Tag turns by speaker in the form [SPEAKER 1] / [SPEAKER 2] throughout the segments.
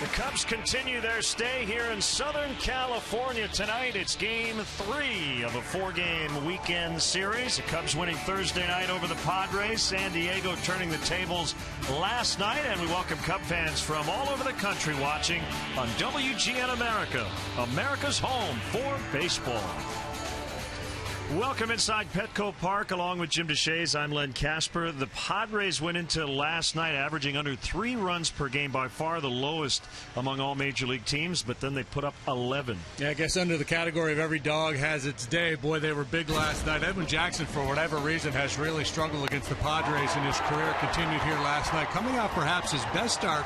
[SPEAKER 1] The Cubs continue their stay here in Southern California tonight. It's game 3 of a 4-game weekend series. The Cubs winning Thursday night over the Padres. San Diego turning the tables last night. And we welcome Cub fans from all over the country watching on WGN America, America's home for baseball. Welcome inside Petco Park. Along with Jim DeShays, I'm Len Casper. The Padres went into last night averaging under 3 runs per game, by far the lowest among all major league teams, but then they put up 11.
[SPEAKER 2] Yeah, I guess under the category of every dog has its day. Boy, they were big last night. Edwin Jackson, for whatever reason, has really struggled against the Padres in his career. Continued here last night, coming out perhaps his best start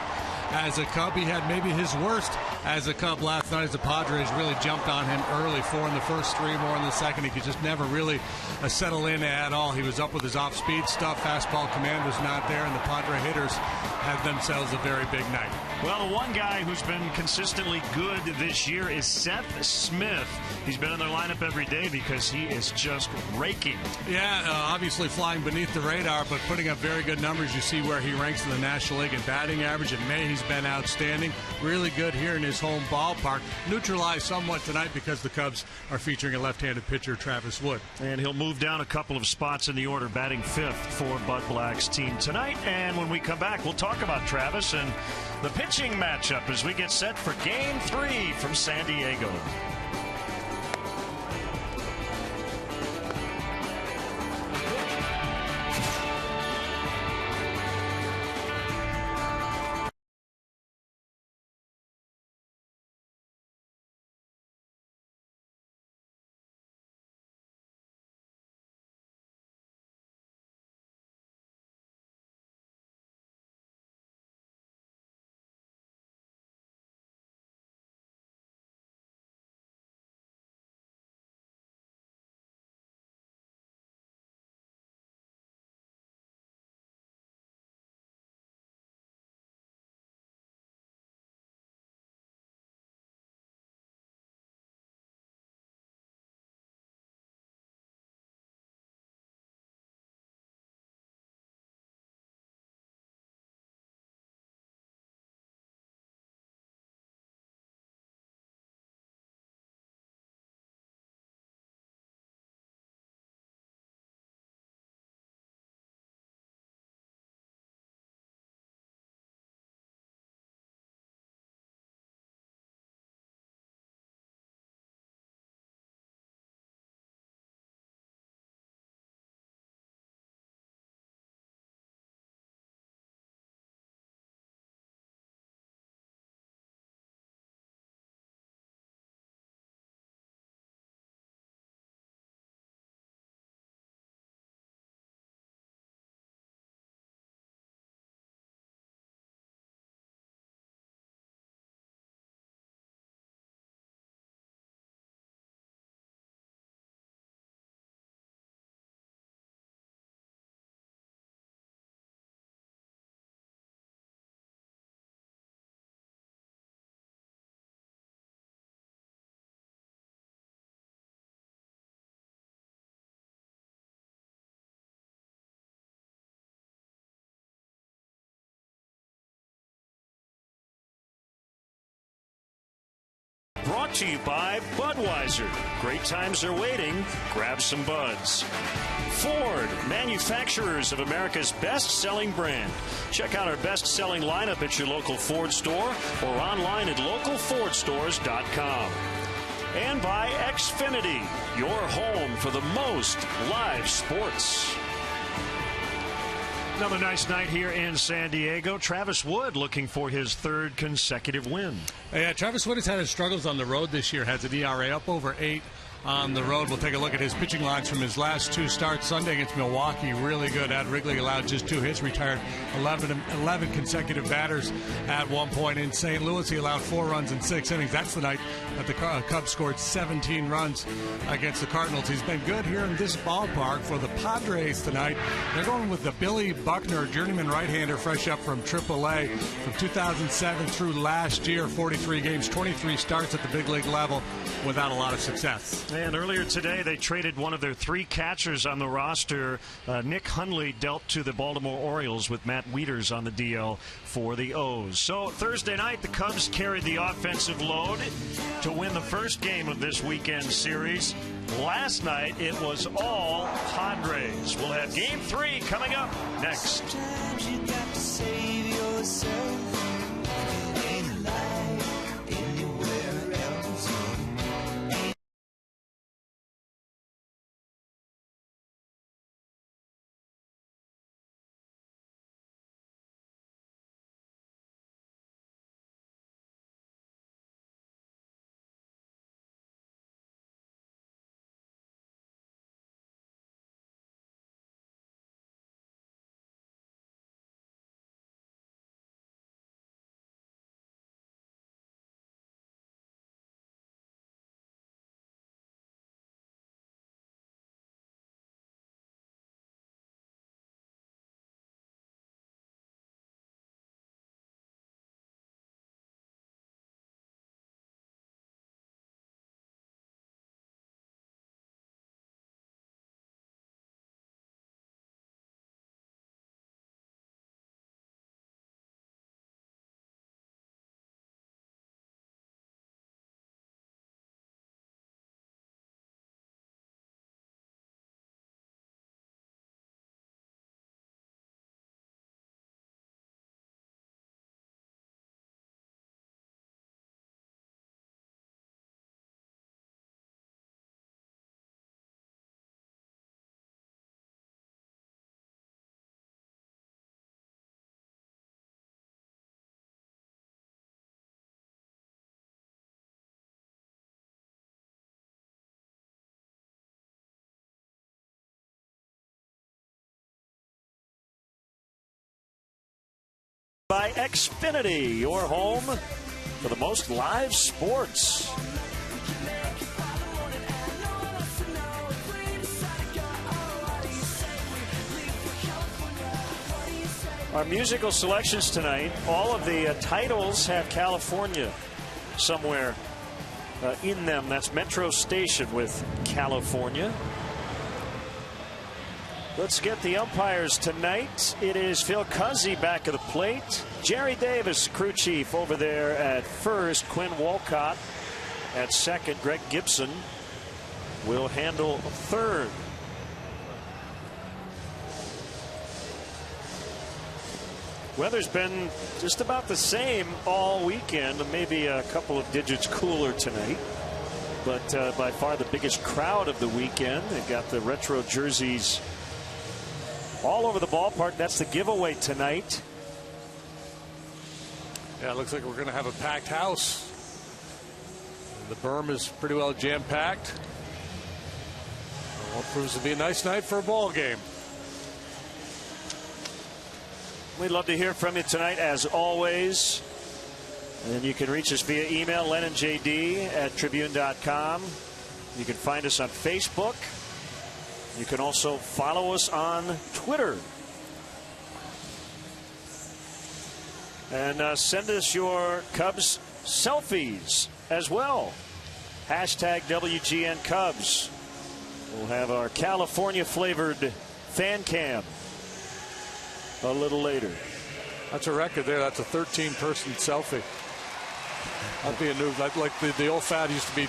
[SPEAKER 2] as a Cub. He had maybe his worst as a Cub last night as the Padres really jumped on him early. 4 in the first, 3 more in the second. He could just never really settle in at all. He was up with his off-speed stuff. Fastball command was not there, and the Padre hitters had themselves a very big night.
[SPEAKER 1] Well, the one guy who's been consistently good this year is Seth Smith. He's been in their lineup every day because he is just raking.
[SPEAKER 2] Yeah, obviously flying beneath the radar, but putting up very good numbers. You see where he ranks in the National League in batting average. In May, he's been outstanding. Really good here in his home ballpark. Neutralized somewhat tonight because the Cubs are featuring a left-handed pitcher, Travis Wood.
[SPEAKER 1] And he'll move down a couple of spots in the order, batting 5th for Bud Black's team tonight. And when we come back, we'll talk about Travis and the pitching matchup as we get set for Game 3 from San Diego. Brought to you by Budweiser. Great times are waiting. Grab some buds. Ford, manufacturers of America's best-selling brand. Check out our best-selling lineup at your local Ford store or online at localfordstores.com. And by Xfinity, your home for the most live sports. Another nice night here in San Diego. Travis Wood looking for his 3rd consecutive win.
[SPEAKER 2] Yeah, Travis Wood has had his struggles on the road this year. Has an ERA up over 8 on the road. We'll take a look at his pitching lines from his last 2 starts. Sunday against Milwaukee, really good. At Wrigley, allowed just 2 hits, retired 11 consecutive batters at one point. In St. Louis, he allowed 4 runs in 6 innings. That's the night that the Cubs scored 17 runs against the Cardinals. He's been good here in this ballpark. For the Padres tonight, they're going with the Billy Buckner, journeyman right-hander, fresh up from AAA from 2007 through last year. 43 games, 23 starts at the big league level without a lot of success.
[SPEAKER 1] And earlier today, they traded one of their 3 catchers on the roster. Nick Hundley dealt to the Baltimore Orioles with Matt Wieters on the DL for the O's. So Thursday night, the Cubs carried the offensive load to win the first game of this weekend series. Last night, it was all Padres. We'll have Game 3 coming up next.
[SPEAKER 3] Sometimes you got to save yourself. Ain't life anywhere else.
[SPEAKER 1] By Xfinity, your home for the most live sports. Our musical selections tonight, all of the titles have California somewhere in them. That's Metro Station with California. Let's get the umpires tonight. It is Phil Cuzzi back at the plate. Jerry Davis, crew chief, over there at first. Quinn Walcott at second. Greg Gibson will handle third. Weather's been just about the same all weekend. Maybe a couple of digits cooler tonight. But by far the biggest crowd of the weekend. They've got the retro jerseys all over the ballpark. That's the giveaway tonight.
[SPEAKER 2] Yeah, it looks like we're going to have a packed house. The berm is pretty well jam-packed. Well, it proves to be a nice night for a ball game.
[SPEAKER 1] We'd love to hear from you tonight, as always. And you can reach us via email, lennonjd@tribune.com. You can find us on Facebook. You can also follow us on Twitter. And send us your Cubs selfies as well. Hashtag WGN Cubs. We'll have our California flavored fan cam a little later.
[SPEAKER 2] That's a record there. That's a 13-person selfie. That'd be a new, like the old fad used to be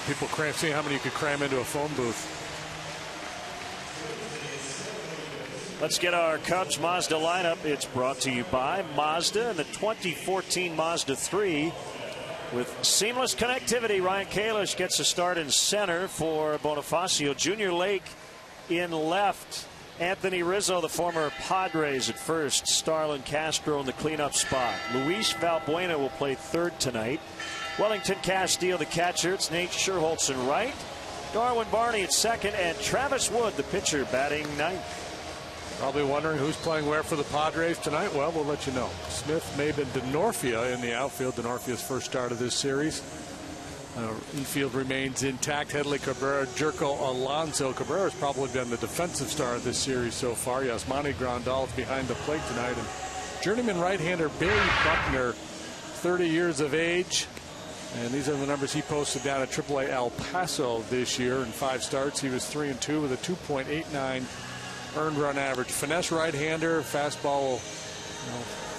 [SPEAKER 2] people seeing how many you could cram into a phone booth.
[SPEAKER 1] Let's get our Cubs Mazda lineup. It's brought to you by Mazda and the 2014 Mazda 3. With seamless connectivity, Ryan Kalish gets a start in center for Bonifacio. Junior Lake in left. Anthony Rizzo, the former Padres, at first. Starlin Castro in the cleanup spot. Luis Valbuena will play third tonight. Wellington Castillo, the catcher. It's Nate Scherholtz in right. Darwin Barney at second. And Travis Wood, the pitcher, batting ninth.
[SPEAKER 2] Probably wondering who's playing where for the Padres tonight. Well, we'll let you know. Smith, Maben, Denorfia in the outfield. Denorfia's first start of this series. Infield remains intact. Hedley, Cabrera, Jerko, Alonso. Cabrera's probably been the defensive star of this series so far. Yasmani Grandal is behind the plate tonight. And journeyman right-hander Barry Buckner, 30 years of age, And these are the numbers he posted down at AAA El Paso this year. In 5 starts, he was 3-2 with a 2.89 earned run average. Finesse right-hander, fastball will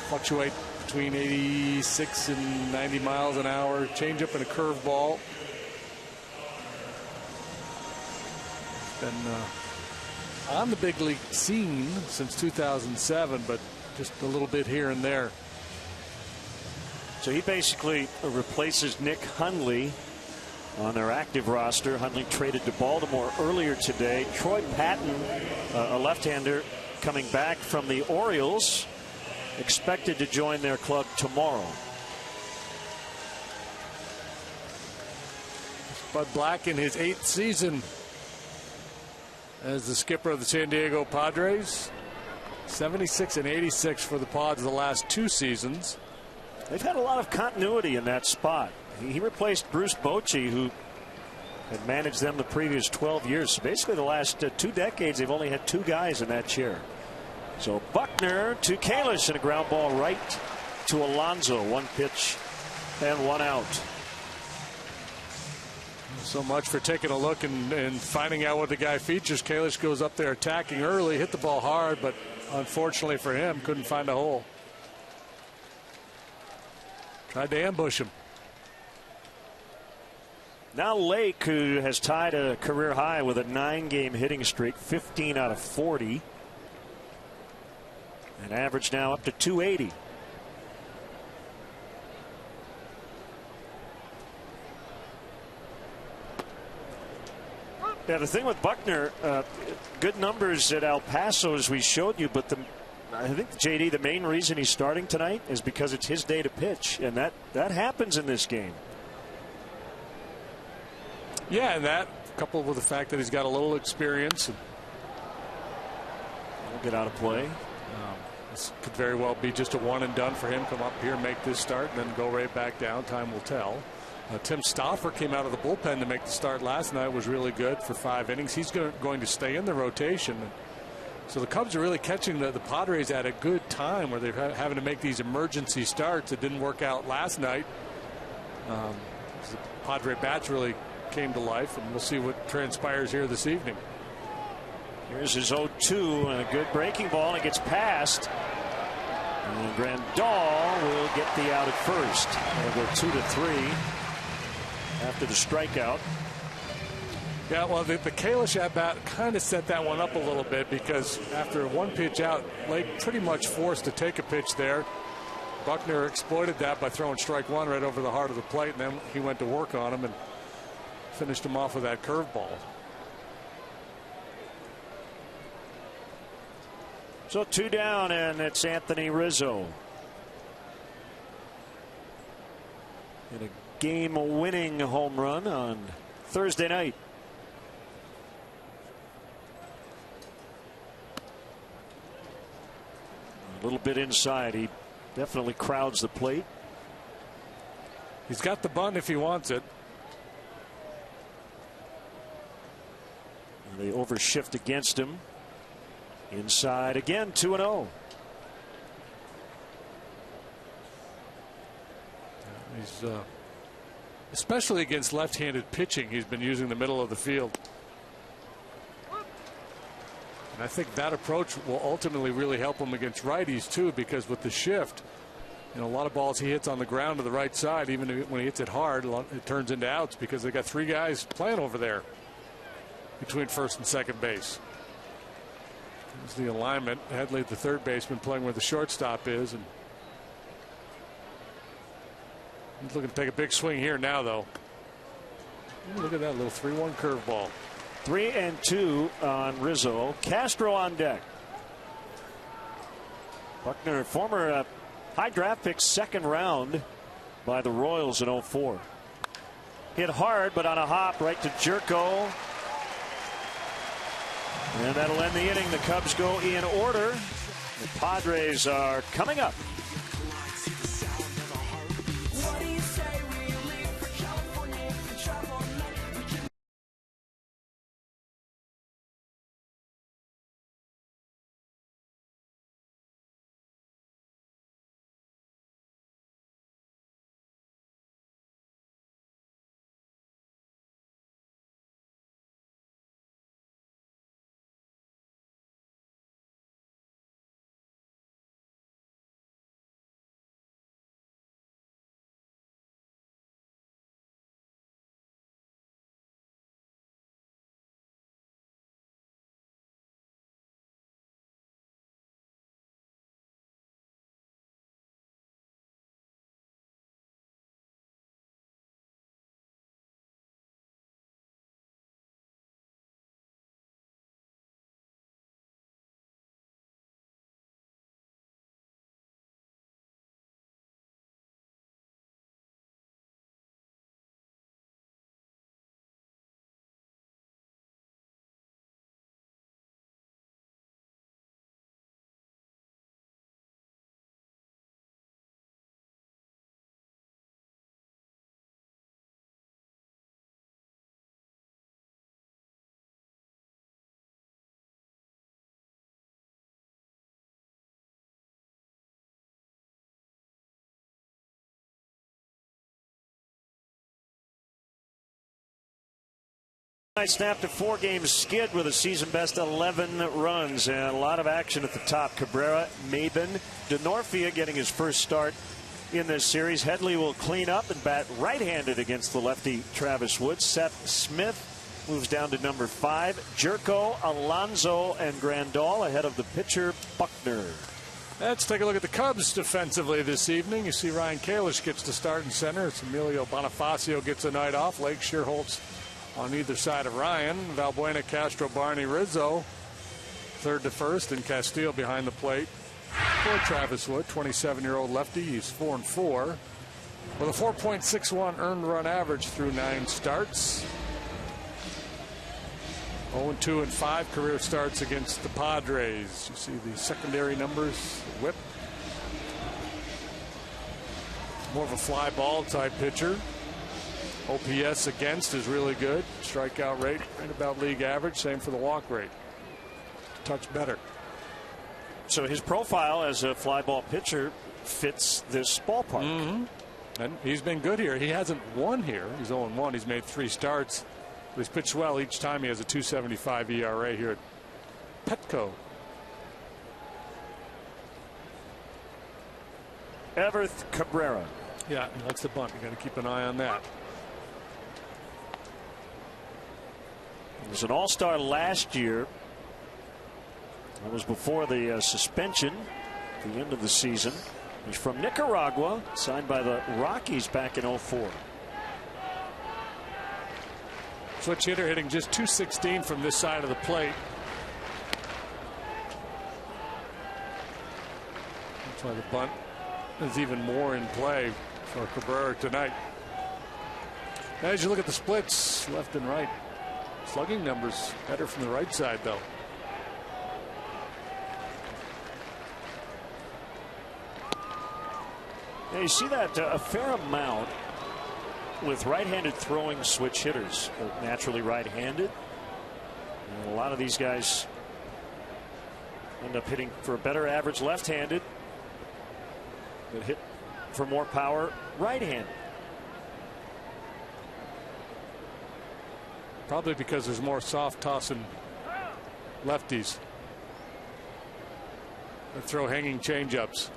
[SPEAKER 2] fluctuate between 86 and 90 miles an hour. Changeup and a curveball. Been on the big league scene since 2007, but just a little bit here and there.
[SPEAKER 1] So he basically replaces Nick Hundley on their active roster. Hundley traded to Baltimore earlier today. Troy Patton, a left-hander, coming back from the Orioles, expected to join their club tomorrow.
[SPEAKER 2] Bud Black in his 8th season as the skipper of the San Diego Padres. 76 and 86 for the Pods the last 2 seasons.
[SPEAKER 1] They've had a lot of continuity in that spot. He replaced Bruce Bochy, who had managed them the previous 12 years. So basically the last 2 decades, they've only had 2 guys in that chair. So Buckner to Kalish, and a ground ball right to Alonso. 1 pitch and 1 out.
[SPEAKER 2] So much for taking a look and finding out what the guy features. Kalish goes up there attacking early, hit the ball hard, but unfortunately for him, couldn't find a hole. Tried to ambush him.
[SPEAKER 1] Now Lake, who has tied a career high with a 9-game hitting streak, 15 out of 40. An average now up to 280. Yeah, the thing with Buckner, good numbers at El Paso as we showed you, but I think, JD, the main reason he's starting tonight is because it's his day to pitch, and that happens in this game.
[SPEAKER 2] Yeah, and that coupled with the fact that he's got a little experience.
[SPEAKER 1] He'll get out of play.
[SPEAKER 2] This could very well be just a one and done for him. Come up here, make this start, and then go right back down. Time will tell. Tim Stauffer came out of the bullpen to make the start last night. Was really good for 5 innings. He's going to stay in the rotation. So the Cubs are really catching the Padres at a good time where they're having to make these emergency starts. It didn't work out last night. The Padre bats really came to life, and we'll see what transpires here this evening.
[SPEAKER 1] Here's his 0-2 and a good breaking ball, and it gets past. And Grandal will get the out at first. They'll go 2-3 after the strikeout.
[SPEAKER 2] Yeah, well, the Kalish at bat kind of set that one up a little bit, because after 1 pitch out, Lake pretty much forced to take a pitch there. Buckner exploited that by throwing strike 1 right over the heart of the plate, and then he went to work on him and finished him off with that curveball.
[SPEAKER 1] So 2 down, and it's Anthony Rizzo. In a game-winning home run on Thursday night. A little bit inside. He definitely crowds the plate.
[SPEAKER 2] He's got the bunt if he wants it.
[SPEAKER 1] They overshift against him. Inside again, 2-0.
[SPEAKER 2] He's especially against left-handed pitching, he's been using the middle of the field. And I think that approach will ultimately really help him against righties too, because with the shift, a lot of balls he hits on the ground to the right side, even when he hits it hard, it turns into outs because they got 3 guys playing over there between first and second base. There's the alignment. Headley, the third baseman, playing where the shortstop is, and he's looking to take a big swing here now, though. Look at that little 3-1 curveball.
[SPEAKER 1] 3-2 on Rizzo. Castro on deck. Buckner, former high draft pick, 2nd round by the Royals in 04. Hit hard, but on a hop right to Jerko. And that'll end the inning. The Cubs go in order. The Padres are coming up. I snapped a 4-game skid with a season-best 11 runs and a lot of action at the top. Cabrera, Maben, Denorfia getting his first start in this series. Headley will clean up and bat right-handed against the lefty Travis Wood. Seth Smith moves down to number 5. Jerko, Alonso, and Grandal ahead of the pitcher Buckner.
[SPEAKER 2] Let's take a look at the Cubs defensively this evening. You see Ryan Kalish gets to start in center. It's Emilio Bonifacio gets a night off. Lake Shearholtz on either side of Ryan. Valbuena, Castro, Barney, Rizzo third to first, and Castillo behind the plate for Travis Wood, 27-year-old lefty. He's 4-4 with a 4.61 earned run average through 9 starts. 0-2 and 5 career starts against the Padres. You see the secondary numbers, whip. More of a fly ball type pitcher. OPS against is really good. Strikeout rate right about league average. Same for the walk rate. Touch better.
[SPEAKER 1] So his profile as a fly ball pitcher fits this ballpark.
[SPEAKER 2] And he's been good here. He hasn't won here. He's 0-1. He's made 3 starts. But he's pitched well each time. He has a 2.75 ERA here at Petco.
[SPEAKER 1] Everth Cabrera.
[SPEAKER 2] Yeah, that's the bunt. You got to keep an eye on that.
[SPEAKER 1] He was an all-star last year. That was before the suspension at the end of the season. He's from Nicaragua, signed by the Rockies back in 2004.
[SPEAKER 2] Switch hitter hitting just .216 from this side of the plate. That's why the bunt is even more in play for Cabrera tonight. As you look at the splits left and right, slugging numbers better from the right side though.
[SPEAKER 1] Now you see that a fair amount with right-handed throwing switch hitters. They're naturally right-handed. And a lot of these guys end up hitting for a better average left-handed, but hit for more power right-handed.
[SPEAKER 2] Probably because there's more soft tossing lefties that throw hanging changeups.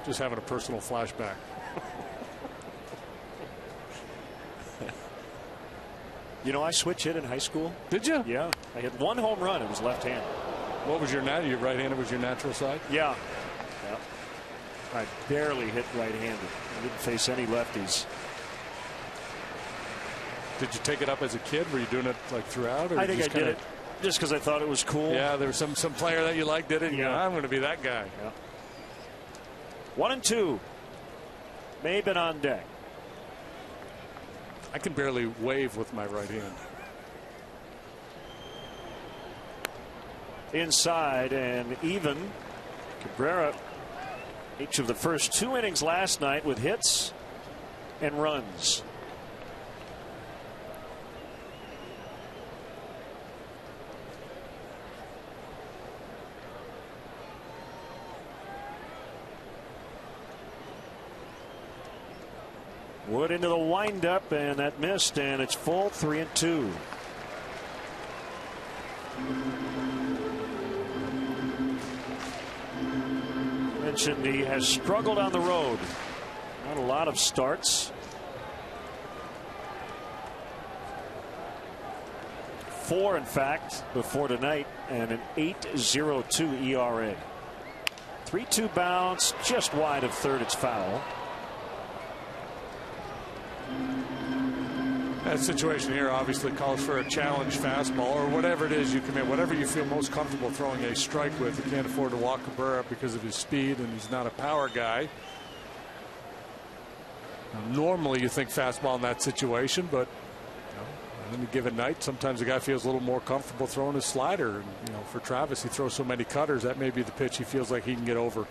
[SPEAKER 2] Just having a personal flashback.
[SPEAKER 1] You know, I switch hit in high school.
[SPEAKER 2] Did you?
[SPEAKER 1] Yeah. I hit 1 home run. It was left-handed.
[SPEAKER 2] What was your right-handed was your natural side?
[SPEAKER 1] Yeah. I barely hit right-handed. I didn't face any lefties.
[SPEAKER 2] Did you take it up as a kid? Were you doing it like throughout? Or
[SPEAKER 1] I think I did it just because I thought it was cool.
[SPEAKER 2] Yeah, there was some player that you liked did it. And I'm going to be that guy.
[SPEAKER 1] Yeah. 1-2. Maben on deck.
[SPEAKER 2] I can barely wave with my right hand.
[SPEAKER 1] Inside and even. Cabrera, each of the first 2 innings last night with hits and runs. Wood into the windup, and that missed, and it's full 3-2. Mentioned he has struggled on the road. Not a lot of starts. 4, in fact, before tonight, and an 8.02 ERA. 3-2 bounce, just wide of third. It's foul.
[SPEAKER 2] That situation here obviously calls for a challenge fastball or whatever it is you commit, whatever you feel most comfortable throwing a strike with. You can't afford to walk Cabrera because of his speed, and he's not a power guy. Normally you think fastball in that situation, but on any given night sometimes the guy feels a little more comfortable throwing his slider. And, for Travis, he throws so many cutters, that may be the pitch he feels like he can get over.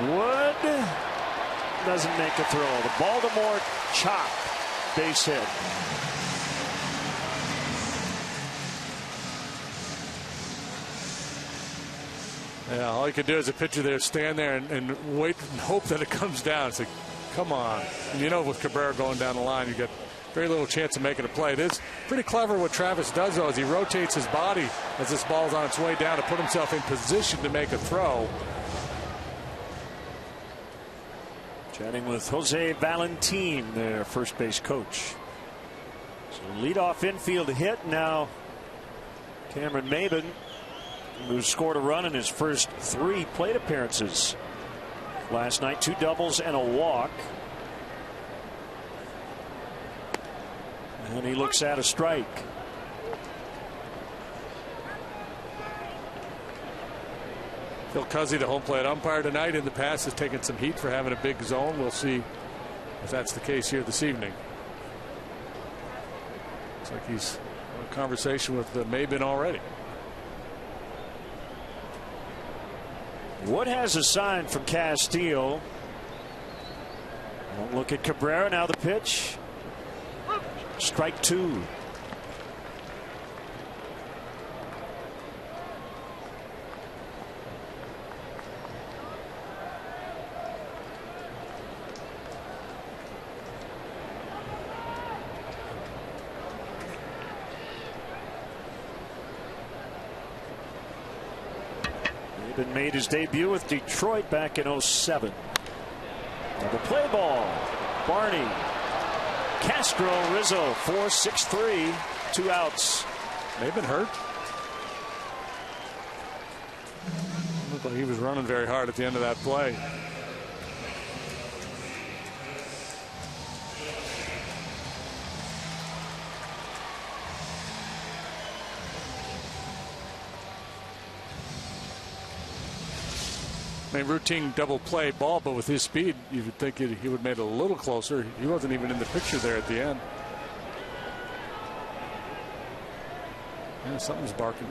[SPEAKER 1] Wood doesn't make a throw. The Baltimore chop, base hit.
[SPEAKER 2] Yeah, all you can do as a pitcher there is stand there and wait and hope that it comes down. It's like, come on. And you know, with Cabrera going down the line, you get very little chance of making a play. It is pretty clever what Travis does, though, is he rotates his body as this ball's on its way down to put himself in position to make a throw.
[SPEAKER 1] Chatting with Jose Valentin, their first base coach. So leadoff infield hit. Now Cameron Maybin, who scored a run in his first 3 plate appearances last night, 2 doubles and a walk. And he looks at a strike.
[SPEAKER 2] Phil Cuzzy, the home plate umpire tonight, in the past has taken some heat for having a big zone. We'll see if that's the case here this evening. Looks like he's in a conversation with Maybin already.
[SPEAKER 1] Wood has a sign from Castillo. Don't look at Cabrera. Now the pitch. Strike 2. Maybin made his debut with Detroit back in 07. The play ball. Barney. Castro, Rizzo, 4-6-3, 2 outs.
[SPEAKER 2] Maybin hurt. Looked like he was running very hard at the end of that play. I mean, routine double play ball, but with his speed, you would think he would have made it a little closer. He wasn't even in the picture there at the end. Yeah, something's barking.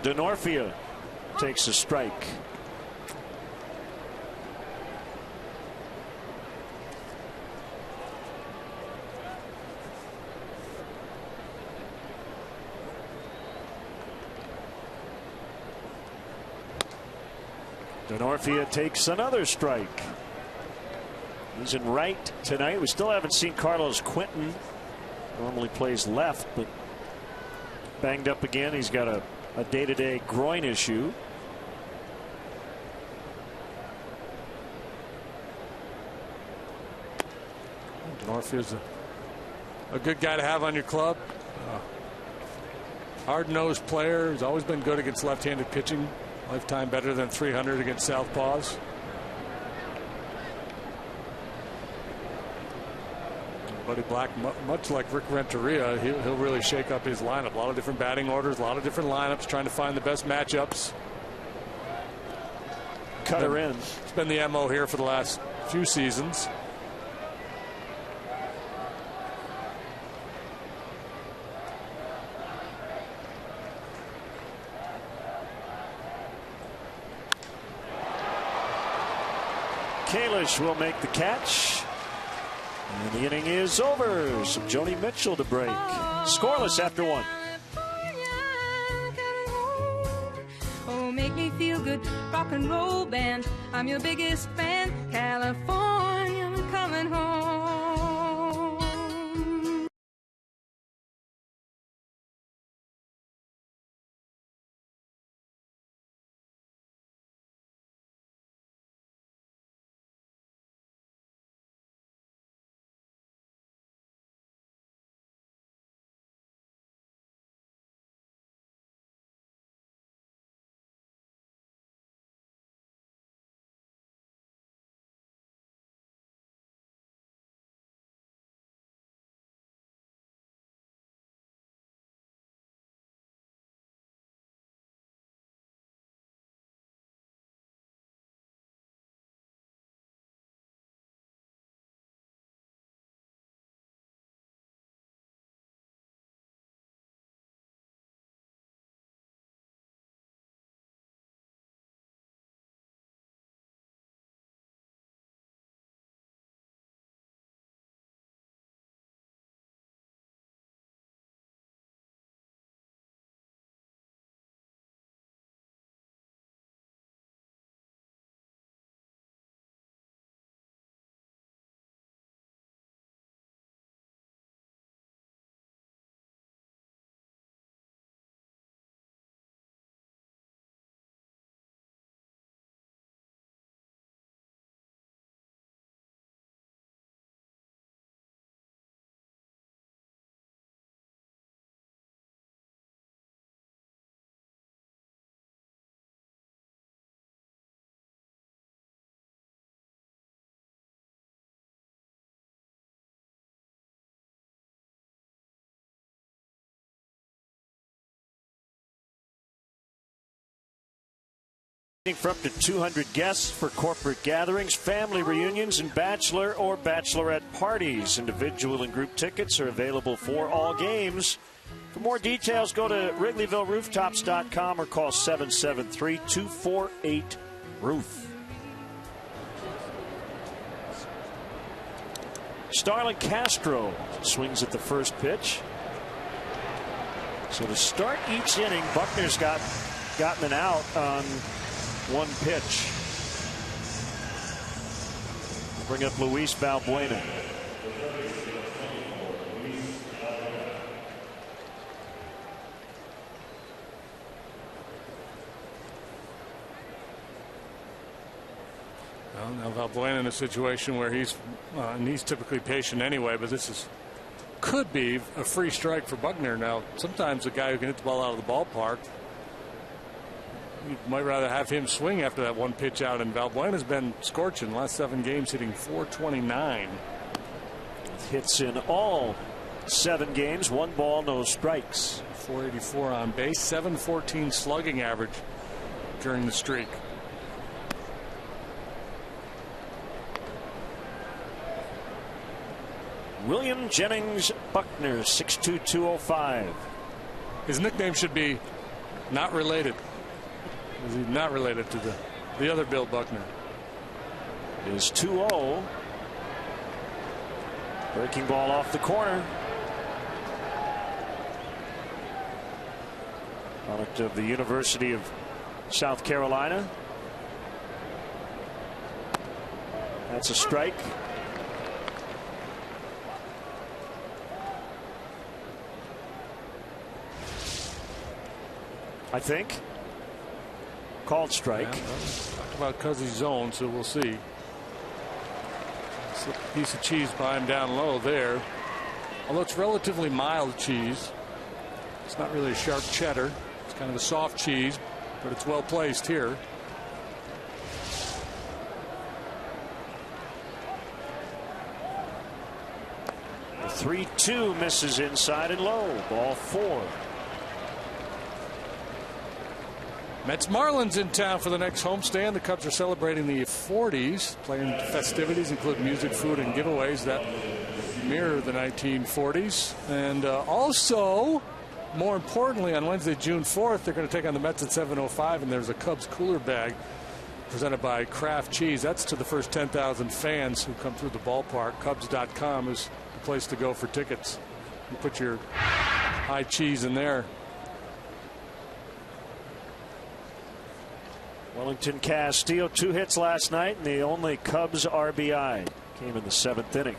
[SPEAKER 1] Denorfia takes a strike. Denorfia takes another strike. He's in right tonight. We still haven't seen Carlos Quentin. Normally plays left, but banged up again. He's got a day-to-day groin issue.
[SPEAKER 2] Denorfia's a good guy to have on your club. Hard-nosed player. He's always been good against left-handed pitching. Lifetime better than 300 against southpaws. Buddy Black, much like Rick Renteria, he'll really shake up his lineup. A lot of different batting orders, a lot of different lineups, trying to find the best matchups.
[SPEAKER 1] Cutter in.
[SPEAKER 2] It's been the MO here for the last few seasons.
[SPEAKER 1] Kalish will make the catch. And the inning is over. So Joni Mitchell to break. Scoreless after 1.
[SPEAKER 4] Oh, make me feel good. Rock and roll band. I'm your biggest fan. California, I'm coming home.
[SPEAKER 1] For up to 200 guests for corporate gatherings, family reunions, and bachelor or bachelorette parties. Individual and group tickets are available for all games. For more details, go to WrigleyvilleRooftops.com or call 773-248-ROOF. Starlin Castro swings at the first pitch. So to start each inning, Buckner's gotten an out on one pitch. Bring up Luis Valbuena.
[SPEAKER 2] Well, now Valbuena in a situation where he's typically patient anyway, but this could be a free strike for Buckner. Now, sometimes a guy who can hit the ball out of the ballpark, you might rather have him swing after that one pitch out, and Valbuena's been scorching the last 7 games, hitting .429.
[SPEAKER 1] Hits in all 7 games, 1 ball, no strikes.
[SPEAKER 2] .484 on base, .714 slugging average during the streak.
[SPEAKER 1] William Jennings Buckner, 6'2", 205.
[SPEAKER 2] His nickname should be not related. He's not related to the other Bill Buckner.
[SPEAKER 1] Is 2-0. Breaking ball off the corner. Product of the University of South Carolina. That's a strike. I think. Called strike.
[SPEAKER 2] Yeah, talked about Cuzzy's zone, so we'll see. Slip a piece of cheese by him down low there. Although it's relatively mild cheese. It's not really a sharp cheddar. It's kind of a soft cheese, but it's well placed here.
[SPEAKER 1] The 3-2 misses inside and low. Ball 4.
[SPEAKER 2] Mets Marlins in town for the next homestand. The Cubs are celebrating the 40s. Playing festivities include music, food, and giveaways that mirror the 1940s. And also, more importantly, on Wednesday, June 4th, they're going to take on the Mets at 7:05, and there's a Cubs cooler bag presented by Kraft Cheese. That's to the first 10,000 fans who come through the ballpark. Cubs.com is the place to go for tickets. You put your high cheese in there.
[SPEAKER 1] Wellington Castillo, 2 hits last night, and the only Cubs RBI came in the 7th inning.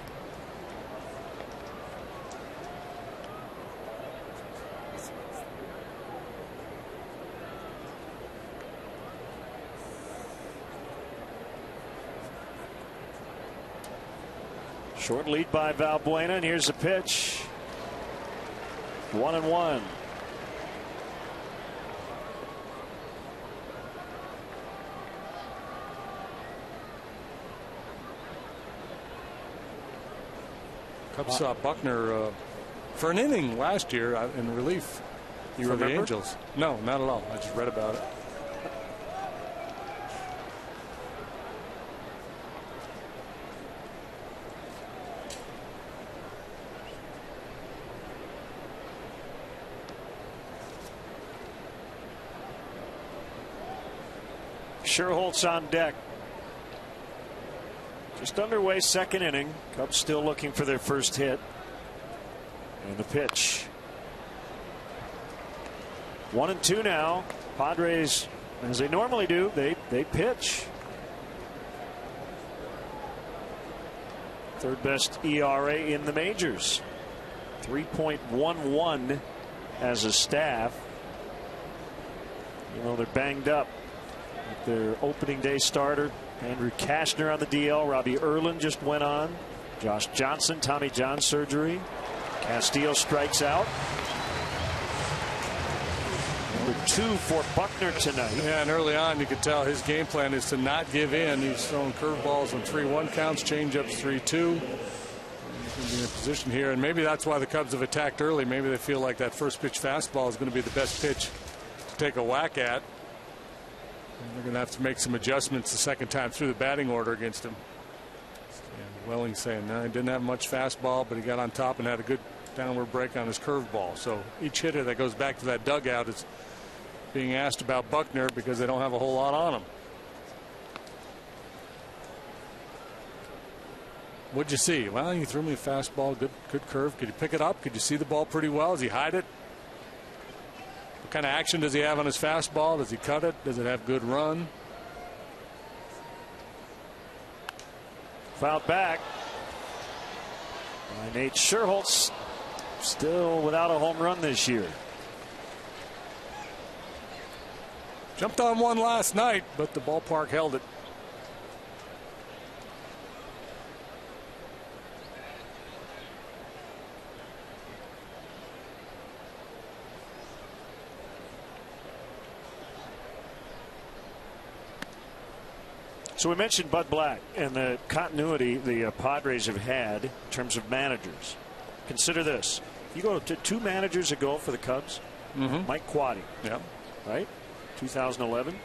[SPEAKER 1] Short lead by Valbuena, and here's the pitch. 1-1.
[SPEAKER 2] Cubs saw Buckner for an inning last year in relief for the Angels. No, not at all. I just read about it.
[SPEAKER 1] Sherholtz on deck. Just underway, 2nd inning. Cubs still looking for their first hit. And the pitch. 1-2 now. Padres, as they normally do, they pitch. 3rd best ERA in the majors. 3.11 as a staff. You know, they're banged up. Their opening day starter, Andrew Kashner, on the DL. Robbie Erlin just went on. Josh Johnson, Tommy John surgery. Castillo strikes out. Number 2 for Buckner tonight.
[SPEAKER 2] Yeah, and early on you could tell his game plan is to not give in. He's throwing curveballs on 3-1 counts, changeups 3-2. He's going to be in a position here, and maybe that's why the Cubs have attacked early. Maybe they feel like that first pitch fastball is going to be the best pitch to take a whack at. They're going to have to make some adjustments the second time through the batting order against him. And Welling saying, no, he didn't have much fastball, but he got on top and had a good downward break on his curveball. So each hitter that goes back to that dugout is being asked about Buckner because they don't have a whole lot on him. What'd you see? Well, he threw me a fastball, good curve. Could you pick it up? Could you see the ball pretty well? Does he hide it? What kind of action does he have on his fastball? Does he cut it? Does it have good run?
[SPEAKER 1] Fouled back by Nate Scherholz, still without a home run this year.
[SPEAKER 2] Jumped on one last night, but the ballpark held it.
[SPEAKER 1] So we mentioned Bud Black and the continuity the Padres have had in terms of managers. Consider this. You go to 2 managers ago for the Cubs. Mike Quaddy.
[SPEAKER 2] Yeah.
[SPEAKER 1] Right? 2011.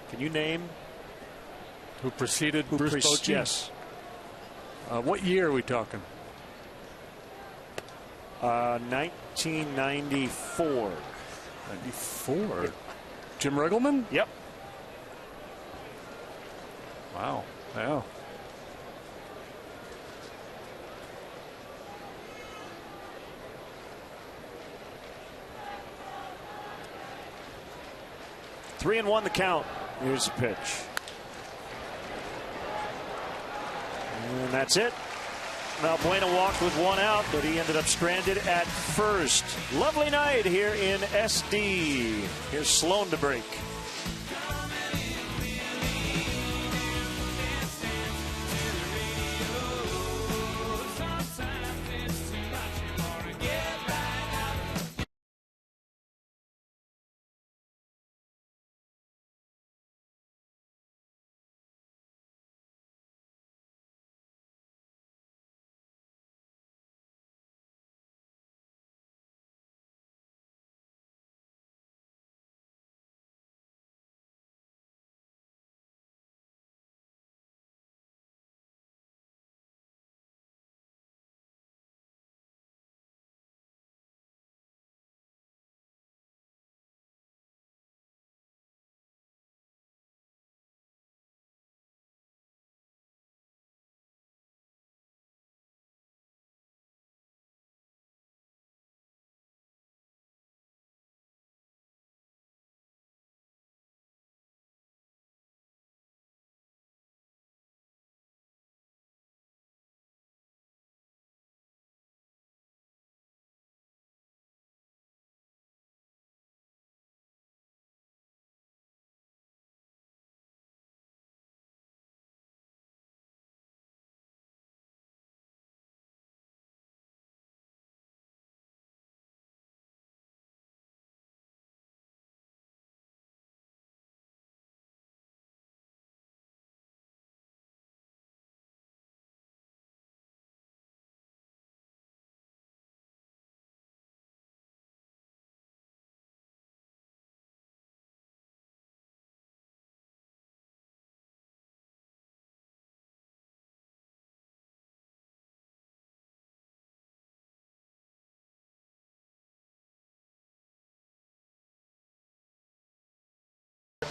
[SPEAKER 1] Can you name
[SPEAKER 2] who preceded Bruce Bochy?
[SPEAKER 1] Yes.
[SPEAKER 2] What year are we talking?
[SPEAKER 1] 1994.
[SPEAKER 2] 94. Jim Riggleman?
[SPEAKER 1] Yep.
[SPEAKER 2] Wow. Yeah.
[SPEAKER 1] Three and one the count. Here's the pitch. And that's it. Valbuena walked with 1 out, but he ended up stranded at first. Lovely night here in SD. Here's Sloan to break.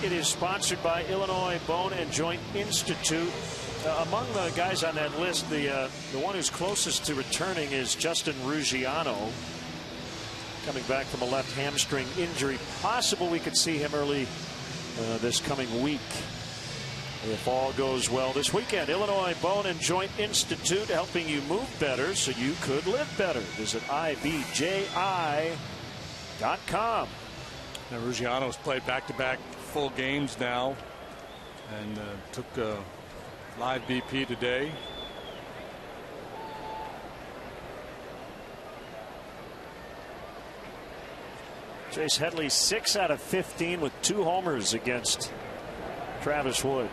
[SPEAKER 1] It is sponsored by Illinois Bone and Joint Institute. Among the guys on that list, the one who's closest to returning is Justin Ruggiano, coming back from a left hamstring injury. Possible we could see him early this coming week if all goes well this weekend. Illinois Bone and Joint Institute, helping you move better so you could live better. Visit IBJI.com.
[SPEAKER 2] Now, Ruggiano's played back-to-back full games now, and took a live BP today.
[SPEAKER 1] Chase Headley 6 out of 15 with 2 homers against Travis Wood.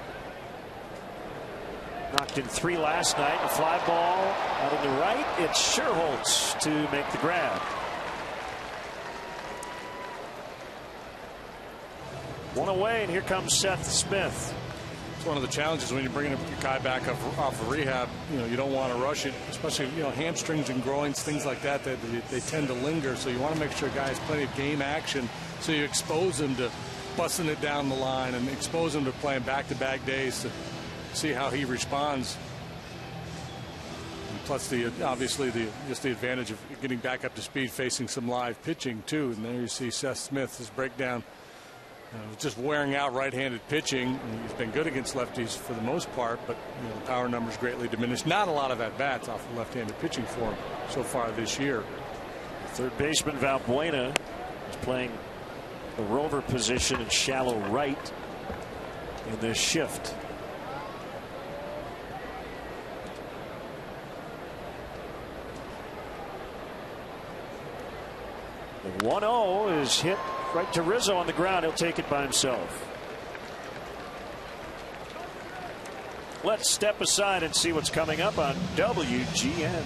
[SPEAKER 1] Knocked in 3 last night. A fly ball out on the right. It's Scherholz to make the grab. One away, and here comes Seth Smith.
[SPEAKER 2] It's one of the challenges when you're bringing a guy back off of rehab. You know, you don't want to rush it, especially, you know, hamstrings and groins, things like that, they tend to linger. So you want to make sure guys plenty of game action, so you expose them to busting it down the line and expose him to playing back-to-back days to see how he responds. And plus, obviously just the advantage of getting back up to speed, facing some live pitching too. And there you see Seth Smith, his breakdown, just wearing out right-handed pitching. He's been good against lefties for the most part, but you know, the power numbers greatly diminished. Not a lot of at-bats off of left-handed pitching for him so far this year.
[SPEAKER 1] Third baseman Valbuena is playing the rover position in shallow right in this shift. The 1-0 is hit right to Rizzo on the ground. He'll take it by himself. Let's step aside and see what's coming up on WGN.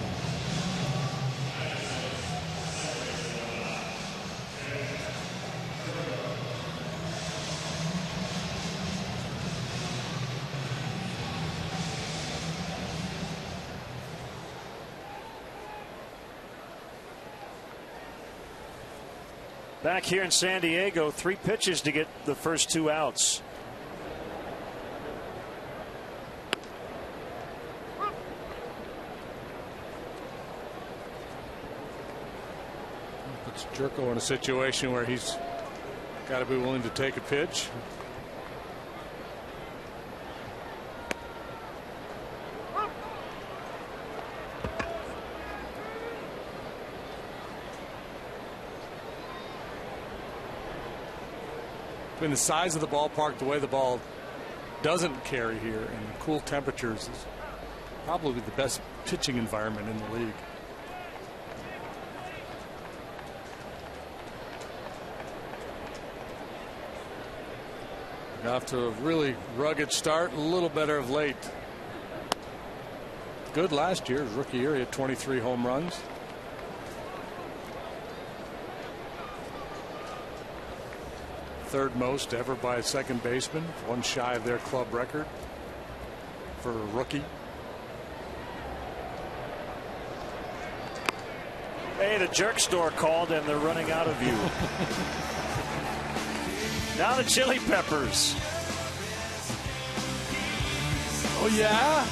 [SPEAKER 1] Back here in San Diego, 3 pitches to get the first 2 outs.
[SPEAKER 2] Puts Jerko in a situation where he's got to be willing to take a pitch. Between the size of the ballpark, the way the ball doesn't carry here, and cool temperatures, is probably the best pitching environment in the league. Got off to a really rugged start, a little better of late. Good last year, his rookie year, he had 23 home runs. Third most ever by a second baseman, one shy of their club record for a rookie.
[SPEAKER 1] Hey, the jerk store called and they're running out of you. Now the Chili Peppers.
[SPEAKER 2] Oh yeah.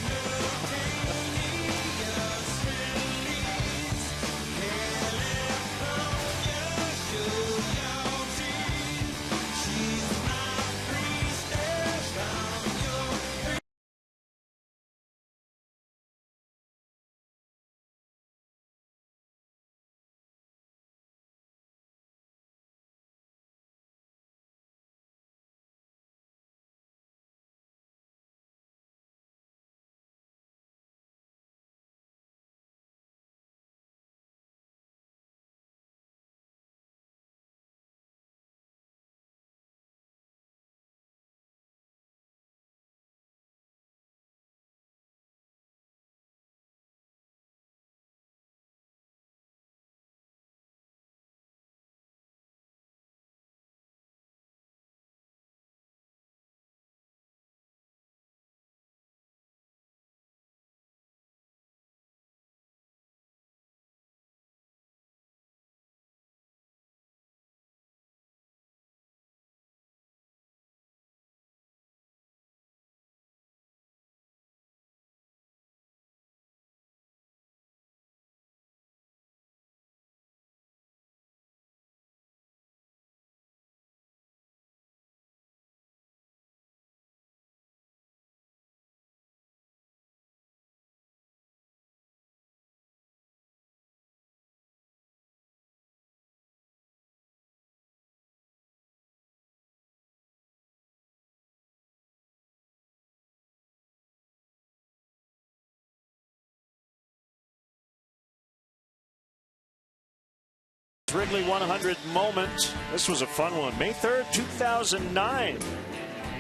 [SPEAKER 1] Wrigley 100 moment. This was a fun one. May 3rd, 2009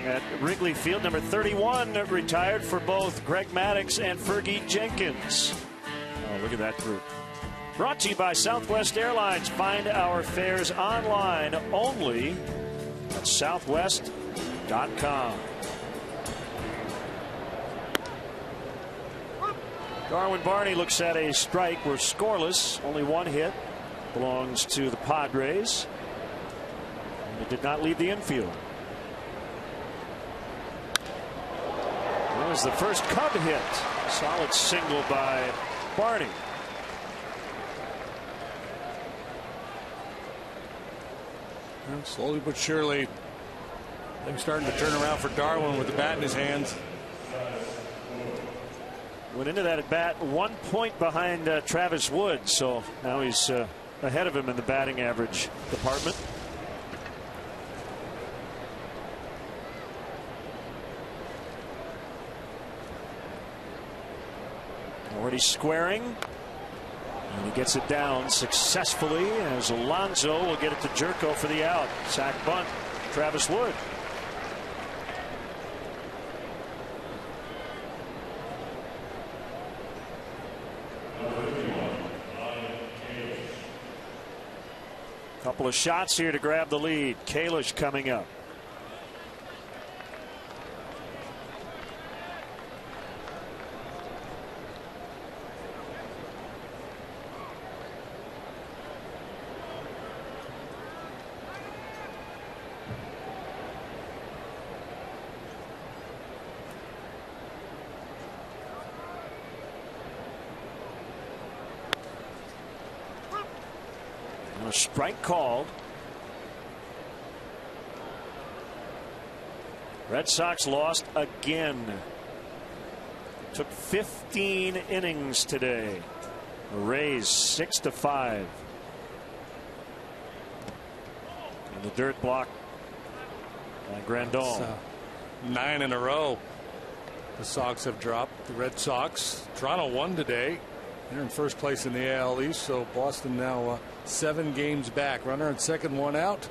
[SPEAKER 1] at Wrigley Field. Number 31 retired for both Greg Maddux and Fergie Jenkins. Oh, look at that group. Brought to you by Southwest Airlines. Find our fares online only at southwest.com. Darwin Barney looks at a strike. We're scoreless. Only one hit. Belongs to the Padres. And it did not leave the infield. That was the first Cub hit. Solid single by Barney.
[SPEAKER 2] Well, slowly but surely, things starting to turn around for Darwin with the bat in his hands.
[SPEAKER 1] Went into that at bat 1 point behind Travis Wood, so now he's ahead of him in the batting average department. Already squaring, and he gets it down successfully as Alonso will get it to Jerko for the out. Sack bunt, Travis Wood. Couple of shots here to grab the lead. Kalish coming up. A strike called. Red Sox lost again. Took 15 innings today. The Rays 6-5. And the dirt block by Grandal.
[SPEAKER 2] 9 in a row. The Sox have dropped. The Red Sox. Toronto won today. They're in first place in the AL East, so Boston now 7 games back. Runner on second, 1 out.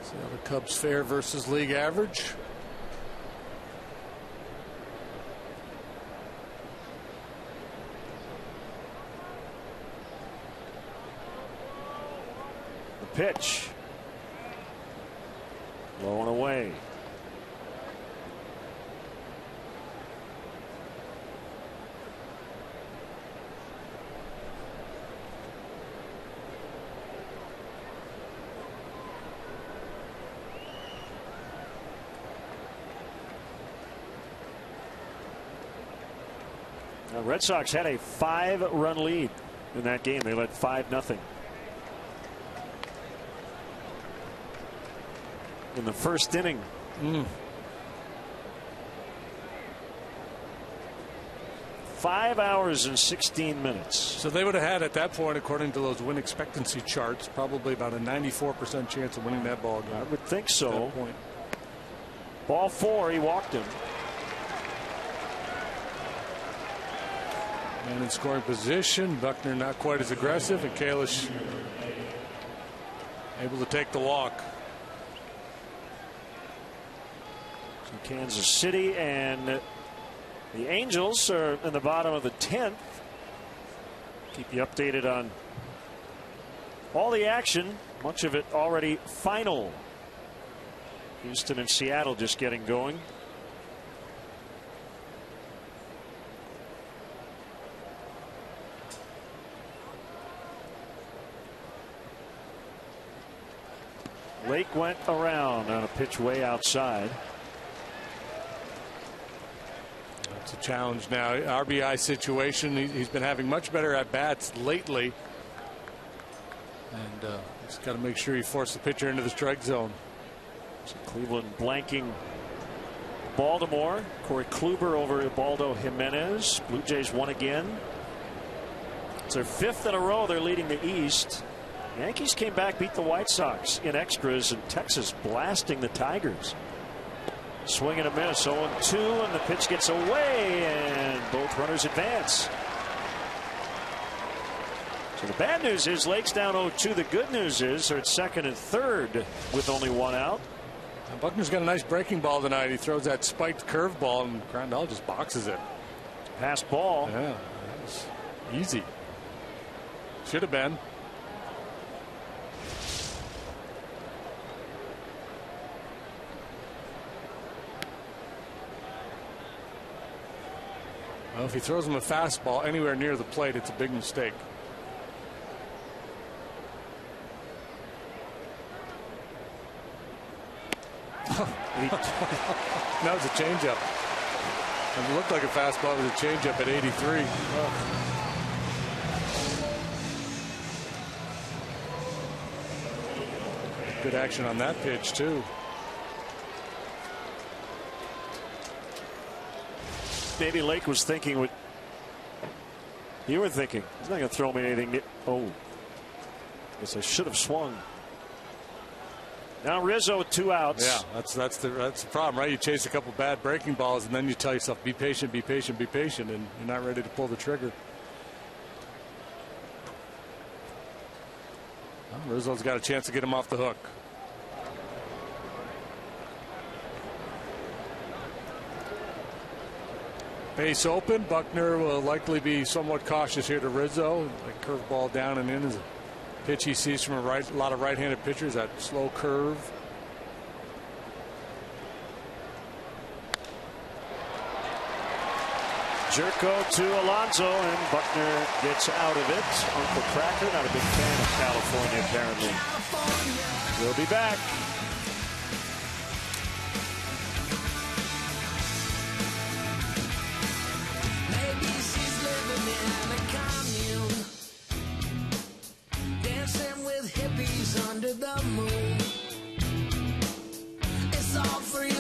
[SPEAKER 2] See how the Cubs fare versus league average.
[SPEAKER 1] The pitch. Low and away. The Red Sox had a 5-run lead in that game. They led 5-0 in the first inning. 5 hours and 16 minutes.
[SPEAKER 2] So they would have had at that point, according to those win expectancy charts, probably about a 94% chance of winning that ball game.
[SPEAKER 1] I would think so.
[SPEAKER 2] At that point.
[SPEAKER 1] Ball 4, he walked him.
[SPEAKER 2] Man in scoring position. Buckner not quite as aggressive, and Kalish able to take the walk.
[SPEAKER 1] So Kansas City and the Angels are in the bottom of the 10th. Keep you updated on all the action, much of it already final. Houston and Seattle just getting going. Lake went around on a pitch way outside.
[SPEAKER 2] It's a challenge now. RBI situation. He's been having much better at bats lately, and he's got to make sure he forces the pitcher into the strike zone.
[SPEAKER 1] So Cleveland blanking Baltimore. Corey Kluber over Ubaldo Jimenez. Blue Jays won again. It's their 5th in a row. They're leading the East. Yankees came back, beat the White Sox in extras, and Texas blasting the Tigers. Swing and a miss, 0-2, and the pitch gets away, and both runners advance. So the bad news is Lake's down 0-2. The good news is they're at second and third with only 1 out.
[SPEAKER 2] And Buckner's got a nice breaking ball tonight. He throws that spiked curveball, and Grandal just boxes it.
[SPEAKER 1] Pass ball.
[SPEAKER 2] Yeah, that was easy. Should have been. Well, if he throws him a fastball anywhere near the plate, it's a big mistake. That was a changeup. It looked like a fastball. It was a changeup at 83. Good action on that pitch, too.
[SPEAKER 1] Maybe Lake was thinking what you were thinking. He's not going to throw me anything. Oh, guess I should have swung. Now Rizzo with 2 outs.
[SPEAKER 2] Yeah, that's the problem, right? You chase a couple bad breaking balls, and then you tell yourself, be patient, be patient, be patient, and you're not ready to pull the trigger. Well, Rizzo's got a chance to get him off the hook. Base open. Buckner will likely be somewhat cautious here to Rizzo. Like curveball down and in is a pitch he sees from a lot of right-handed pitchers. That slow curve.
[SPEAKER 1] Jerko to Alonso, and Buckner gets out of it. Uncle Cracker, not a big fan of California, apparently. We'll be back.
[SPEAKER 3] Under the moon, it's all free.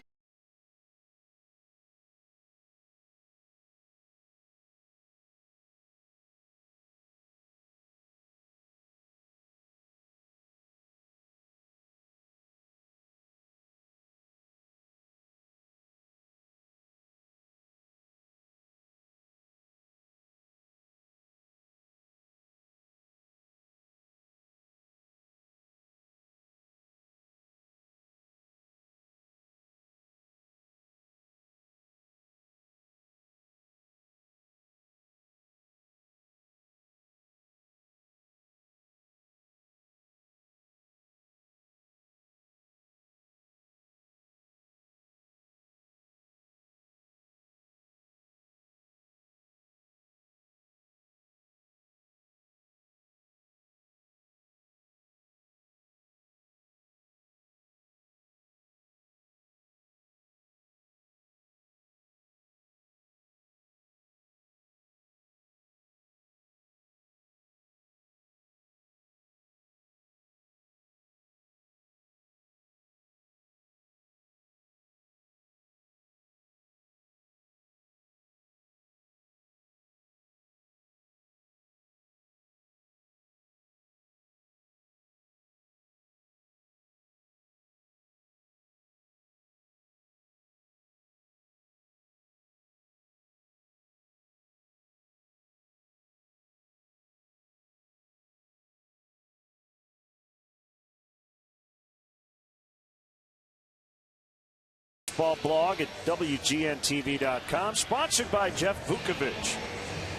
[SPEAKER 1] Ball blog at WGNTV.com, sponsored by Jeff Vukovich,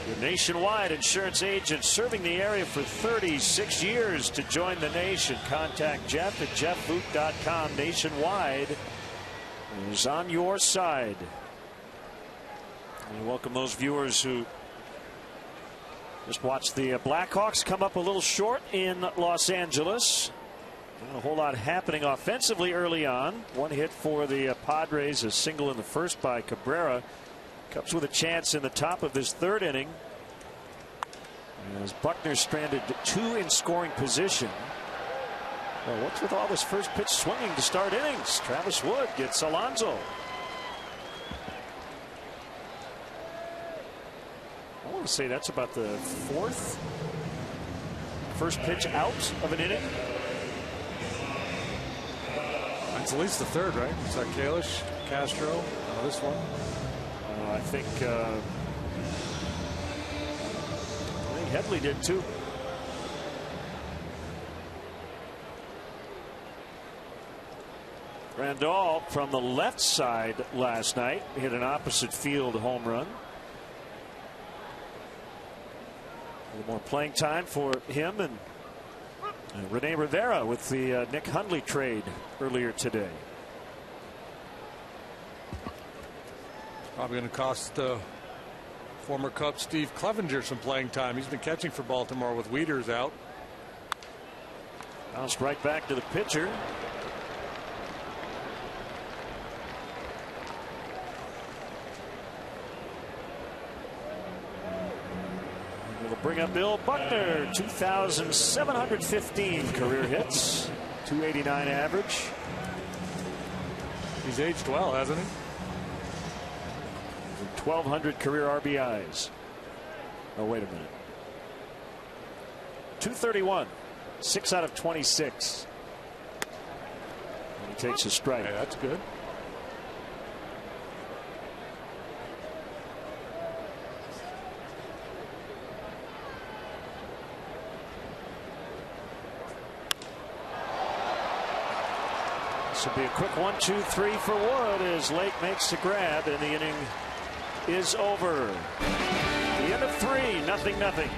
[SPEAKER 1] your nationwide insurance agent serving the area for 36 years. To join the nation, contact Jeff at JeffVuk.com. Nationwide is on your side. And welcome those viewers who just watched the Blackhawks come up a little short in Los Angeles. Not a whole lot happening offensively early on. One hit for the Padres, a single in the first by Cabrera. Cubs with a chance in the top of this third inning, as Buckner stranded 2 in scoring position. Well, what's with all this first pitch swinging to start innings? Travis Wood gets Alonso. I want to say that's about the 4th first pitch out of an inning.
[SPEAKER 2] It's at least the 3rd, right? Is that Kalish, Castro, this one?
[SPEAKER 1] I think Headley did too. Randall from the left side last night hit an opposite field home run. A little more playing time for him and Rene Rivera with the Nick Hundley trade earlier today.
[SPEAKER 2] Probably going to cost former Cub Steve Clevenger some playing time. He's been catching for Baltimore with Wieters out.
[SPEAKER 1] Bounced right back to the pitcher. It'll bring up Bill Buckner. 2,715 career hits. 289 average.
[SPEAKER 2] He's aged well, hasn't he?
[SPEAKER 1] 1,200 career RBIs. Oh, wait a minute. 231. 6 out of 26. And he takes a strike.
[SPEAKER 2] Hey, that's good.
[SPEAKER 1] This will be a quick 1, 2, 3 for Wood as Lake makes the grab, and the inning is over. The end of 3, 0-0.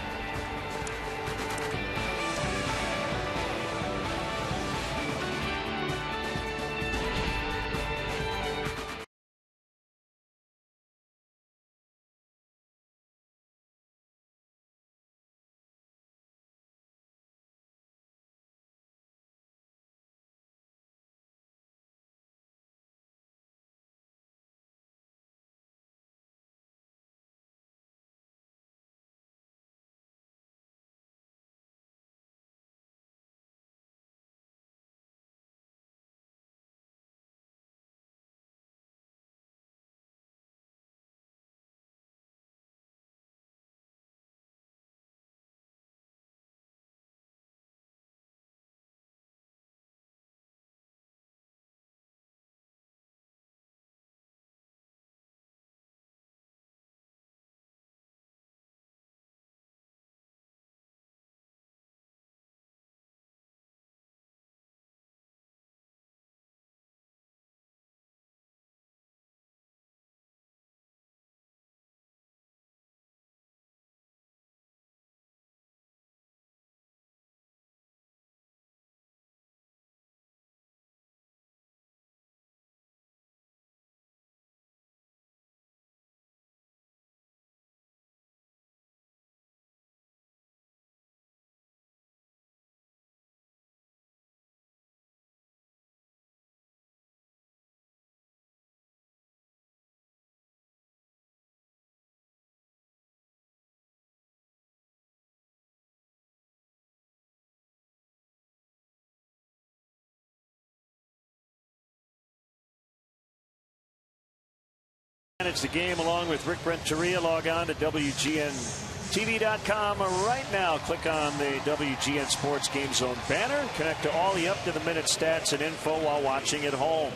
[SPEAKER 1] Manage the game along with Rick Renteria. Log on to WGNTV.com right now. Click on the WGN Sports Game Zone banner. Connect to all the up-to-the-minute stats and info while watching at home.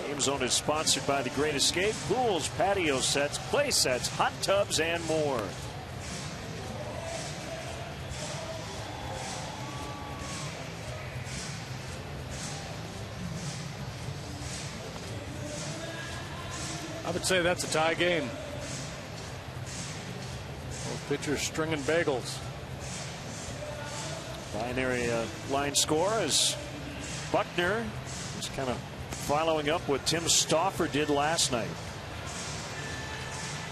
[SPEAKER 1] Game Zone is sponsored by The Great Escape, pools, patio sets, play sets, hot tubs, and more.
[SPEAKER 2] I would say that's a tie game. Both pitchers stringing bagels.
[SPEAKER 1] Binary line score as Buckner is kind of following up what Tim Stauffer did last night.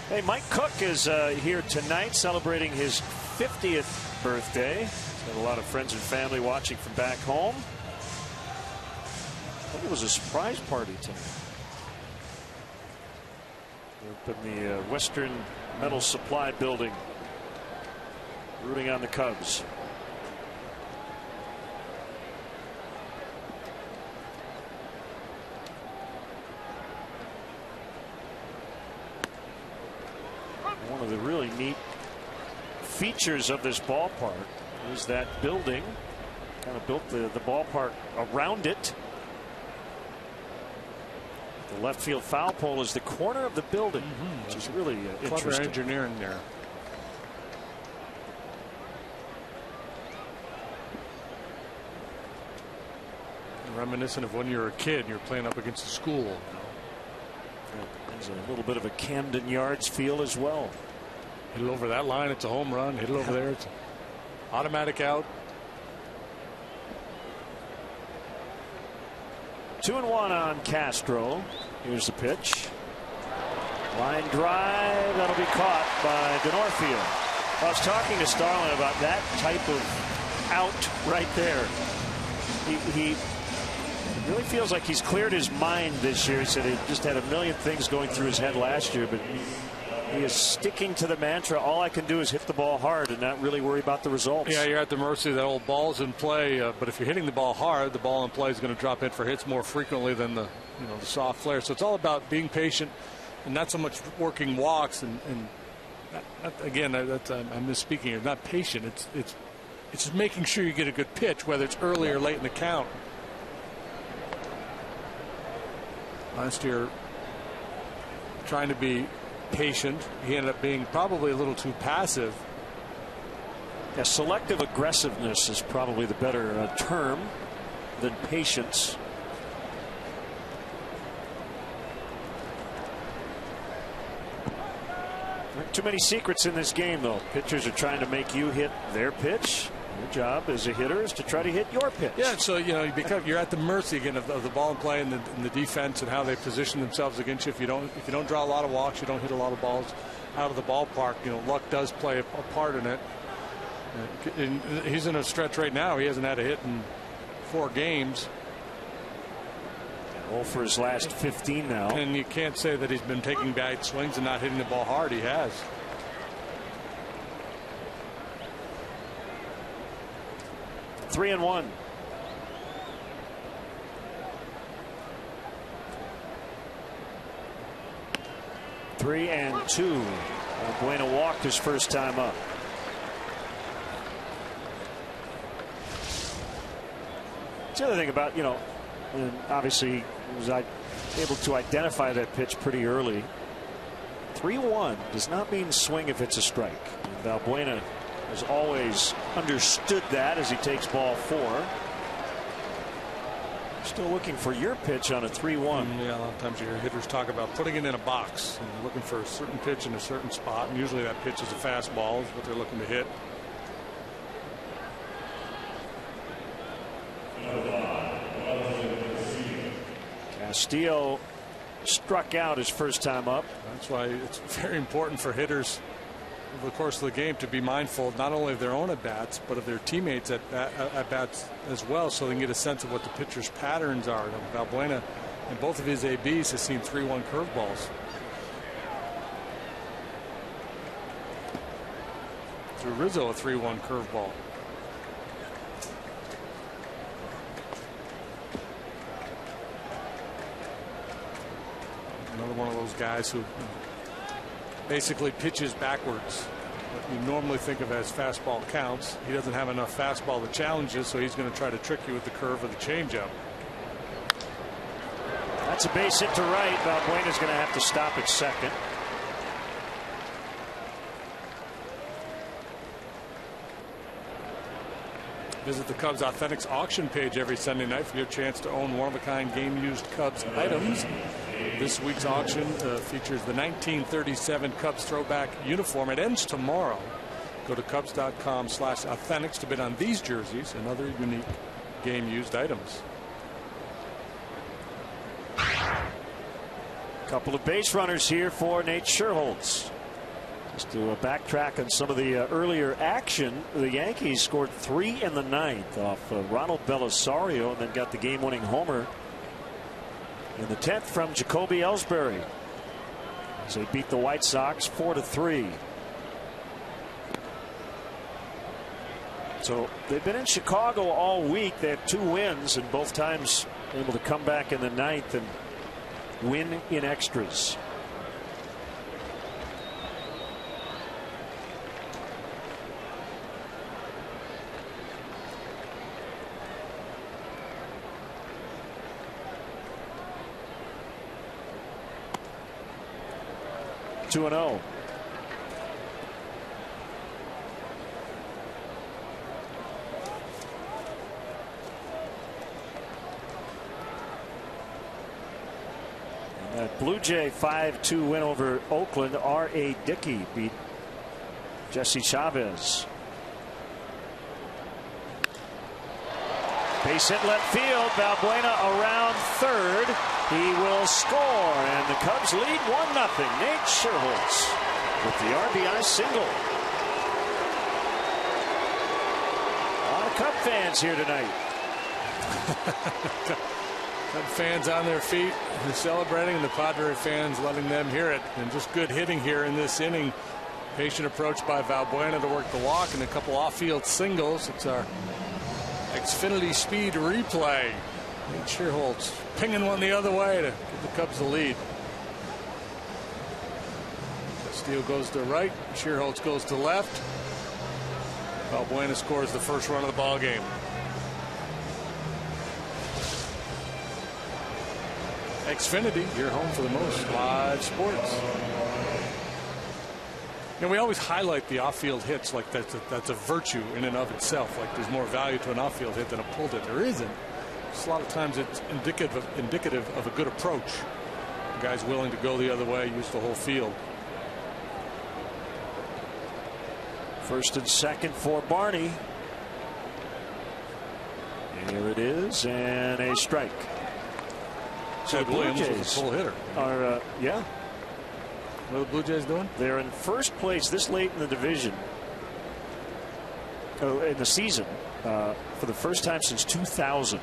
[SPEAKER 1] Hey, Mike Cook is here tonight celebrating his 50th birthday. He's got a lot of friends and family watching from back home. I think it was a surprise party tonight. Up in the Western Metal Supply building, rooting on the Cubs. One of the really neat features of this ballpark is that building. Kind of built the ballpark around it. The left field foul pole is the corner of the building, which is really
[SPEAKER 2] Clever
[SPEAKER 1] interesting.
[SPEAKER 2] engineering there. Reminiscent of when you were a kid and you're playing up against a school. You know?
[SPEAKER 1] There's a little bit of a Camden Yards feel as well.
[SPEAKER 2] Hit it over that line, it's a home run. Hit it over there, it's an automatic out.
[SPEAKER 1] 2-1 on Castro. Here's the pitch. Line drive, that'll be caught by Denorfield. I was talking to Starlin about that type of out right there. He really feels like he's cleared his mind this year. He said he just had a million things going through his head last year, but he is sticking to the mantra, all I can do is hit the ball hard and not really worry about the results.
[SPEAKER 2] Yeah, you're at the mercy of that old balls in play, but if you're hitting the ball hard, the ball in play is going to drop in for hits more frequently than the soft flare. So it's all about being patient and not so much working walks. And again, I'm misspeaking here. Not patient. It's just making sure you get a good pitch, whether it's early or late in the count. Last year, trying to be patient, he ended up being probably a little too passive.
[SPEAKER 1] Yeah, selective aggressiveness is probably the better term than patience. There aren't too many secrets in this game, though. Pitchers are trying to make you hit their pitch. Your job as a hitter is to try to hit your pitch.
[SPEAKER 2] Yeah, so you're at the mercy again of the ball in play and the defense and how they position themselves against you. If you don't draw a lot of walks, you don't hit a lot of balls out of the ballpark. Luck does play a part in it. And he's in a stretch right now. He hasn't had a hit in 4 games.
[SPEAKER 1] All for his last 15 now.
[SPEAKER 2] And you can't say that he's been taking bad swings and not hitting the ball hard. He has.
[SPEAKER 1] Three and one. Three and two. Bueno walked his first time up. The other thing about, and obviously was able to identify that pitch pretty early. 3-1 does not mean swing if it's a strike. Valbuena has always understood that as he takes ball 4. Still looking for your pitch on a 3-1.
[SPEAKER 2] Yeah, a lot of times you hear hitters talk about putting it in a box and looking for a certain pitch in a certain spot, and usually that pitch is a fastball is what they're looking to hit.
[SPEAKER 1] Castillo struck out his first time up.
[SPEAKER 2] That's why it's very important for hitters over the course of the game to be mindful not only of their own at-bats but of their teammates at-bats as well, so they can get a sense of what the pitcher's patterns are. Valbuena in both of his ABs has seen 3-1 curveballs. Through Rizzo, a 3-1 curveball. Another one of those guys who basically pitches backwards. What you normally think of as fastball counts. He doesn't have enough fastball to challenge you, so he's going to try to trick you with the curve or the changeup.
[SPEAKER 1] That's a base hit to right. Valbuena's going to have to stop at second.
[SPEAKER 2] Visit the Cubs Authentics auction page every Sunday night for your chance to own one-of-a-kind game-used Cubs items. This week's auction features the 1937 Cubs throwback uniform. It ends tomorrow. Go to Cubs.com/authentics to bid on these jerseys and other unique game-used items.
[SPEAKER 1] Couple of base runners here for Nate Scherholz. Just to backtrack on some of the earlier action, the Yankees scored 3 in the 9th off Ronald Belisario and then got the game-winning homer in the 10th from Jacoby Ellsbury as they beat the White Sox 4-3. So they've been in Chicago all week. They have 2 wins and both times able to come back in the 9th and win in extras. Two and 0. That Blue Jay 5-2 win over Oakland. R.A. Dickey beat Jesse Chavez. Base hit left field. Valbuena around third. He will score, and the Cubs lead 1-0. Nate Scherholz with the RBI single. A lot of Cub fans here tonight.
[SPEAKER 2] Cub fans on their feet, they're celebrating, and the Padre fans letting them hear it. And just good hitting here in this inning. Patient approach by Valbuena to work the walk, and a couple off-field singles. It's our Xfinity Speed replay. Nate Scherholz pinging one the other way to give the Cubs the lead. Castillo goes to right, Scherholz goes to left. Valbuena scores the first run of the ball game. Xfinity, you're home for the most live sports. You know, we always highlight the off-field hits like that's a virtue in and of itself. Like there's more value to an off-field hit than a pulled hit. There isn't. Just a lot of times it's indicative of a good approach. The guy's willing to go the other way, use the whole field.
[SPEAKER 1] First and second for Barney. Here it is, and a strike. So the Blue Jays
[SPEAKER 2] was a full hitter.
[SPEAKER 1] Are yeah.
[SPEAKER 2] What are the Blue Jays doing?
[SPEAKER 1] They're in first place this late in the division. In the season, for the first time since 2000.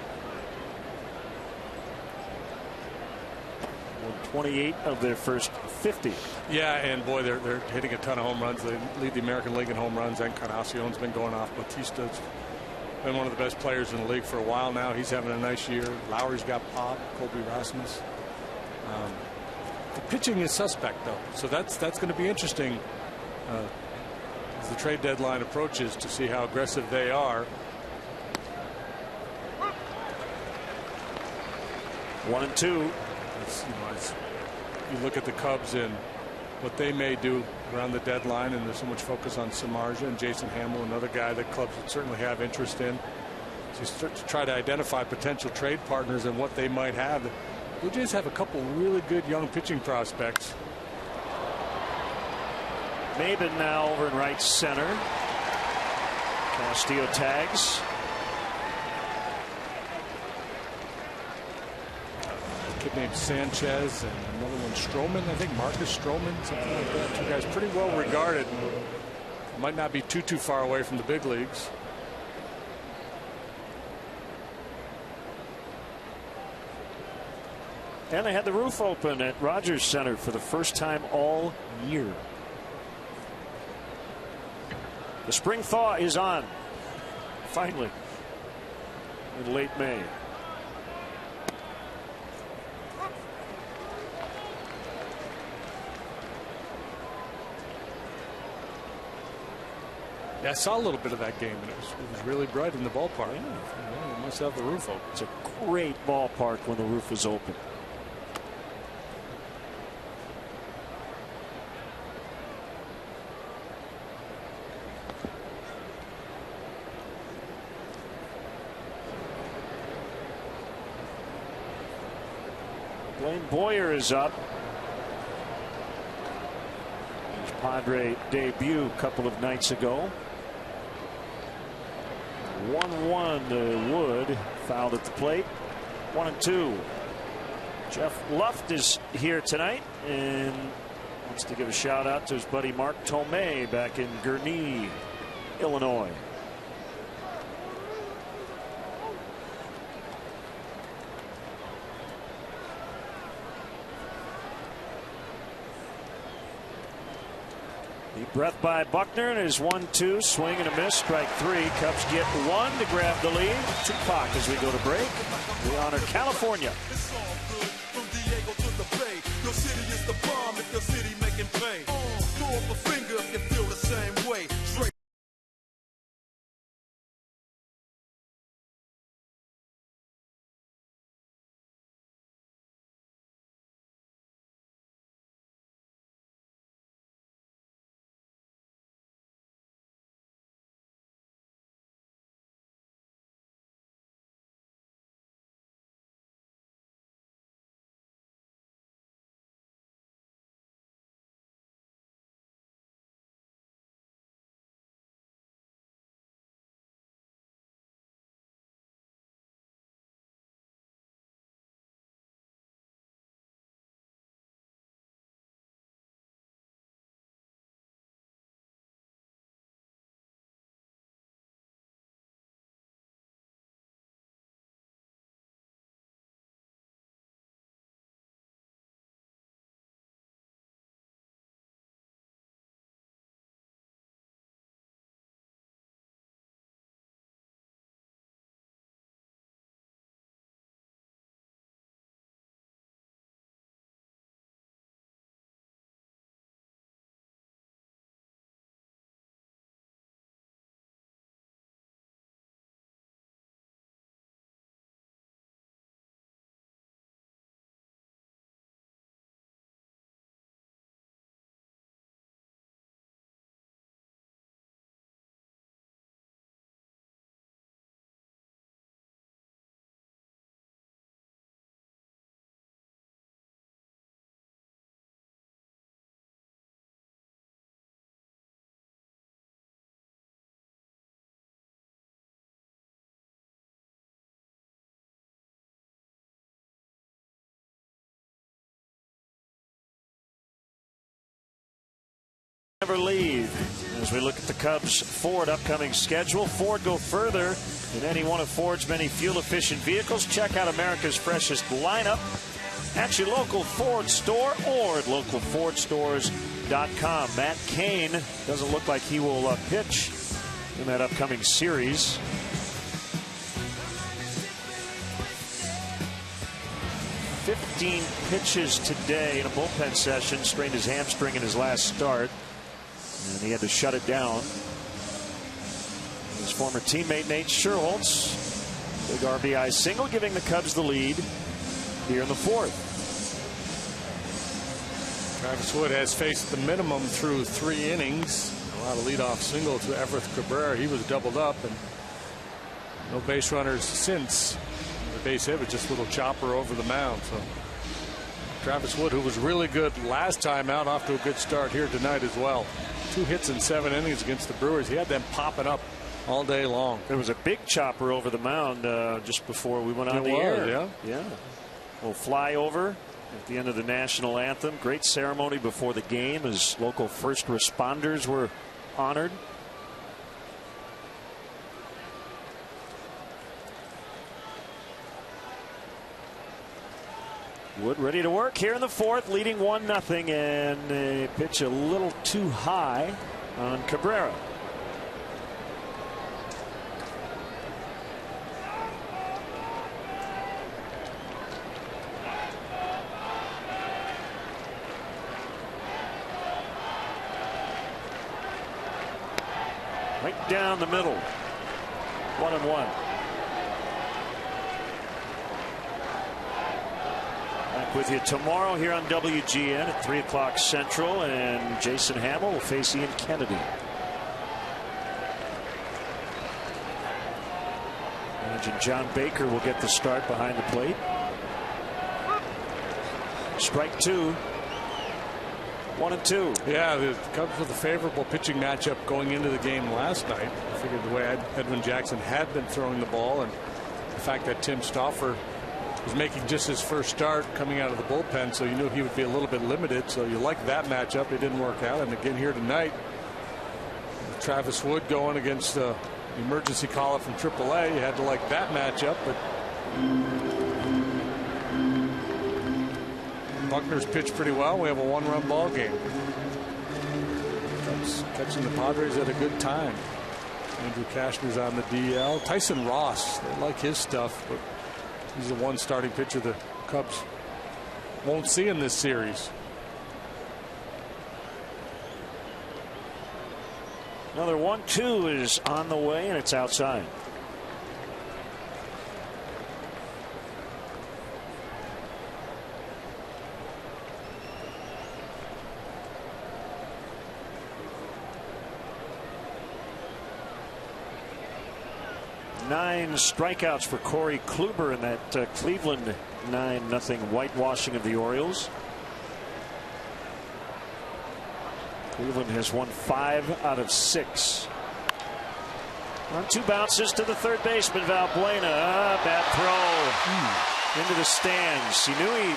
[SPEAKER 1] Won 28 of their first 50.
[SPEAKER 2] Yeah, and boy, they're hitting a ton of home runs. They lead the American League in home runs. Encarnacion's been going off. Batista's been one of the best players in the league for a while now. He's having a nice year. Lowry's got pop. Colby Rasmus. The pitching is suspect, though, so that's going to be interesting as the trade deadline approaches to see how aggressive they are.
[SPEAKER 1] 1-2.
[SPEAKER 2] As you look at the Cubs and what they may do around the deadline, and there's so much focus on Samardzija and Jason Hamill, another guy that clubs would certainly have interest in. So you start to try to identify potential trade partners and what they might have. The Blue Jays have a couple really good young pitching prospects.
[SPEAKER 1] Maben now over in right center. Castillo tags.
[SPEAKER 2] A kid named Sanchez and another one Stroman, I think Marcus Stroman, something like that. Two guys pretty well regarded. Might not be too far away from the big leagues.
[SPEAKER 1] And they had the roof open at Rogers Center for the first time all year. The spring thaw is on. Finally. In late May.
[SPEAKER 2] Yeah, I saw a little bit of that game, and it was really bright in the ballpark. Yeah, they must have the roof open.
[SPEAKER 1] It's a great ballpark when the roof is open. Blaine Boyer is up. His Padre debut a couple of nights ago. 1-1 to Wood, fouled at the plate. 1-2. Jeff Luft is here tonight and wants to give a shout out to his buddy Mark Tomei back in Gurnee, Illinois. Deep breath by Buckner, and his 1-2 swing and a miss, strike three. Cubs get one to grab the lead. Tupac as we go to break. We honor California.
[SPEAKER 5] It's all good from Diego to the Bay. Your city is the bomb if your city making pay. Throw up a finger if you feel the same way. Straight
[SPEAKER 1] never leave. As we look at the Cubs' Ford upcoming schedule, Ford go further in any one of Ford's many fuel-efficient vehicles. Check out America's freshest lineup at your local Ford store or at localfordstores.com. Matt Cain doesn't look like he will pitch in that upcoming series. "15 pitches today in a bullpen session. Strained his hamstring in his last start, and he had to shut it down. His former teammate Nate Scherholtz, big RBI single, giving the Cubs the lead here in the fourth.
[SPEAKER 2] Travis Wood has faced the minimum through 3 innings. Allowed a leadoff single to Everett Cabrera. He was doubled up, and no base runners since. The base hit was just a little chopper over the mound. So Travis Wood, who was really good last time out, off to a good start here tonight as well. 2 hits in 7 innings against the Brewers. He had them popping up all day long.
[SPEAKER 1] There was a big chopper over the mound just before we went on the air. Yeah. We'll fly over at the end of the national anthem. Great ceremony before the game as local first responders were honored. Wood ready to work here in the fourth, leading 1-0, and a pitch a little too high on Cabrera. Right down the middle. 1-1. Back with you tomorrow here on WGN at 3 o'clock Central, and Jason Hamill will face Ian Kennedy. Imagine John Baker will get the start behind the plate. Strike 2. 1-2.
[SPEAKER 2] Yeah, the Cubs with a favorable pitching matchup going into the game last night. I figured the way Edwin Jackson had been throwing the ball, and the fact that Tim Stauffer was making just his first start coming out of the bullpen, so you knew he would be a little bit limited. So you like that matchup. It didn't work out. And again here tonight, Travis Wood going against the emergency caller from AAA. You had to like that matchup, but Buckner's pitched pretty well. We have a 1-run ball game. Cubs catching the Padres at a good time. Andrew Cashner's on the DL. Tyson Ross, they like his stuff, but he's the one starting pitcher the Cubs won't see in this series.
[SPEAKER 1] Another 1-2 is on the way, and it's outside. Nine strikeouts for Corey Kluber in that Cleveland 9-0 whitewashing of the Orioles. Cleveland has won 5 out of 6. On 2 bounces to the third baseman, Valbuena. Bad throw into the stands. He knew he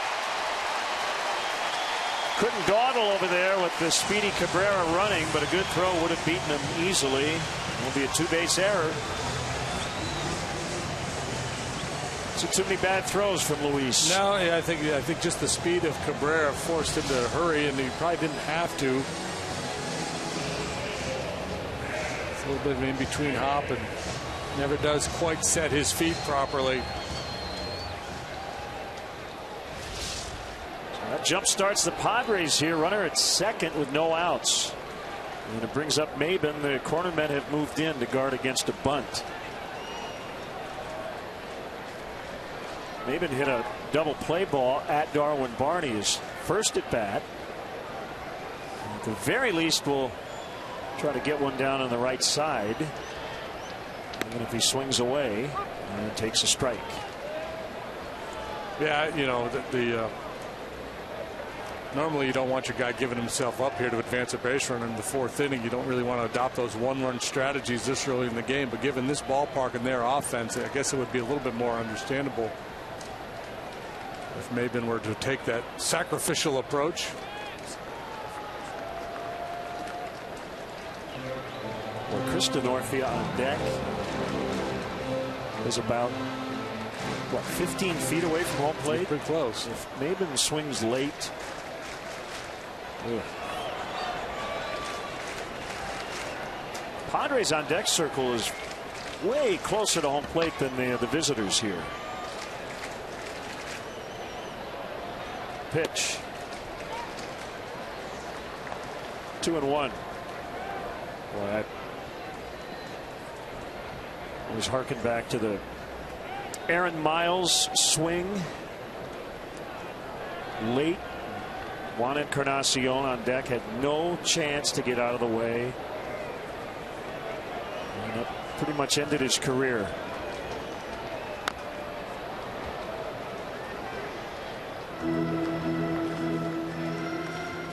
[SPEAKER 1] couldn't dawdle over there with the speedy Cabrera running, but a good throw would have beaten him easily. It will be a 2-base error. So too many bad throws from Luis.
[SPEAKER 2] No, yeah, I think just the speed of Cabrera forced him to hurry, and he probably didn't have to. It's a little bit of an in-between hop, and never does quite set his feet properly.
[SPEAKER 1] So that jump starts the Padres here. Runner at second with no outs. And it brings up Maben. The cornermen have moved in to guard against a bunt. Maben hit a double play ball at Darwin Barney, his first at bat. At the very least, we'll try to get one down on the right side. And if he swings away, and takes a strike.
[SPEAKER 2] Yeah, you know, normally you don't want your guy giving himself up here to advance a base runner in the 4th inning. You don't really want to adopt those 1-run strategies this early in the game. But given this ballpark and their offense, I guess it would be a little bit more understandable if Maben were to take that sacrificial approach.
[SPEAKER 1] Well, Chris Denorfia on deck is about, what, 15 feet away from home plate?
[SPEAKER 6] Pretty close.
[SPEAKER 1] If Maben swings late. Ugh. Padres on deck circle is way closer to home plate than the visitors here. Pitch. 2-1. Well, that was harkened back to the Aaron Miles swing late. Juan Encarnacion on deck had no chance to get out of the way. And that pretty much ended his career.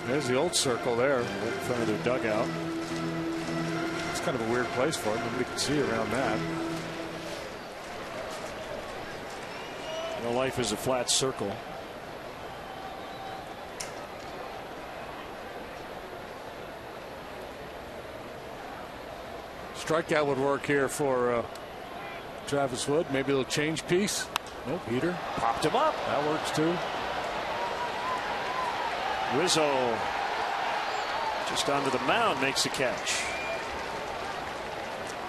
[SPEAKER 6] There's the old circle there
[SPEAKER 1] in front of their dugout.
[SPEAKER 6] It's kind of a weird place for it. Nobody can see around that.
[SPEAKER 1] No, life is a flat circle.
[SPEAKER 6] Strikeout would work here for Travis Wood. Maybe a little change piece. Nope, heater.
[SPEAKER 1] Popped him up.
[SPEAKER 6] That works too.
[SPEAKER 1] Rizzo just onto the mound makes a catch.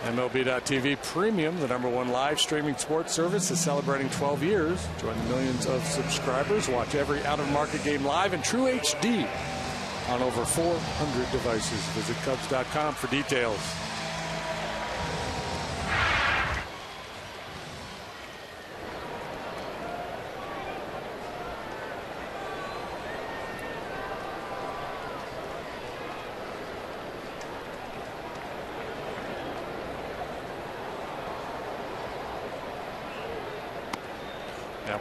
[SPEAKER 6] MLB.TV Premium, the #1 live streaming sports service, is celebrating 12 years. Join the millions of subscribers. Watch every out-of-market game live in true HD on over 400 devices. Visit Cubs.com for details.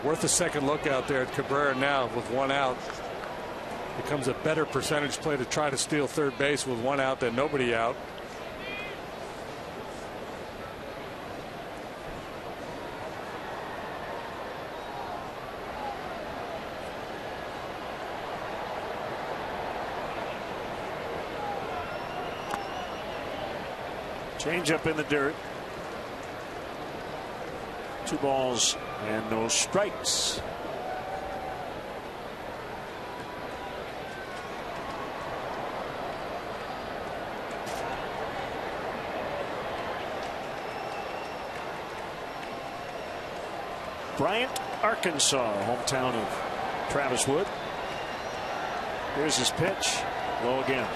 [SPEAKER 6] Worth a second look out there at Cabrera now with 1 out. Becomes a better percentage play to try to steal third base with 1 out than nobody out.
[SPEAKER 1] Change up in the dirt. 2 balls and no strikes. Bryant, Arkansas, hometown of Travis Wood. Here's his pitch. Low again.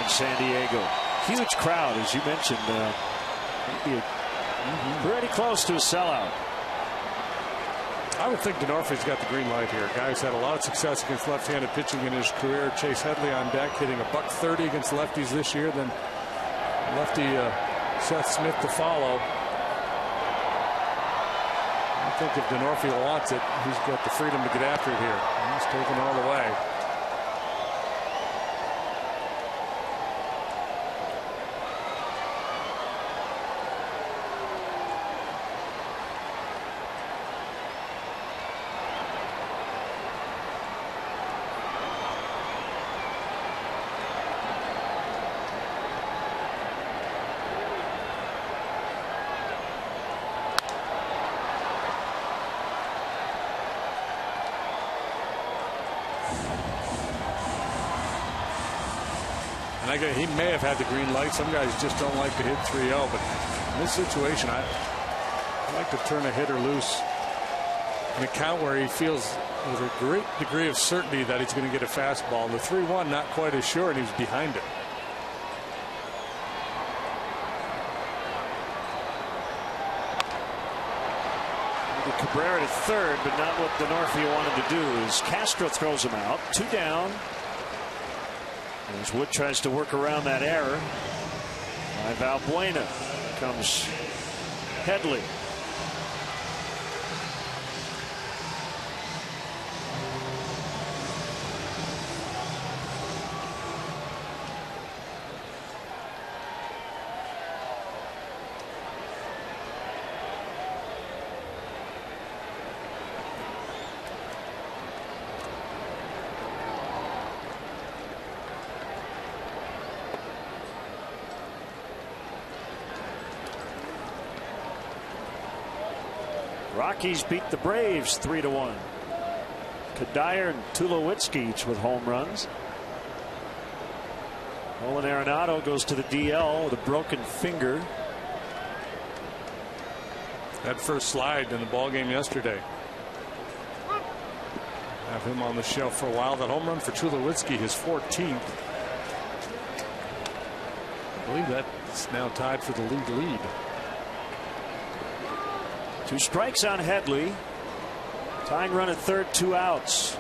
[SPEAKER 1] San Diego. Huge crowd, as you mentioned. Pretty close to a sellout.
[SPEAKER 6] I would think Denorfia's got the green light here. Guy who's had a lot of success against left-handed pitching in his career. Chase Headley on deck, hitting $130 against lefties this year. Then lefty Seth Smith to follow. I think if Denorfia wants it, he's got the freedom to get after it here. He's taking all the way. He may have had the green light. Some guys just don't like to hit 3-0, but in this situation, I like to turn a hitter loose in a count where he feels with a great degree of certainty that he's going to get a fastball. The 3-1, not quite as sure, and he's behind it.
[SPEAKER 1] Cabrera to third, but not what Denorfia wanted to do. As Castro throws him out, 2 down. As Wood tries to work around that error. By Valbuena comes Headley. Rockies beat the Braves 3-1. Kadire and Tulowitzki each with home runs. Nolan Arenado goes to the DL with a broken finger.
[SPEAKER 6] That first slide in the ball game yesterday. Have him on the shelf for a while. That home run for Tulowitzki, his 14th. I believe that's now tied for the league lead.
[SPEAKER 1] 2 strikes on Headley. Tying run at third, 2 outs.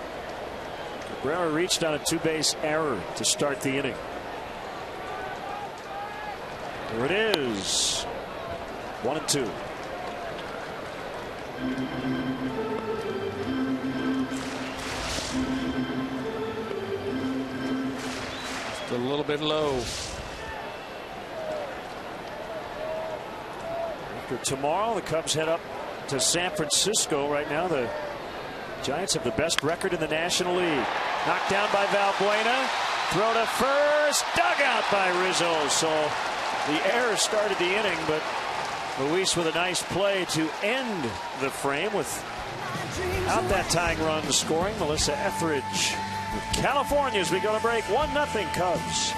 [SPEAKER 1] Cabrera reached on a 2-base error to start the inning. There it is. 1-2.
[SPEAKER 6] Just a little bit low.
[SPEAKER 1] After tomorrow, the Cubs head up to San Francisco. Right now, the Giants have the best record in the National League. Knocked down by Valbuena. Throw to first. Dug out by Rizzo. So the error started the inning, but Luis with a nice play to end the frame without that tying run scoring. Melissa Etheridge with California as we go to break. 1-0 Cubs.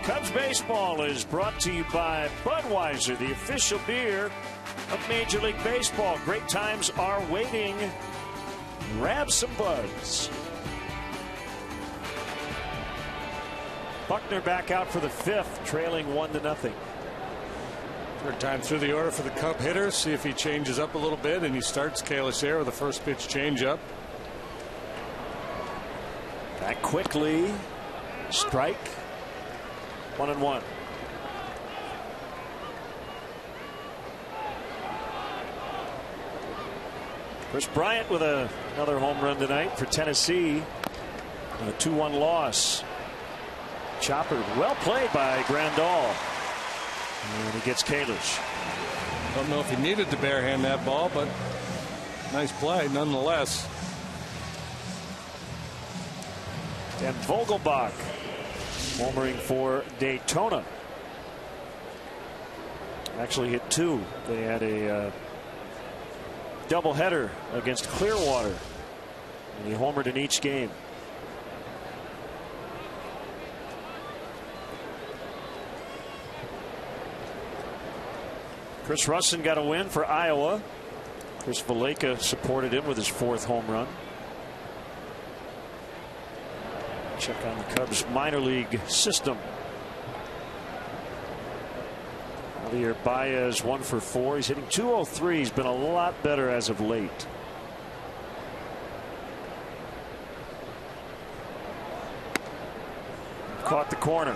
[SPEAKER 1] Cubs baseball is brought to you by Budweiser, the official beer of Major League Baseball. Great times are waiting. Grab some buds. Buckner back out for the 5th, trailing 1-0.
[SPEAKER 6] Third time through the order for the Cub hitters. See if he changes up a little bit, and he starts Kalis Air with the first pitch changeup.
[SPEAKER 1] Back quickly. Strike. 1-1. Chris Bryant with another home run tonight for Tennessee. A 2-1 loss. Chopper well played by Grandal. And he gets Kalish.
[SPEAKER 6] Don't know if he needed to barehand that ball, but nice play nonetheless.
[SPEAKER 1] And Vogelbach homering for Daytona. Actually hit 2. They had a doubleheader against Clearwater, and he homered in each game. Chris Russin got a win for Iowa. Chris Valleca supported him with his 4th home run. Check on the Cubs minor league system. Javier Baez 1 for 4. He's hitting .203. He's been a lot better as of late. caught the corner.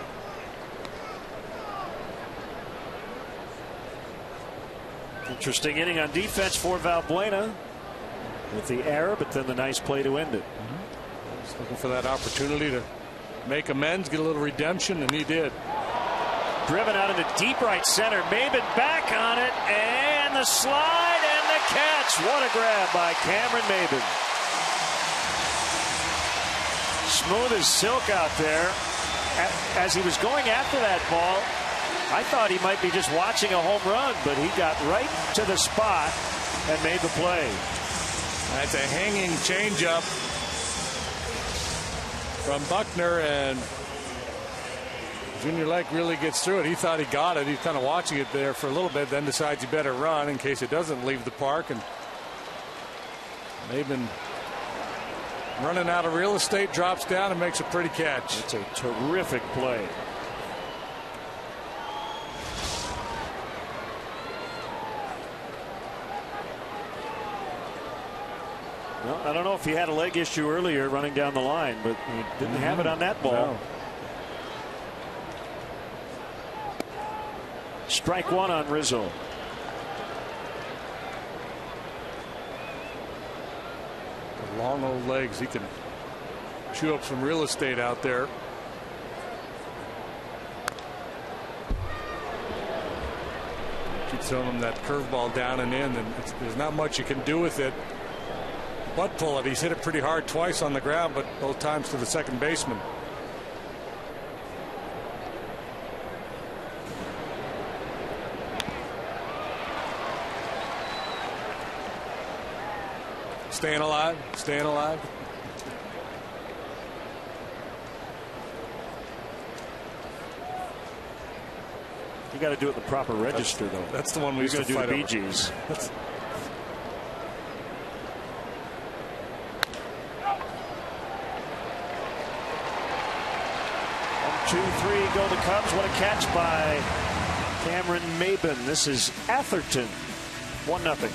[SPEAKER 1] Interesting inning on defense for Valbuena with the error, but then the nice play to end it.
[SPEAKER 6] Just looking for that opportunity to make amends, get a little redemption, and he did.
[SPEAKER 1] Driven out into deep right center. Maben back on it, and the slide and the catch. What a grab by Cameron Maben. Smooth as silk out there. As he was going after that ball, I thought he might be just watching a home run, but he got right to the spot and made the play.
[SPEAKER 6] That's a hanging changeup from Buckner, and Junior Lake really gets through it. He thought he got it. He's kind of watching it there for a little bit, then decides he better run in case it doesn't leave the park. And Maben, running out of real estate, drops down and makes a pretty catch.
[SPEAKER 1] It's a terrific play. Well, I don't know if he had a leg issue earlier running down the line, but he didn't have it on that ball.
[SPEAKER 6] No.
[SPEAKER 1] Strike one on Rizzo.
[SPEAKER 6] The long old legs. He can chew up some real estate out there. Keep throwing him that curveball down and in, and there's not much you can do with it. Butt pull it. He's hit it pretty hard twice on the ground, but both times to the second baseman. Staying alive, staying alive.
[SPEAKER 1] You got to do it in the proper register, though.
[SPEAKER 6] That's the one we used to
[SPEAKER 1] do
[SPEAKER 6] fight
[SPEAKER 1] the
[SPEAKER 6] over.
[SPEAKER 1] BGs. 1-2-3 go the Cubs. What a catch by Cameron Maben. This is Atherton. 1-0.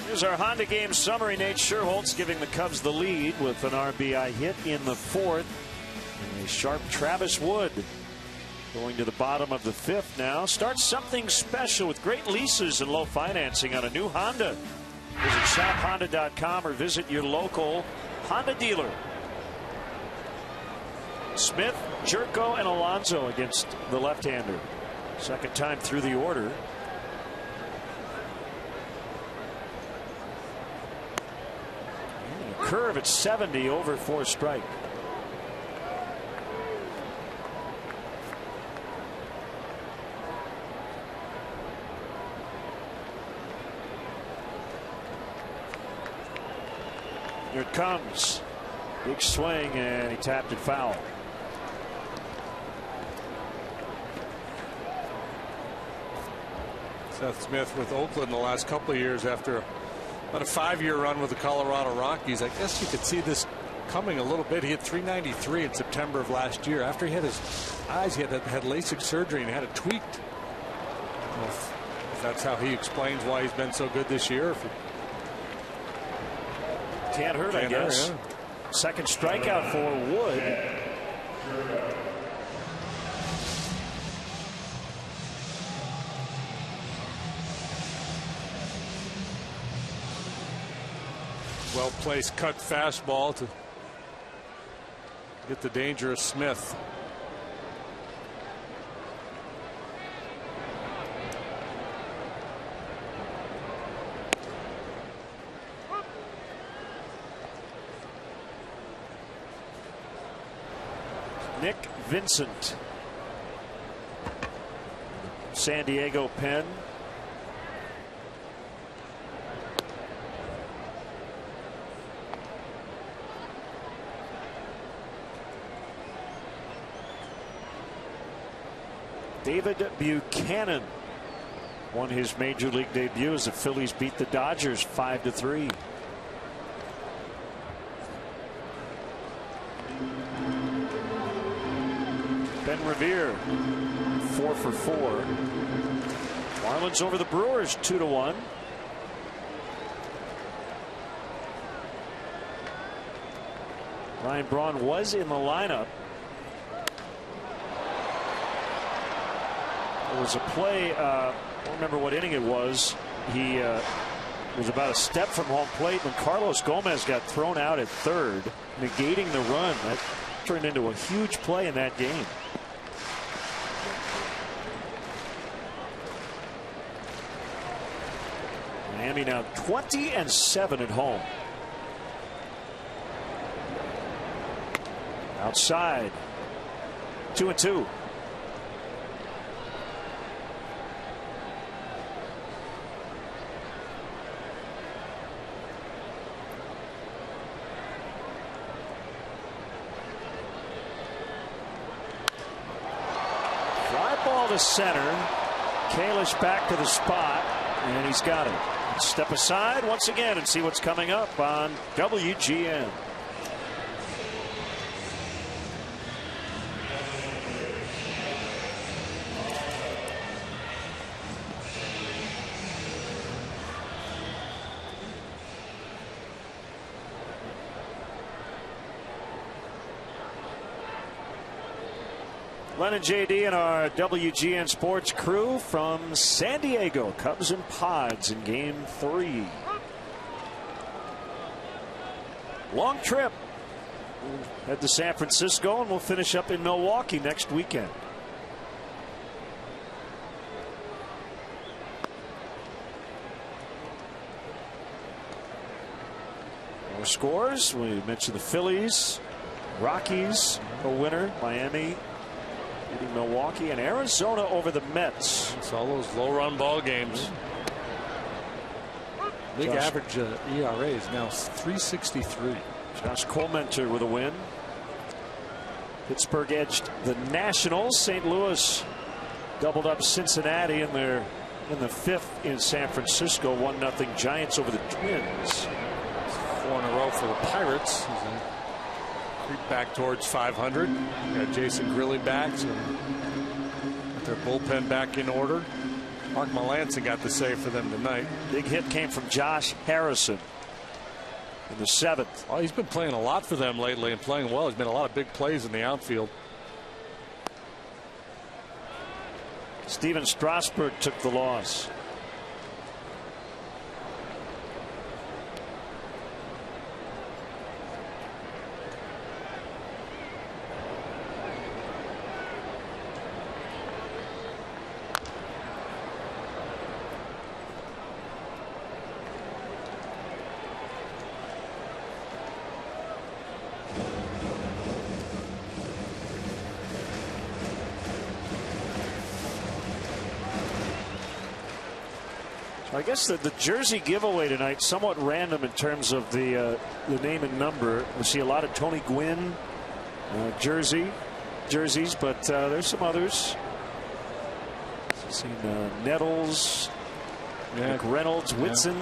[SPEAKER 1] Here's our Honda game summary. Nate Scherholtz giving the Cubs the lead with an RBI hit in the fourth. And a sharp Travis Wood going to the bottom of the fifth now. Start something special with great leases and low financing on a new Honda. Visit shophonda.com or visit your local Honda dealer. Smith, Jerko, and Alonso against the left-hander. Second time through the order. curve at 70 over 4 strike. Here it comes. Big swing, and he tapped it foul.
[SPEAKER 6] Seth Smith with Oakland the last couple of years after about a 5-year run with the Colorado Rockies. I guess you could see this coming a little bit. He hit 393 in September of last year. After he had his eyes, he had LASIK surgery and had it tweaked. Well, if that's how he explains why he's been so good this year.
[SPEAKER 1] Can't hurt, I guess.
[SPEAKER 6] Yeah.
[SPEAKER 1] Second strikeout for Wood.
[SPEAKER 6] Well-placed cut fastball to get the dangerous Smith.
[SPEAKER 1] Nick Vincent, San Diego pen. David Buchanan won his major league debut as the Phillies beat the Dodgers 5-3. Ben Revere 4 for 4. Marlins over the Brewers 2-1. Ryan Braun was in the lineup. There was a play, I don't remember what inning it was. He was about a step from home plate when Carlos Gomez got thrown out at third, negating the run. That turned into a huge play in that game. Miami now 20-7 at home. Outside, 2-2. Fly ball to center. Kalish back to the spot, and he's got it. Step aside once again and see what's coming up on WGN. Len and JD and our WGN Sports crew from San Diego. Cubs and Pods in Game 3. Long trip. We'll head to San Francisco, and we'll finish up in Milwaukee next weekend. More scores. We mentioned the Phillies, Rockies, a winner, Miami beating Milwaukee, and Arizona over the Mets.
[SPEAKER 6] It's all those low-run ball games. League average ERA is now 3.63.
[SPEAKER 1] Josh Colmenter with a win. Pittsburgh edged the Nationals. St. Louis doubled up Cincinnati, and they're in the 5th in San Francisco. 1-0 Giants over the Twins.
[SPEAKER 6] 4 in a row for the Pirates. Creep back towards 500. Got Jason Grilli back, so got their bullpen back in order. Mark Melancon got the save for them tonight.
[SPEAKER 1] Big hit came from Josh Harrison in the 7th.
[SPEAKER 6] Well, he's been playing a lot for them lately and playing well. He's made a lot of big plays in the outfield.
[SPEAKER 1] Steven Strasburg took the loss. I guess the jersey giveaway tonight somewhat random in terms of the name and number. We see a lot of Tony Gwynn jerseys, but there's some others. I've seen Nettles, Nick Reynolds, Whitson.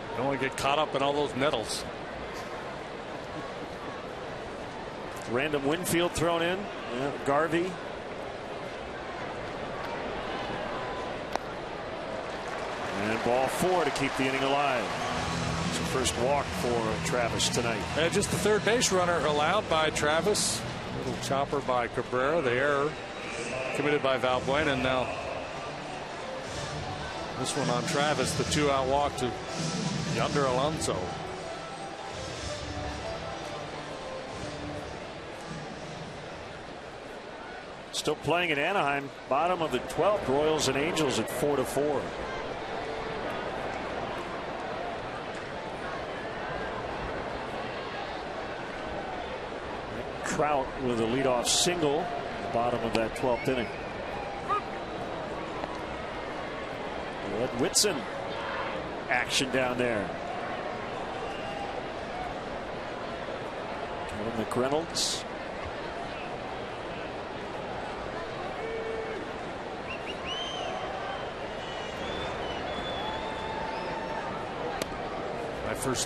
[SPEAKER 6] You don't want to get caught up in all those Nettles.
[SPEAKER 1] Random Winfield thrown in. Garvey. And ball 4 to keep the inning alive. It's the first walk for Travis tonight.
[SPEAKER 6] And just the third base runner allowed by Travis. Little chopper by Cabrera. The error committed by Valbuena. And now this one on Travis. The 2-out walk to Yonder Alonso.
[SPEAKER 1] Still playing at Anaheim, bottom of the 12th. Royals and Angels at 4-4. Trout with a leadoff single at the bottom of that 12th inning. Ed Whitson action down there. Kevin McReynolds.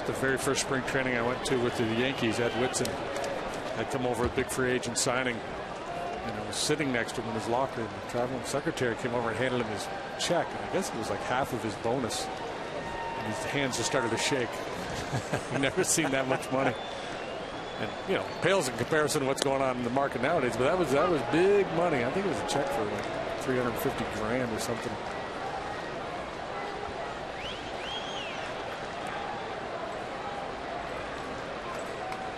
[SPEAKER 6] The very first spring training I went to with the Yankees, Ed Whitson had come over a big free agent signing, and I was sitting next to him in his locker, and the traveling secretary came over and handed him his check, and I guess it was like half of his bonus, and his hands just started to shake. I've never seen that much money, and you know, pales in comparison to what's going on in the market nowadays, but that was big money. I think it was a check for like 350 grand or something.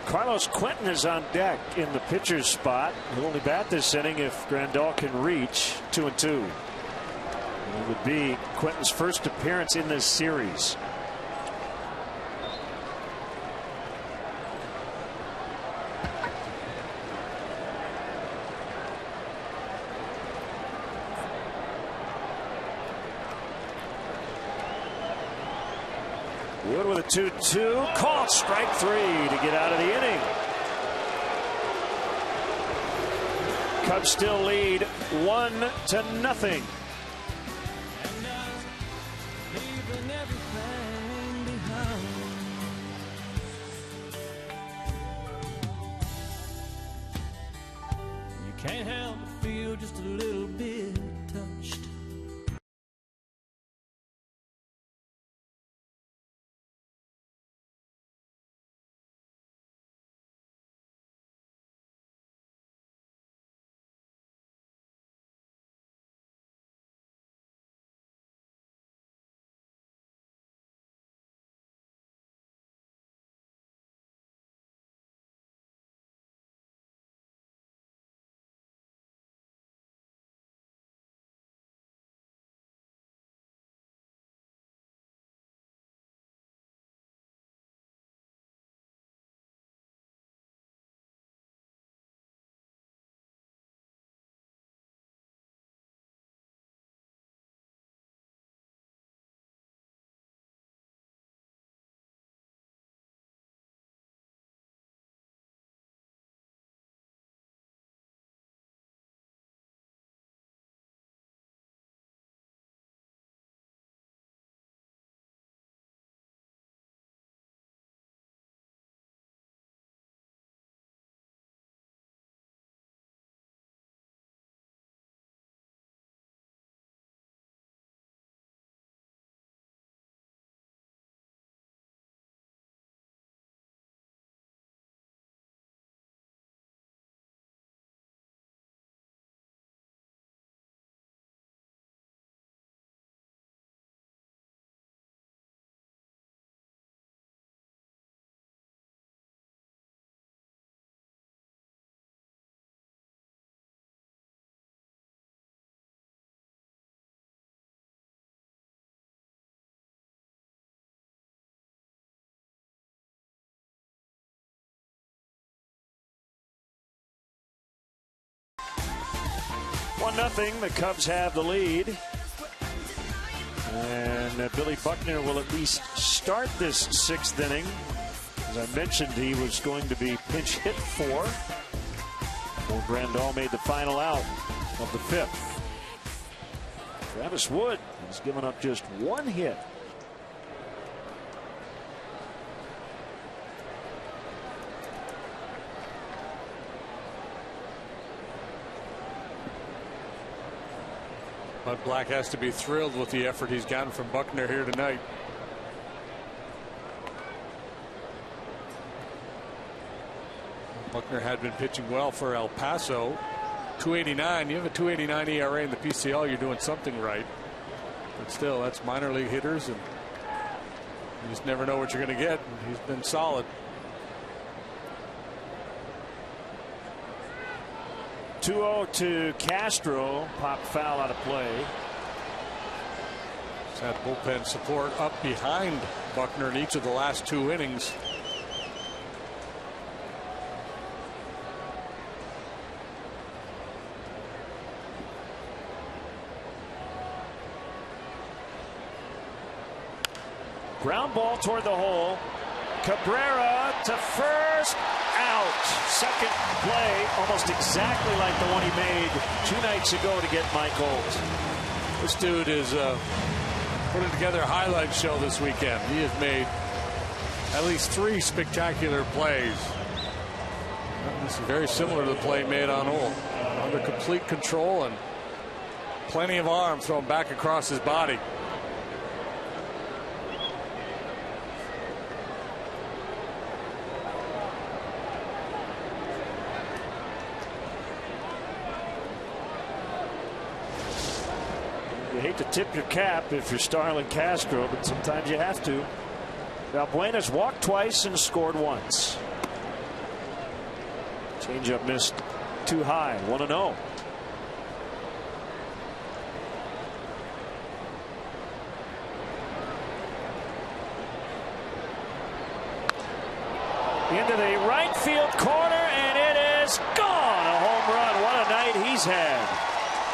[SPEAKER 1] Carlos Quentin is on deck in the pitcher's spot. He'll only bat this inning if Grandal can reach 2-2. It would be Quentin's first appearance in this series. Wood with a 2-2. Called strike 3 to get out of the inning. Cubs still lead 1-0.
[SPEAKER 3] Can't help but feel just a little bit touched.
[SPEAKER 1] 1-0. The Cubs have the lead. And Billy Buckner will at least start this 6th inning. As I mentioned, he was going to be pinch hit for. Grandal made the final out of the 5th. Travis Wood has given up just 1 hit.
[SPEAKER 6] Bud Black has to be thrilled with the effort he's gotten from Buckner here tonight. Buckner had been pitching well for El Paso. 2.89. You have a 2.89 ERA in the PCL, you're doing something right. But still, that's minor league hitters, and you just never know what you're going to get. And he's been solid.
[SPEAKER 1] 2-0 to Castro. Pop foul out of play.
[SPEAKER 6] He's had bullpen support up behind Buckner in each of the last 2 innings.
[SPEAKER 1] Ground ball toward the hole. Cabrera to first, out. Second play, almost exactly like the one he made 2 nights ago to get Mike Holt.
[SPEAKER 6] This dude is putting together a highlight show this weekend. He has made at least 3 spectacular plays. This is very similar to the play made on Holt. Under complete control and plenty of arm thrown back across his body.
[SPEAKER 1] You hate to tip your cap if you're Starlin Castro, but sometimes you have to. Valbuena's walked twice and scored once. Changeup missed too high. 1-0. Into the right field corner, and it is gone. A home run. What a night he's had.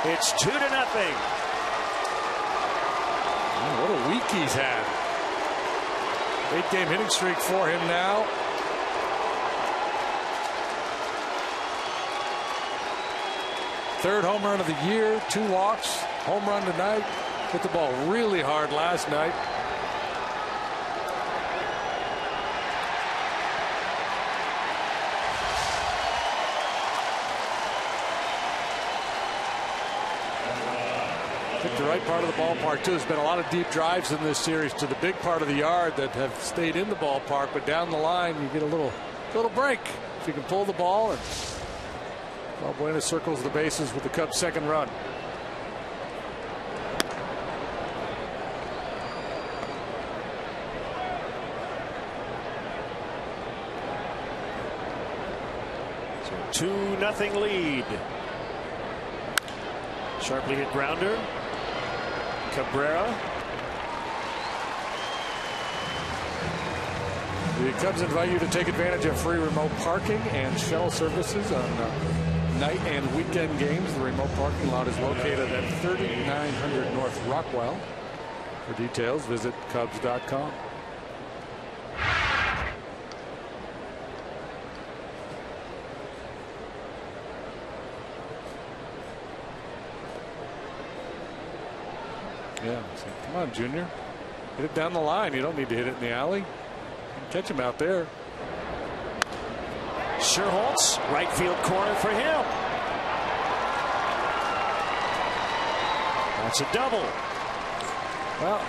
[SPEAKER 1] It's 2-0.
[SPEAKER 6] What a week he's had. 8-game hitting streak for him now. Third home run of the year. 2 walks. Home run tonight. Hit the ball really hard last night. The right part of the ballpark too. There's been a lot of deep drives in this series to the big part of the yard that have stayed in the ballpark, but down the line you get a little break if you can pull the ball. And Valbuena circles the bases with the Cubs' second run.
[SPEAKER 1] So 2-0 lead. Sharply hit grounder. Cabrera.
[SPEAKER 6] The Cubs invite you to take advantage of free remote parking and shuttle services on night and weekend games. The remote parking lot is located at 3900 North Rockwell. For details, visit Cubs.com. Yeah, so come on, Junior. Hit it down the line. You don't need to hit it in the alley. You can catch him out there.
[SPEAKER 1] Sherholtz, right field corner for him. That's a double.
[SPEAKER 6] Well,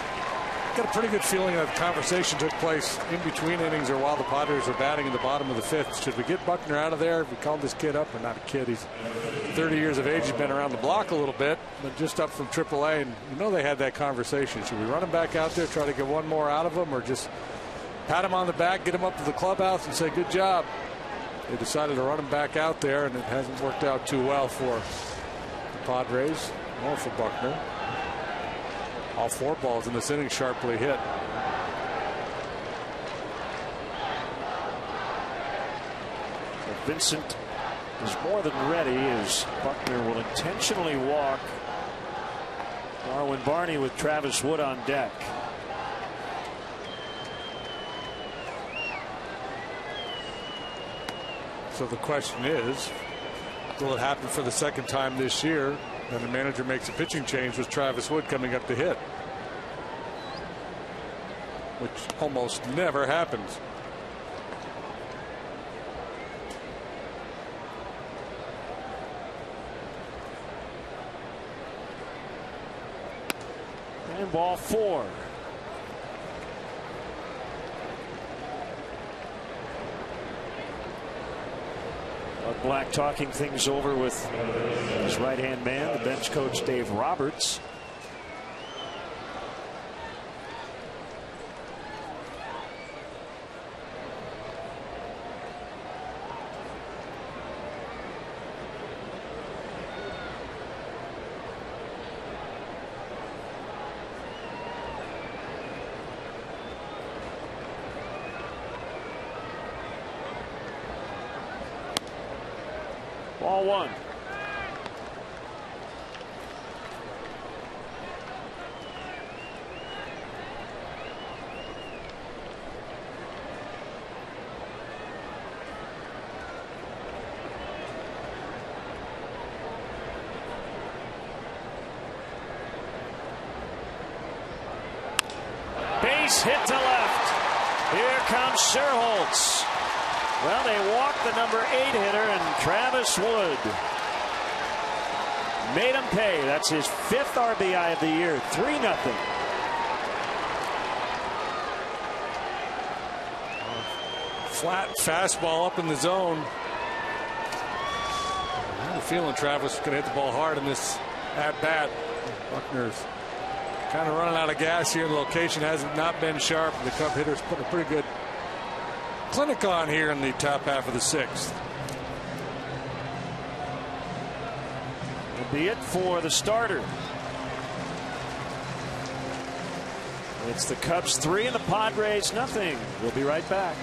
[SPEAKER 6] got a pretty good feeling that the conversation took place in between innings or while the Padres were batting in the bottom of the 5th. Should we get Buckner out of there? We called this kid up, or not a kid. He's 30 years of age. He's been around the block a little bit, but just up from AAA. And you know they had that conversation. Should we run him back out there, try to get one more out of him, or just pat him on the back, get him up to the clubhouse and say, good job? They decided to run him back out there, and it hasn't worked out too well for the Padres or for Buckner. All 4 balls in this inning sharply hit.
[SPEAKER 1] So Vincent is more than ready as Buckner will intentionally walk Darwin Barney with Travis Wood on deck.
[SPEAKER 6] So the question is, will it happen for the second time this year? And the manager makes a pitching change with Travis Wood coming up to hit, which almost never happens.
[SPEAKER 1] And ball 4. Bud Black talking things over with his right-hand man, the bench coach Dave Roberts. Ball 1. Base hit to left. Here comes Sherholtz. Well, they walked the number 8 hitter, and Travis Wood made him pay. That's his 5th RBI of the year. 3-0.
[SPEAKER 6] Flat fastball up in the zone. I have a feeling Travis is going to hit the ball hard in this at bat. Buckner's kind of running out of gas here. The location has not been sharp. The Cub hitters put a pretty good clinic on here in the top half of the 6th.
[SPEAKER 1] Will be it for the starter. It's the Cubs 3 and the Padres nothing. We'll be right back.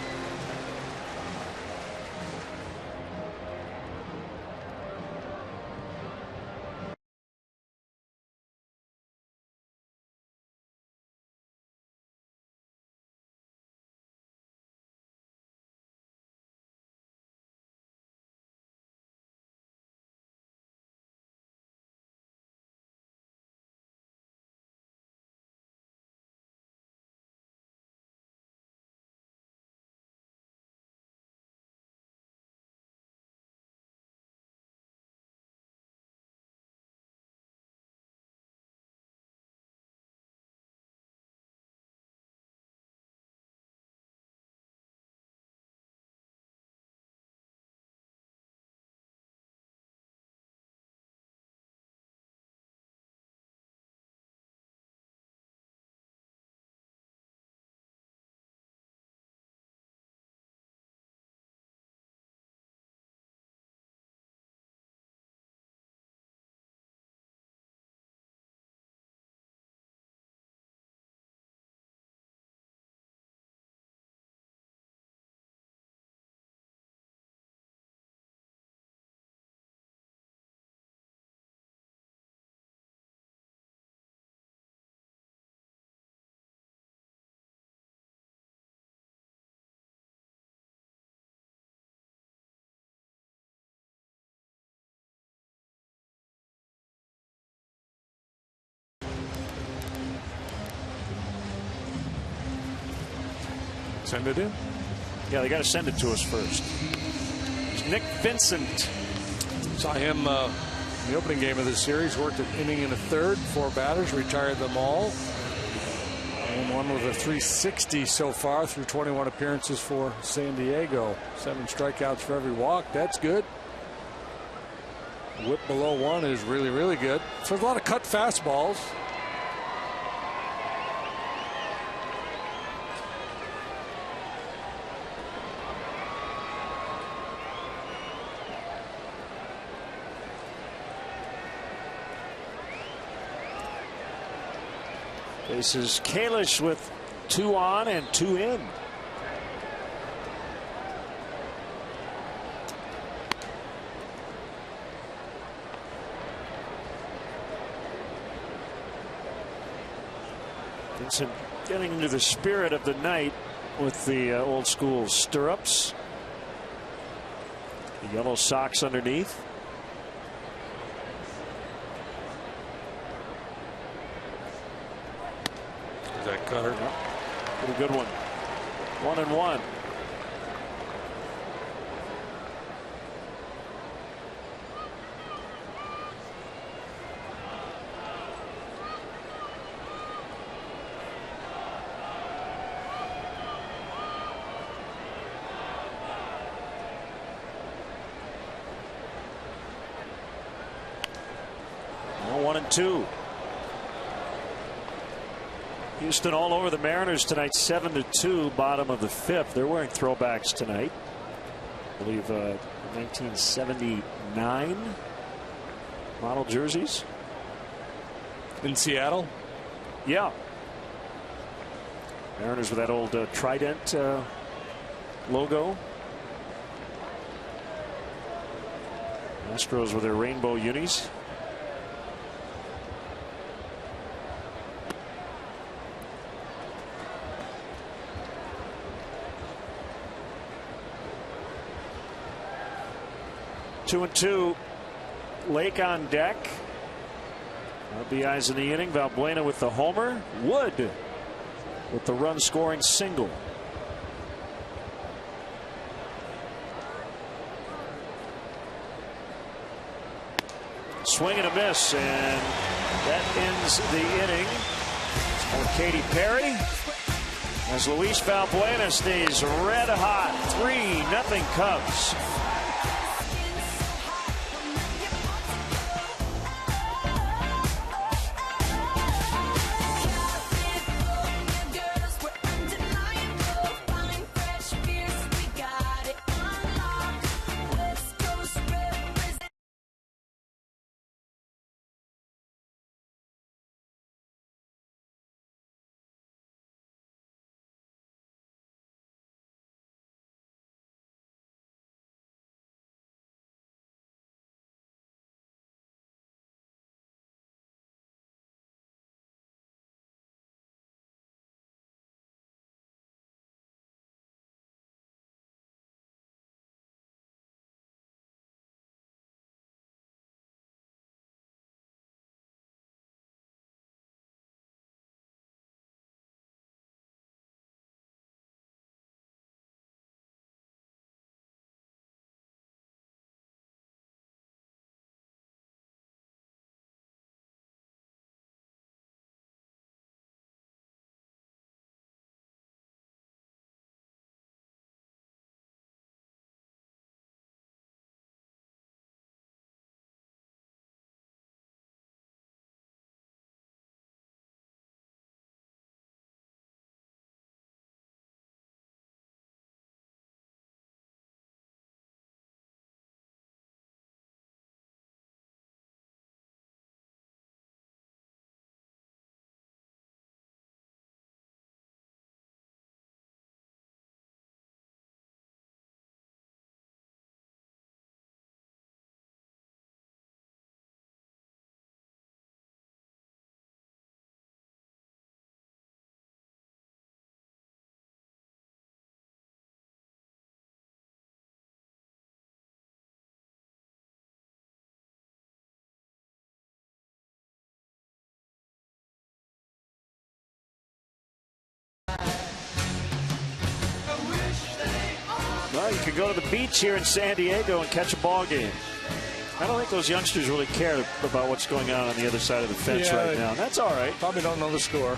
[SPEAKER 6] Send it in.
[SPEAKER 1] Yeah, they got to send it to us first. It's Nick Vincent.
[SPEAKER 6] Saw him in the opening game of this series. Worked an inning and a third. 4 batters, retired them all. And one with a 360 so far through 21 appearances for San Diego. 7 strikeouts for every walk. That's good. Whip below 1 is really, really good. So a lot of cut fastballs.
[SPEAKER 1] This is Kalish with 2 on and 2 in. Vincent getting into the spirit of the night with the old school stirrups. The yellow socks underneath.
[SPEAKER 6] Is that cutter?
[SPEAKER 1] Yep. Pretty good one. 1-1. Now 1-2. Houston all over the Mariners tonight, 7-2, bottom of the 5th. They're wearing throwbacks tonight. I believe 1979 model jerseys.
[SPEAKER 6] In Seattle?
[SPEAKER 1] Yeah. Mariners with that old trident logo. Astros with their rainbow unis. Two and two. Lake on deck. RBIs in the inning. Valbuena with the homer. Wood with the run scoring single. Swing and a miss, and that ends the inning for Katy Perry as Luis Valbuena stays red hot. 3-0 Cubs. Well, you could go to the beach here in San Diego and catch a ball game. I don't think those youngsters really care about what's going on the other side of the fence right now. That's all right.
[SPEAKER 6] Probably don't know the score.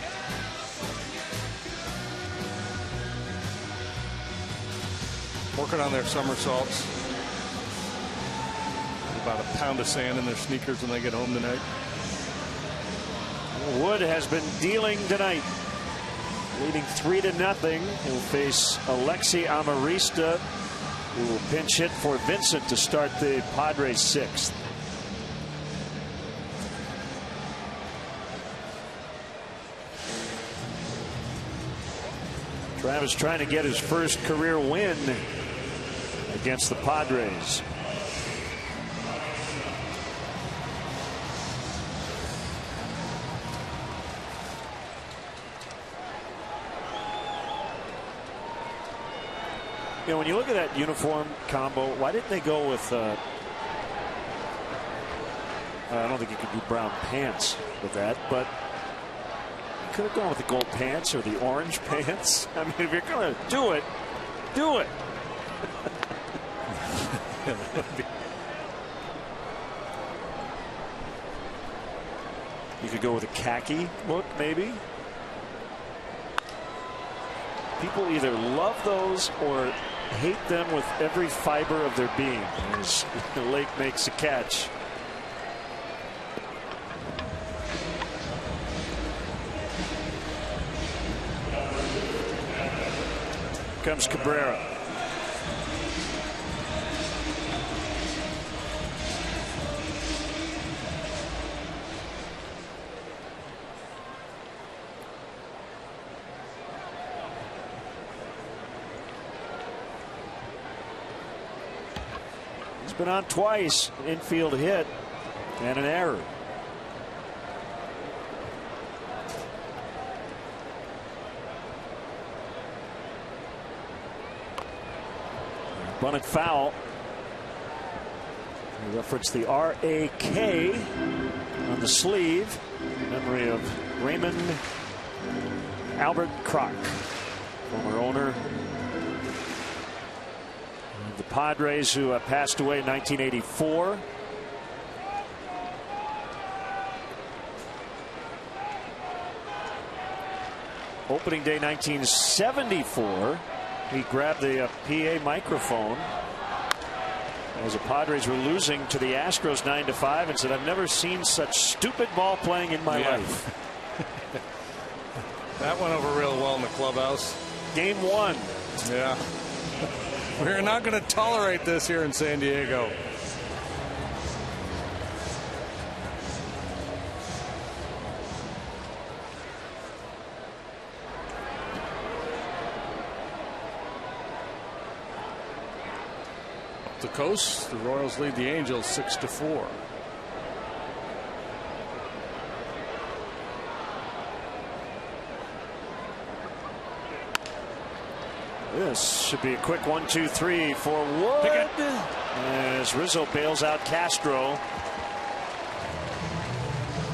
[SPEAKER 6] Working on their somersaults. About a pound of sand in their sneakers when they get home tonight.
[SPEAKER 1] Wood has been dealing tonight. Leading 3-0. He'll face Alexi Amarista, who will pinch hit for Vincent to start the Padres 6th. Travis trying to get his first career win against the Padres. You know, when you look at that uniform combo, why didn't they go with I don't think you could do brown pants with that, but you could have gone with the gold pants or the orange pants. I mean, if you're going to do it, do it. You could go with a khaki look, maybe. People either love those or hate them with every fiber of their being. As Lake makes a catch. Comes Cabrera. He's been on twice, an infield hit and an error. Bunted foul. We reference the R.A.K. on the sleeve in memory of Raymond Albert Kroc, former owner of the Padres, who passed away in 1984. Opening day 1974. He grabbed the PA microphone as the Padres were losing to the Astros 9-5 and said, "I've never seen such stupid ball playing in my life."
[SPEAKER 6] That went over real well in the clubhouse.
[SPEAKER 1] Game 1.
[SPEAKER 6] Yeah. We're not going to tolerate this here in San Diego. The coast, the Royals lead the Angels 6-4.
[SPEAKER 1] This should be a quick 1-2-3 for Wood as Rizzo bails out Castro.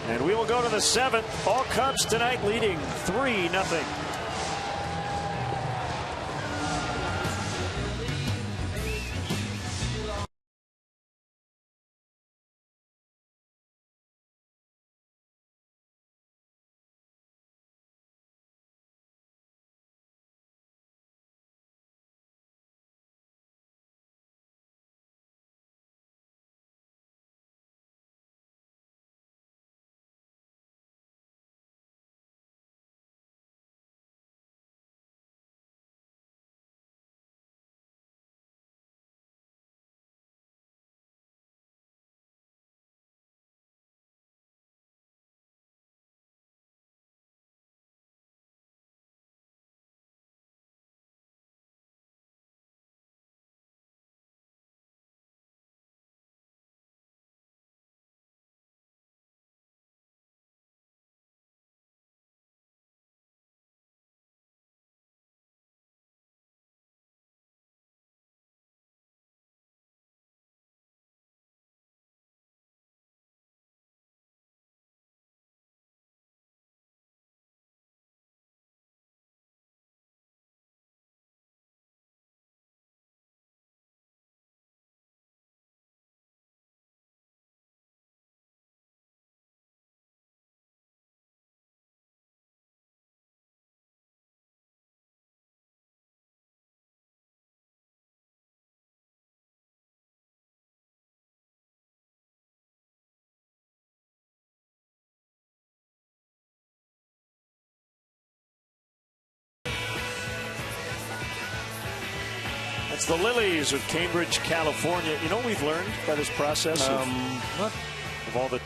[SPEAKER 1] And we will go to the 7th. All Cubs tonight leading 3-0. It's the Lilies of Cambridge, California. You know what we've learned by this process of all the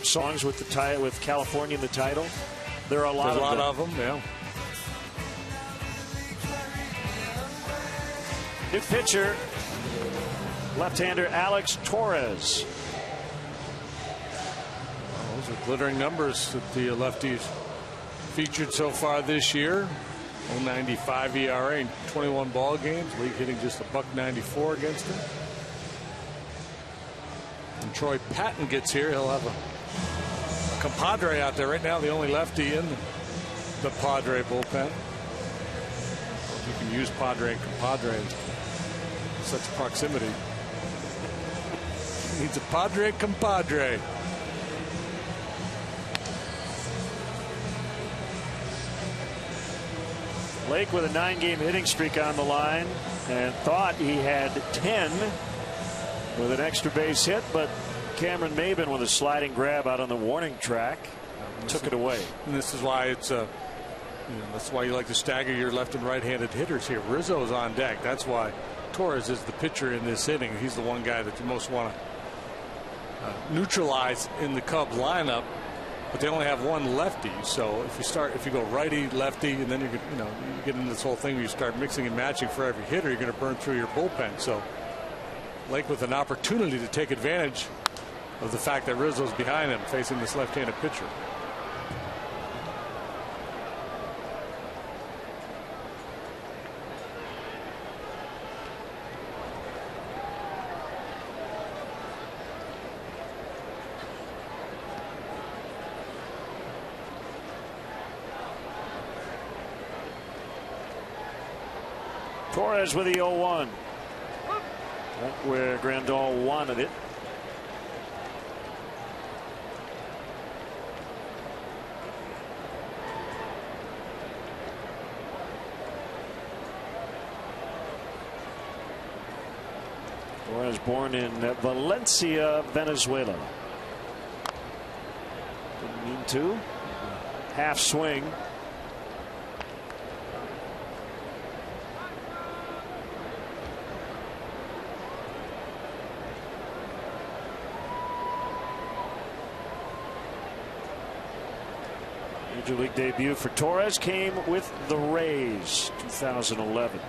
[SPEAKER 1] songs with the with California in the title? There are a lot of them.
[SPEAKER 6] Yeah.
[SPEAKER 1] New pitcher, left-hander Alex Torres.
[SPEAKER 6] Those are glittering numbers that the lefties featured so far this year. .095 ERA in 21 ball games. League hitting just a .194 against him. And Troy Patton gets here. He'll have a compadre out there right now. The only lefty in the Padre bullpen. You can use Padre and compadre in such proximity. Needs a Padre compadre.
[SPEAKER 1] Lake with a 9-game hitting streak on the line and thought he had 10 with an extra base hit, but Cameron Maben with a sliding grab out on the warning track took it away.
[SPEAKER 6] And this is why it's that's why you like to stagger your left and right-handed hitters here. Rizzo's on deck. That's why Torres is the pitcher in this inning. He's the one guy that you most want to neutralize in the Cubs lineup. But they only have one lefty, so if you go righty, lefty, and then you get into this whole thing where you start mixing and matching for every hitter, you're going to burn through your bullpen. So Lake with an opportunity to take advantage of the fact that Rizzo's behind him, facing this left-handed pitcher.
[SPEAKER 1] Torres with the 0-1. Where Grandal wanted it. Torres born in Valencia, Venezuela. Didn't mean to. Half swing. Major League debut for Torres came with the Rays, 2011.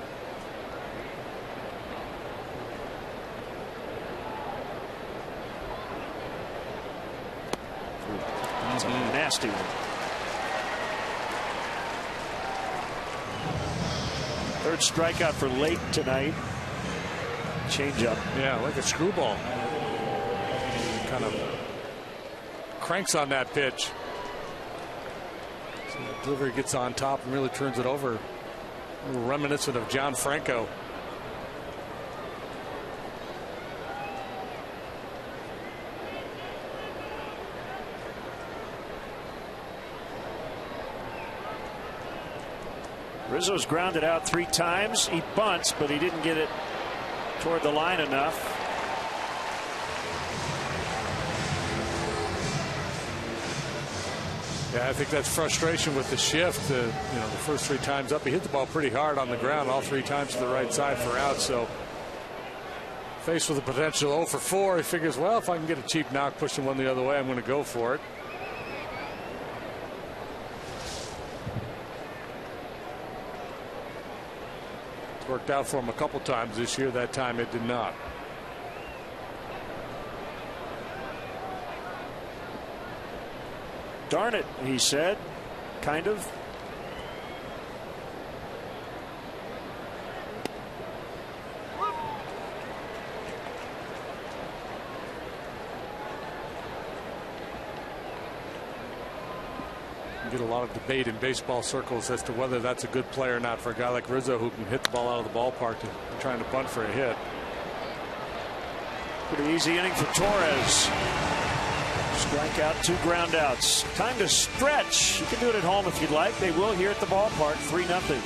[SPEAKER 1] That's a nasty one. Third strikeout for Lake tonight. Changeup.
[SPEAKER 6] Yeah, like a screwball. Kind of cranks on that pitch. So the delivery gets on top and really turns it over. A little reminiscent of John Franco.
[SPEAKER 1] Rizzo's grounded out 3 times. He bunts, but he didn't get it toward the line enough.
[SPEAKER 6] Yeah, I think that's frustration with the shift. The first 3 times up, he hit the ball pretty hard on the ground, all 3 times to the right side for out. So faced with a potential 0 for 4, he figures, well, if I can get a cheap knock pushing one the other way, I'm going to go for it. It's worked out for him a couple times this year. That time it did not.
[SPEAKER 1] Darn it, he said, kind of.
[SPEAKER 6] You get a lot of debate in baseball circles as to whether that's a good play or not for a guy like Rizzo, who can hit the ball out of the ballpark to trying to bunt for a hit.
[SPEAKER 1] Pretty easy inning for Torres. Strikeout, 2 groundouts. Time to stretch. You can do it at home if you'd like. They will here at the ballpark. 3-0.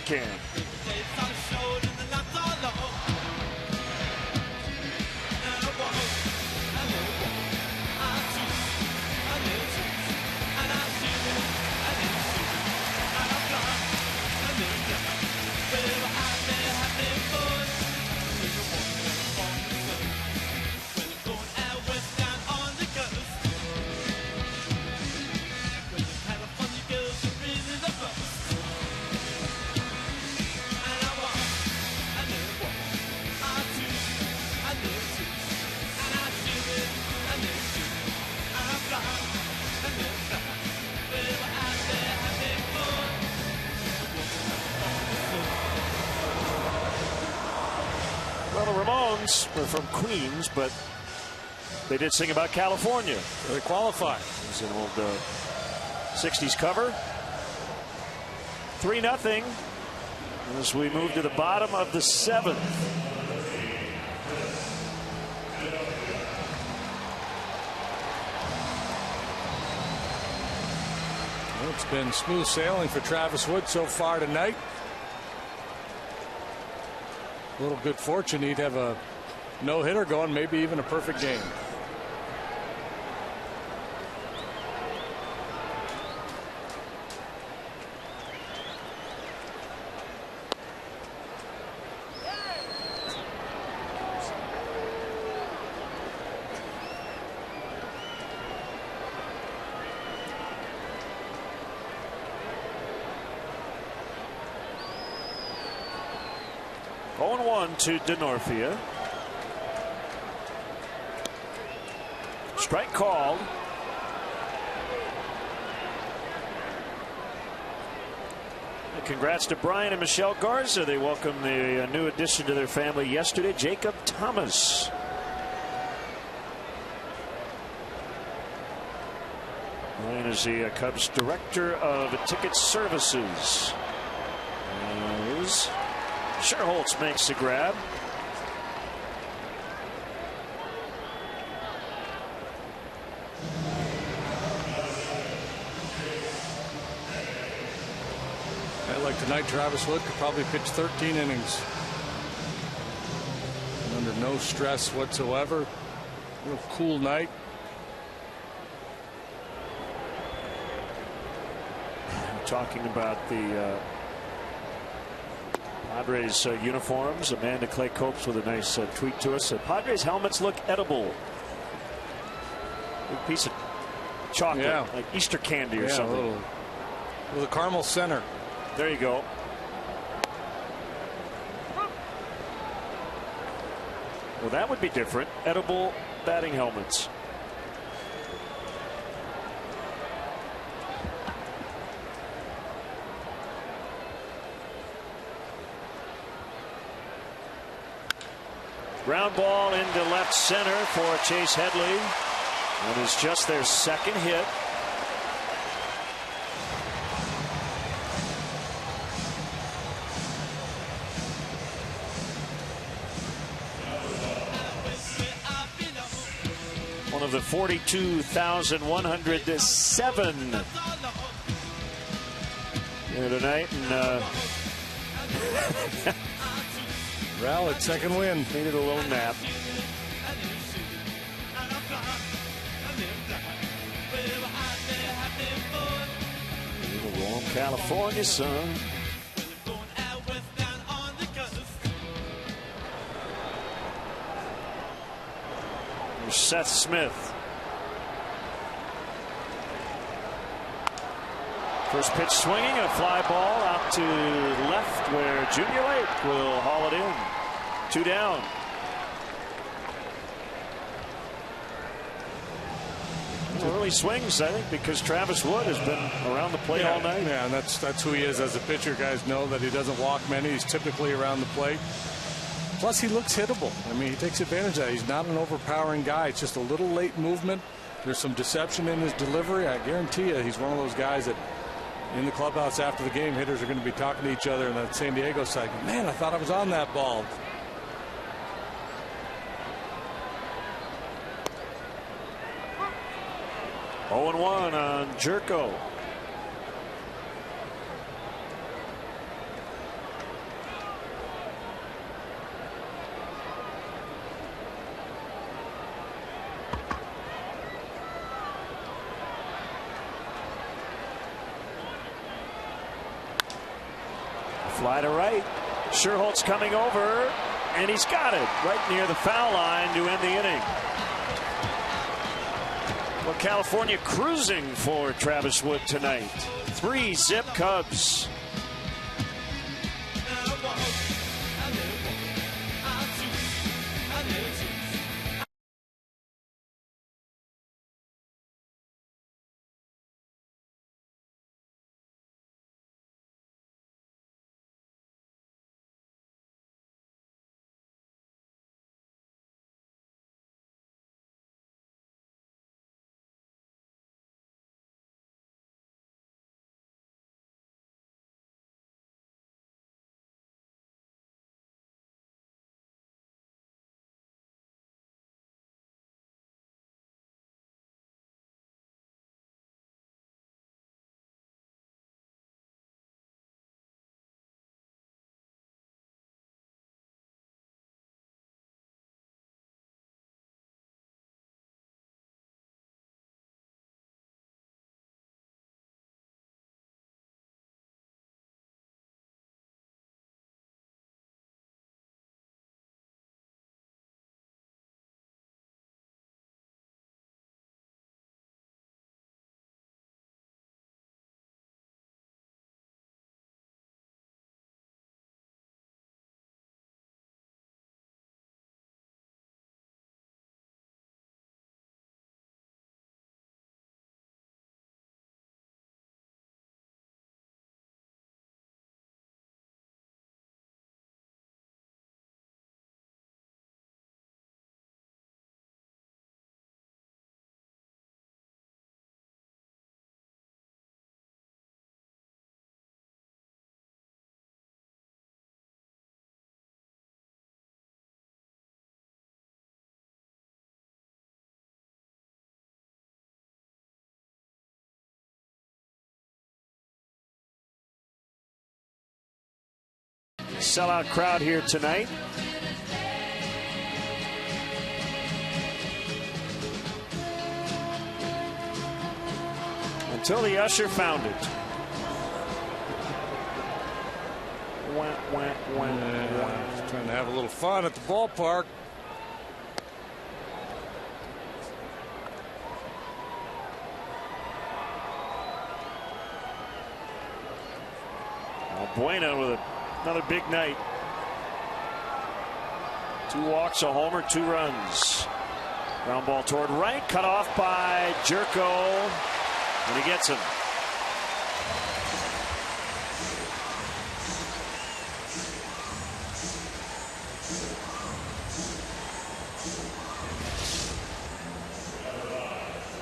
[SPEAKER 1] Can. Well, the Ramones were from Queens, but they did sing about California.
[SPEAKER 6] They qualified.
[SPEAKER 1] It was an old 60s cover. 3-0 as we move to the bottom of the 7th.
[SPEAKER 6] Well, it's been smooth sailing for Travis Wood so far tonight. A little good fortune, he'd have a no-hitter going, maybe even a perfect game.
[SPEAKER 1] To Denorfia. Strike called. And congrats to Brian and Michelle Garza. They welcomed the new addition to their family yesterday, Jacob Thomas. Brian is the Cubs director of ticket services. Sherholtz makes the grab.
[SPEAKER 6] Like tonight, Travis Wood could probably pitch 13 innings. Under no stress whatsoever. Real cool night.
[SPEAKER 1] Talking about the Padres uniforms. Amanda Clay Copes with a nice tweet to us. Padres helmets look edible. Big piece of chocolate,
[SPEAKER 6] yeah,
[SPEAKER 1] like Easter candy or something.
[SPEAKER 6] With a caramel center.
[SPEAKER 1] There you go. Well, that would be different. Edible batting helmets. Ground ball into left center for Chase Headley. And it's just their second hit. One of the 42,107 here tonight. And
[SPEAKER 6] Rallied, second win.
[SPEAKER 1] Needed a little nap. The warm California sun. Here's Seth Smith. First pitch swinging, a fly ball out to left where Junior Lake will haul it in. 2 down. Early swings, I think, because Travis Wood has been around the plate all night.
[SPEAKER 6] Yeah, and that's who he is as a pitcher. Guys know that he doesn't walk many. He's typically around the plate. Plus, he looks hittable. I mean, he takes advantage of that. He's not an overpowering guy. It's just a little late movement. There's some deception in his delivery. I guarantee you he's one of those guys that in the clubhouse after the game, hitters are going to be talking to each other in that San Diego side. Man, I thought I was on that ball.
[SPEAKER 1] Oh, 0-1 on Jerko. Fly to right. Sherholtz coming over, and he's got it right near the foul line to end the inning. Well, California cruising for Travis Wood tonight. 3-zip Cubs. Sellout crowd here tonight. Until the usher found it.
[SPEAKER 6] Just trying to have a little fun at the ballpark.
[SPEAKER 1] Buena with another big night. 2 walks, a homer, 2 runs. Ground ball toward right, cut off by Jerko, and he gets him.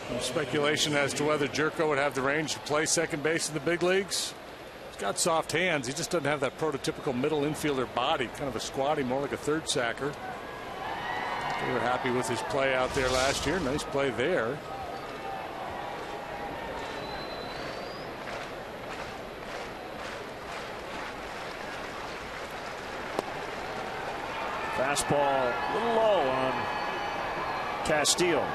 [SPEAKER 6] Some speculation as to whether Jerko would have the range to play second base in the big leagues. He's got soft hands. He just doesn't have that prototypical middle infielder body, kind of a squatty, more like a third sacker. They were happy with his play out there last year. Nice play there.
[SPEAKER 1] Fastball a little low on Castillo.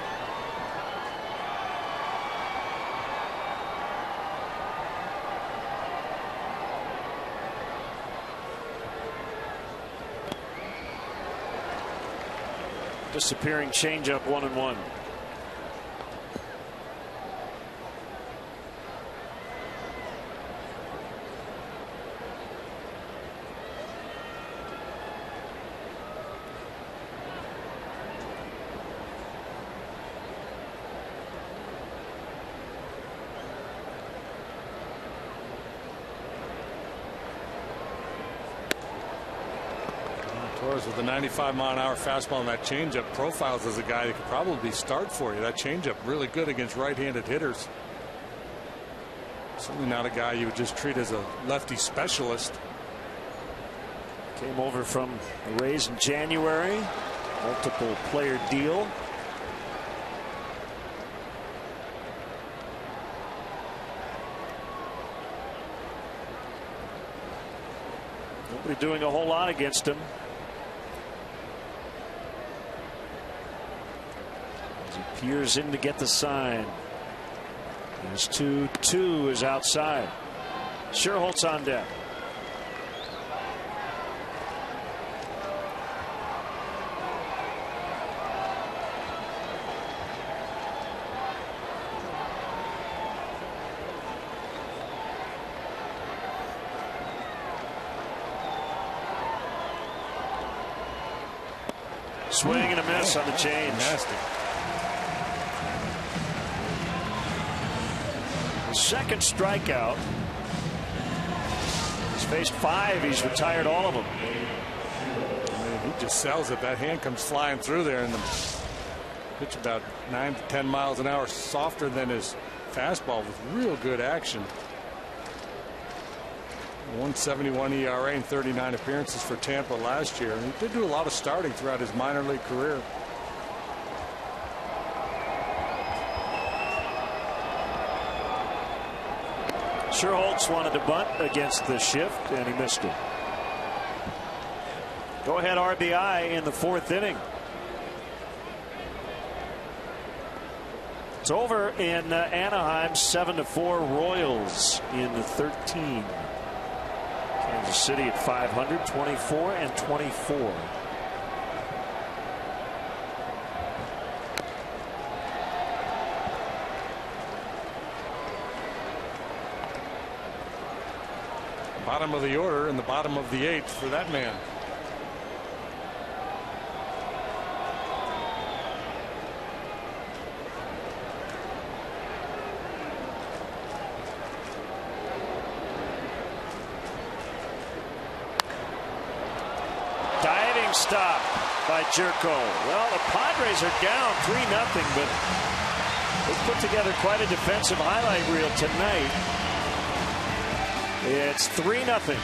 [SPEAKER 1] Disappearing changeup, 1-1.
[SPEAKER 6] Torres with a 95-mile-an-hour fastball and that changeup profiles as a guy that could probably start for you. That changeup really good against right-handed hitters. Certainly not a guy you would just treat as a lefty specialist.
[SPEAKER 1] Came over from the Rays in January. Multiple player deal. Nobody doing a whole lot against him. As he peers in to get the sign. There's 2-2 is outside. Sherholtz on deck. Swing and a miss on the change.
[SPEAKER 6] Nasty.
[SPEAKER 1] Second strikeout. He's faced 5. He's retired all of them.
[SPEAKER 6] He just sells it. That hand comes flying through there, and the pitch about 9 to 10 miles an hour softer than his fastball with real good action. 171 ERA and 39 appearances for Tampa last year. And he did do a lot of starting throughout his minor league career.
[SPEAKER 1] Sherholtz wanted to bunt against the shift, and he missed it. Go ahead RBI in the 4th inning. It's over in Anaheim, 7-4 Royals in the 13. Kansas City at 500, 24 and 24.
[SPEAKER 6] Bottom of the order and the bottom of the 8th for that man.
[SPEAKER 1] Diving stop by Jerko. Well, the Padres are down 3-0, but they put together quite a defensive highlight reel tonight. It's 3-0.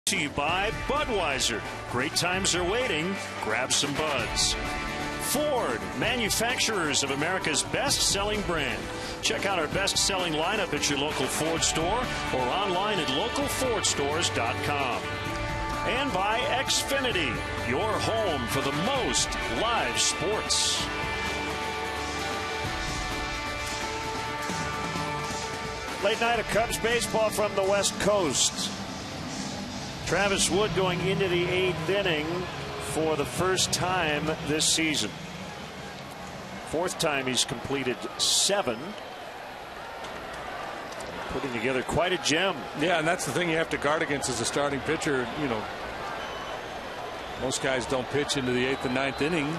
[SPEAKER 1] To you by Budweiser. Great times are waiting. Grab some buds. Ford, manufacturers of America's best-selling brand. Check out our best-selling lineup at your local Ford store or online at localfordstores.com. And by Xfinity, your home for the most live sports. Late night of Cubs baseball from the West Coast. Travis Wood going into the 8th inning for the first time this season. 4th time he's completed 7. Putting together quite a gem.
[SPEAKER 6] Yeah, and that's the thing you have to guard against as a starting pitcher. You know, most guys don't pitch into the 8th and 9th inning.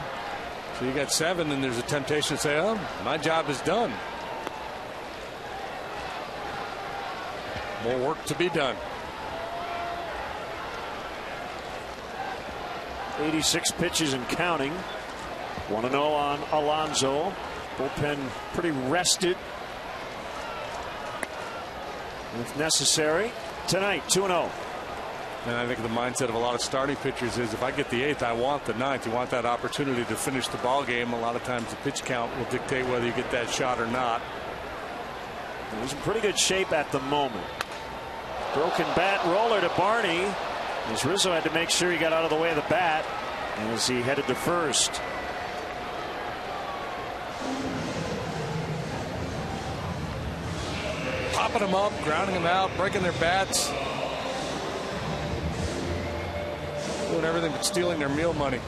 [SPEAKER 6] So you got 7, and there's a temptation to say, oh, my job is done. More work to be done.
[SPEAKER 1] 86 pitches and counting. 1-0 on Alonso. Bullpen pretty rested if necessary. Tonight, 2-0.
[SPEAKER 6] And I think the mindset of a lot of starting pitchers is if I get the 8th, I want the 9th. You want that opportunity to finish the ball game. A lot of times the pitch count will dictate whether you get that shot or not.
[SPEAKER 1] He's in pretty good shape at the moment. Broken bat roller to Barney, as Rizzo had to make sure he got out of the way of the bat as he headed to first.
[SPEAKER 6] Popping them up, grounding them out, breaking their bats. Doing everything but stealing their meal money.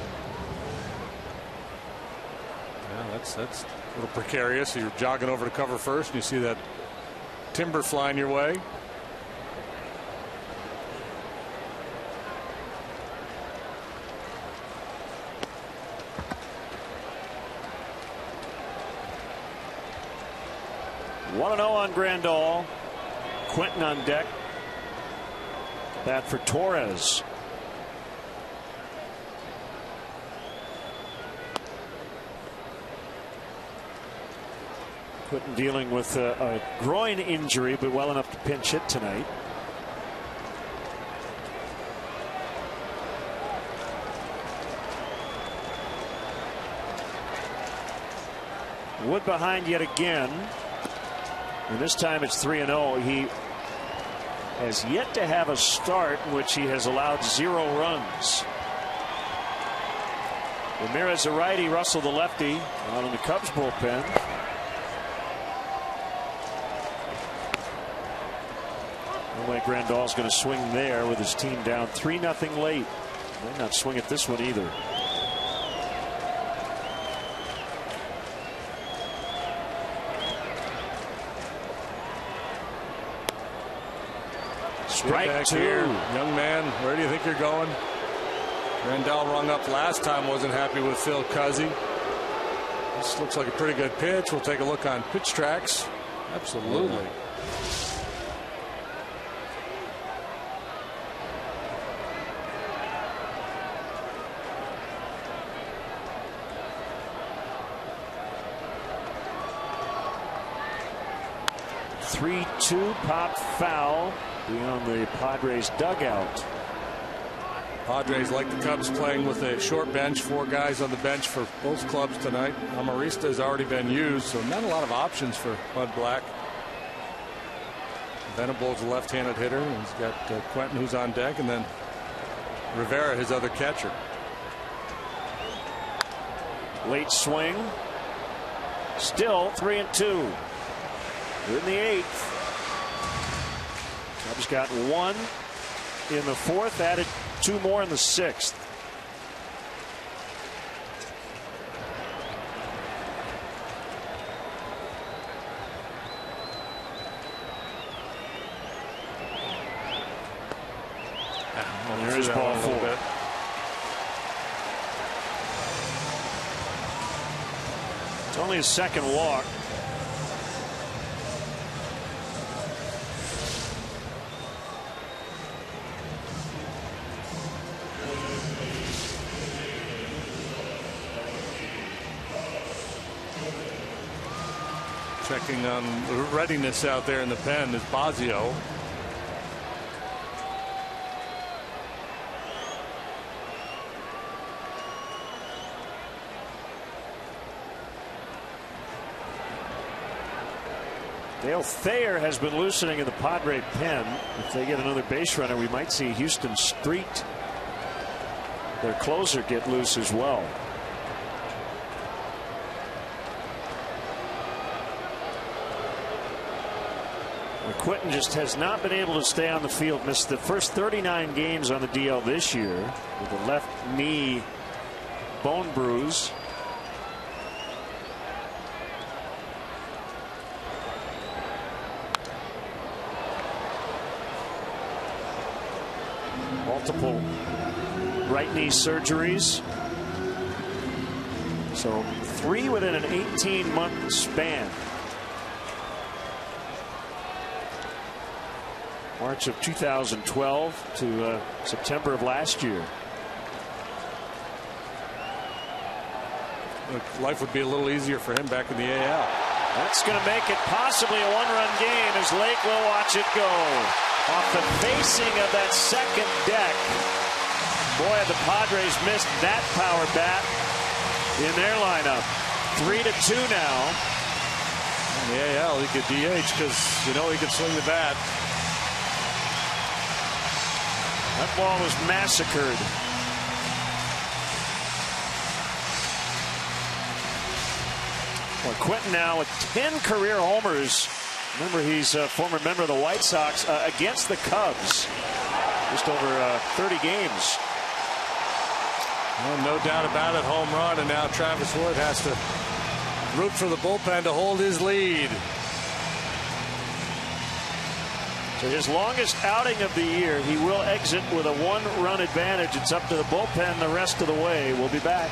[SPEAKER 6] Yeah, that's a little precarious. You're jogging over to cover first and you see that timber flying your way.
[SPEAKER 1] One 1-0 on Grandal. Quentin on deck. Bat for Torres. Quentin dealing with a groin injury, but well enough to pinch hit tonight. Wood behind yet again. And this time it's 3-0. He has yet to have a start in which he has allowed 0 runs. Ramirez a righty, Russell the lefty out in the Cubs bullpen. No way Grandal's going to swing there with his team down 3-0 late. Might not swing at this one either. Strike 2.
[SPEAKER 6] Here. Young man, where do you think you're going? Grandal rung up last time, wasn't happy with Phil Cuzzy. This looks like a pretty good pitch. We'll take a look on pitch tracks. Absolutely.
[SPEAKER 1] Two pop foul beyond the Padres dugout.
[SPEAKER 6] Padres, like the Cubs, playing with a short bench, 4 guys on the bench for both clubs tonight. Amarista has already been used, so not a lot of options for Bud Black. Venable's a left-handed hitter, and he's got Quentin, who's on deck, and then Rivera, his other catcher.
[SPEAKER 1] Late swing. Still 3-2. In the 8th. Cubs got 1 in the 4th, added 2 more in the 6th. There's ball 4. It's only his second walk.
[SPEAKER 6] Checking on readiness out there in the pen is Bosio.
[SPEAKER 1] Dale Thayer has been loosening in the Padre pen. If they get another base runner, we might see Houston Street, their closer, get loose as well. Quentin just has not been able to stay on the field. Missed the first 39 games on the DL this year with a left knee bone bruise. Multiple right knee surgeries. So 3 within an 18-month span. March of 2012 to September of last year.
[SPEAKER 6] Life would be a little easier for him back in the AL.
[SPEAKER 1] That's going to make it possibly a 1-run game as Lake will watch it go. Off the facing of that second deck. Boy, the Padres missed that power bat in their lineup. 3-2 now.
[SPEAKER 6] In the AL, he could DH because you know he can swing the bat.
[SPEAKER 1] That ball was massacred. Well, Quentin now with 10 career homers. Remember, he's a former member of the White Sox against the Cubs. Just over 30 games.
[SPEAKER 6] Well, no doubt about it, home run, and now Travis Wood has to root for the bullpen to hold his lead.
[SPEAKER 1] So his longest outing of the year, he will exit with a 1-run advantage. It's up to the bullpen the rest of the way. We'll be back.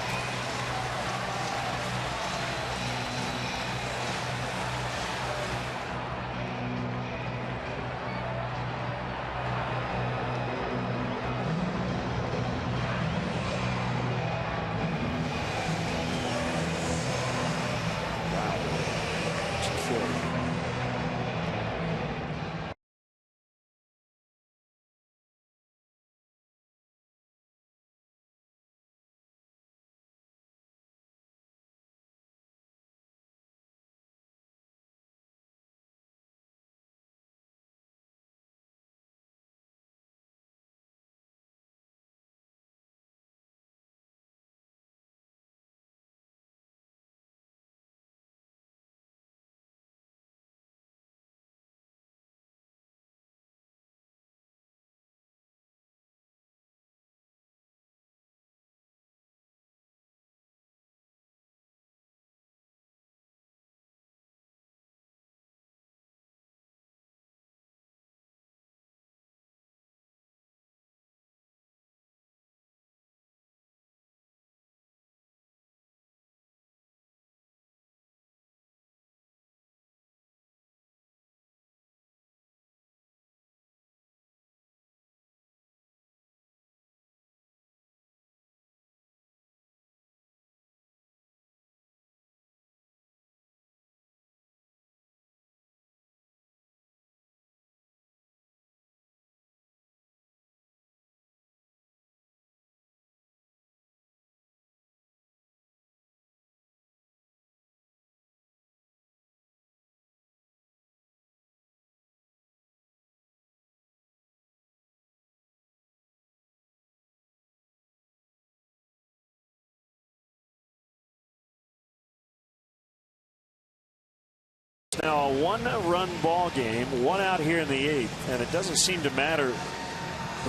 [SPEAKER 1] Now a 1-run ball game, 1 out here in the 8th, and it doesn't seem to matter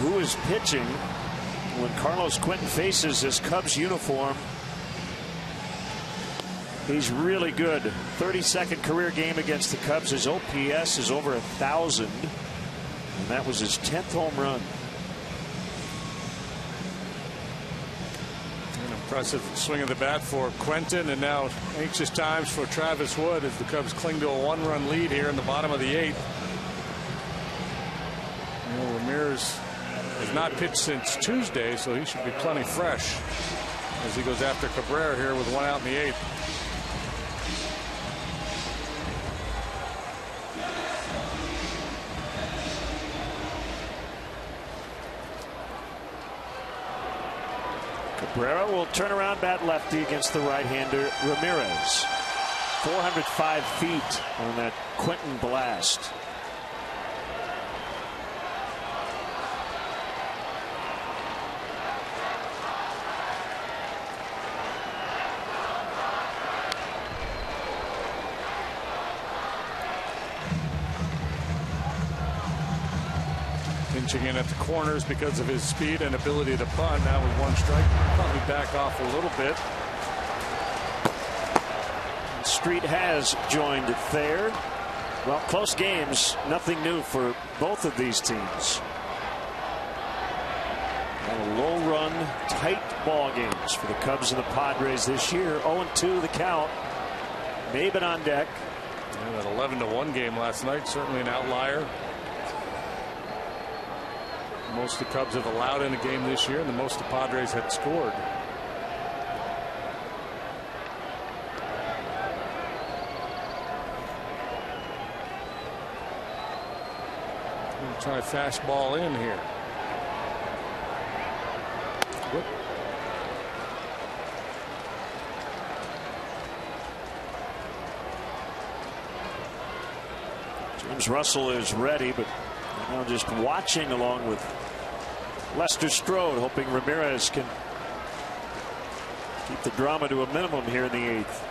[SPEAKER 1] who is pitching when Carlos Quentin faces this Cubs uniform. He's really good. 32nd career game against the Cubs. His OPS is over 1,000, and that was his 10th home run.
[SPEAKER 6] Impressive swing of the bat for Quentin, and now anxious times for Travis Wood as the Cubs cling to a 1-run lead here in the bottom of the 8th. You know, Ramirez has not pitched since Tuesday, so he should be plenty fresh as he goes after Cabrera here with 1 out in the 8th.
[SPEAKER 1] Cabrera will turn around bat lefty against the right-hander Ramirez. 405 feet on that Quentin blast.
[SPEAKER 6] Pinching in at the corners because of his speed and ability to punt. Now with 1 strike, probably back off a little bit.
[SPEAKER 1] Street has joined Thayer. Well, close games, nothing new for both of these teams. And low-run, tight ball games for the Cubs and the Padres this year. 0-2 the count. Maben on deck.
[SPEAKER 6] Yeah, that 11-1 game last night, certainly an outlier. Most the Cubs have allowed in a game this year, and the most the Padres had scored. Try a fastball in here. Whoop.
[SPEAKER 1] James Russell is ready, but now just watching along with Lester Strode, hoping Ramirez can keep the drama to a minimum here in the 8th.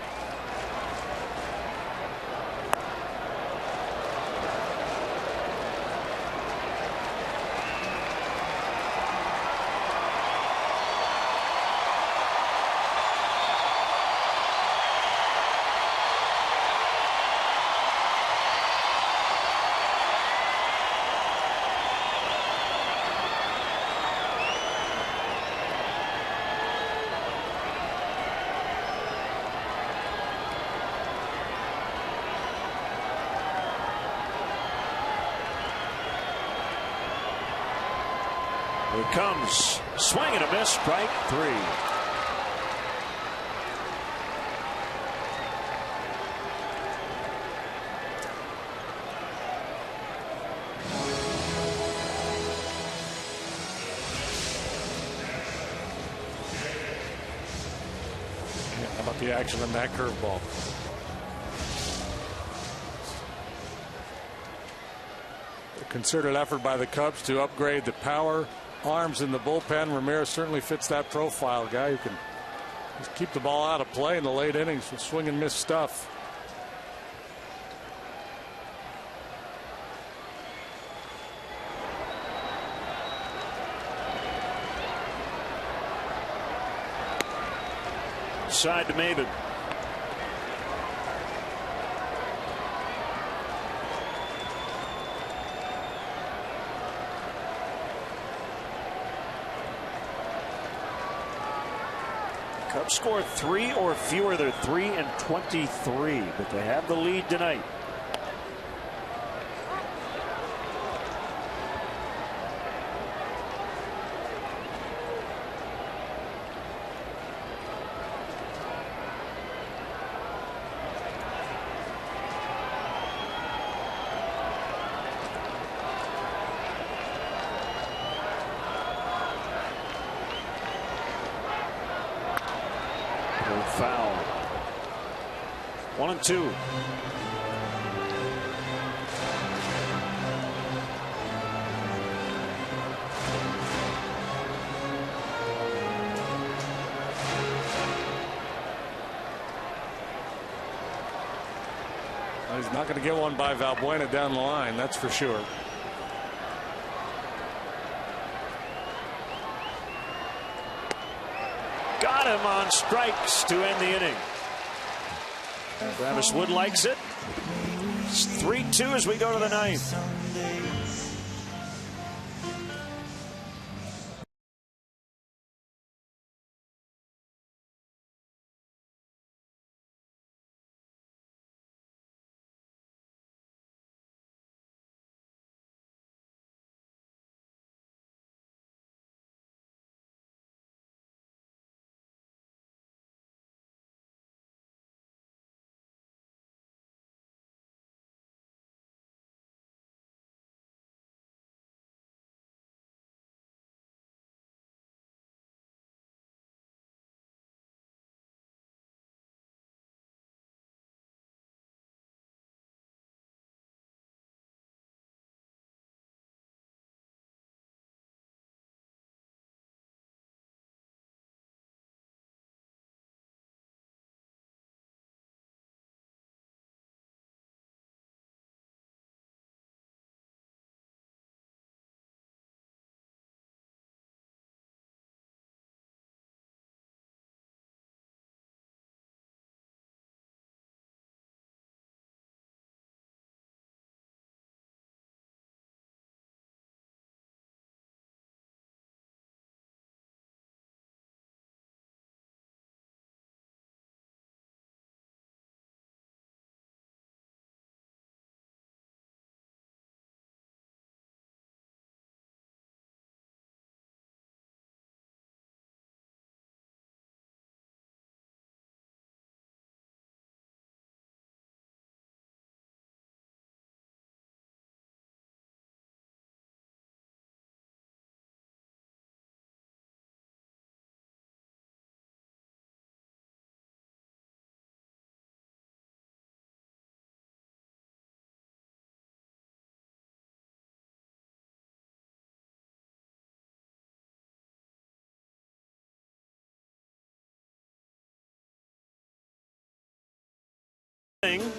[SPEAKER 1] Here it comes. Swing and a miss. Strike 3.
[SPEAKER 6] How about the action on that curveball? A concerted effort by the Cubs to upgrade the power arms in the bullpen. Ramirez certainly fits that profile. Guy who can just keep the ball out of play in the late innings with swing and miss stuff.
[SPEAKER 1] Side to Maven. Cubs score 3 or fewer. They're 3-23, but they have the lead tonight. Foul. 1-2.
[SPEAKER 6] He's not going to get one by Valbuena down the line, that's for sure.
[SPEAKER 1] Got him on strikes to end the inning. Travis Wood likes it. It's 3-2 as we go to the 9th. inning.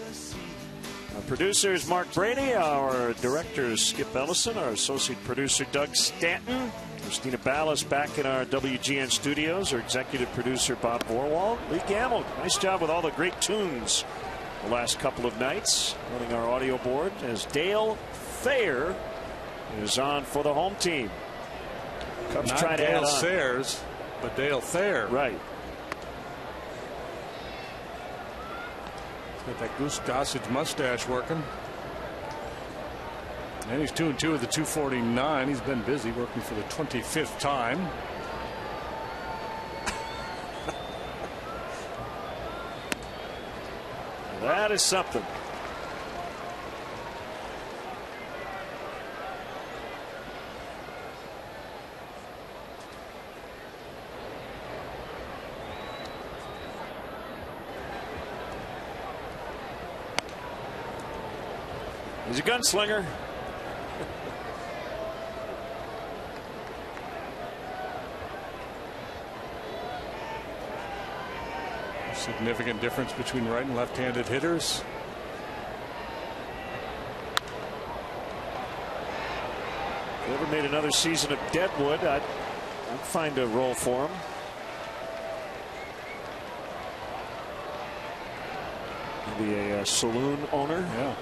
[SPEAKER 1] Our producer is Mark Brady. Our director is Skip Ellison. Our associate producer, Doug Stanton. Christina Ballas back in our WGN studios. Our executive producer, Bob Borwald. Lee Gamble, nice job with all the great tunes the last couple of nights. Running our audio board as Dale Thayer is on for the home team. Cubs
[SPEAKER 6] Not
[SPEAKER 1] try to
[SPEAKER 6] Dale
[SPEAKER 1] add on.
[SPEAKER 6] Sayers, but Dale Thayer.
[SPEAKER 1] Right.
[SPEAKER 6] Got that Goose Gossage mustache working. And he's 2-2 with the 249. He's been busy working for the 25th time.
[SPEAKER 1] That is something. He's a gunslinger.
[SPEAKER 6] Significant difference between right and left-handed hitters.
[SPEAKER 1] If he ever made another season of Deadwood, I'd find a role for him. Maybe a saloon owner.
[SPEAKER 6] Yeah.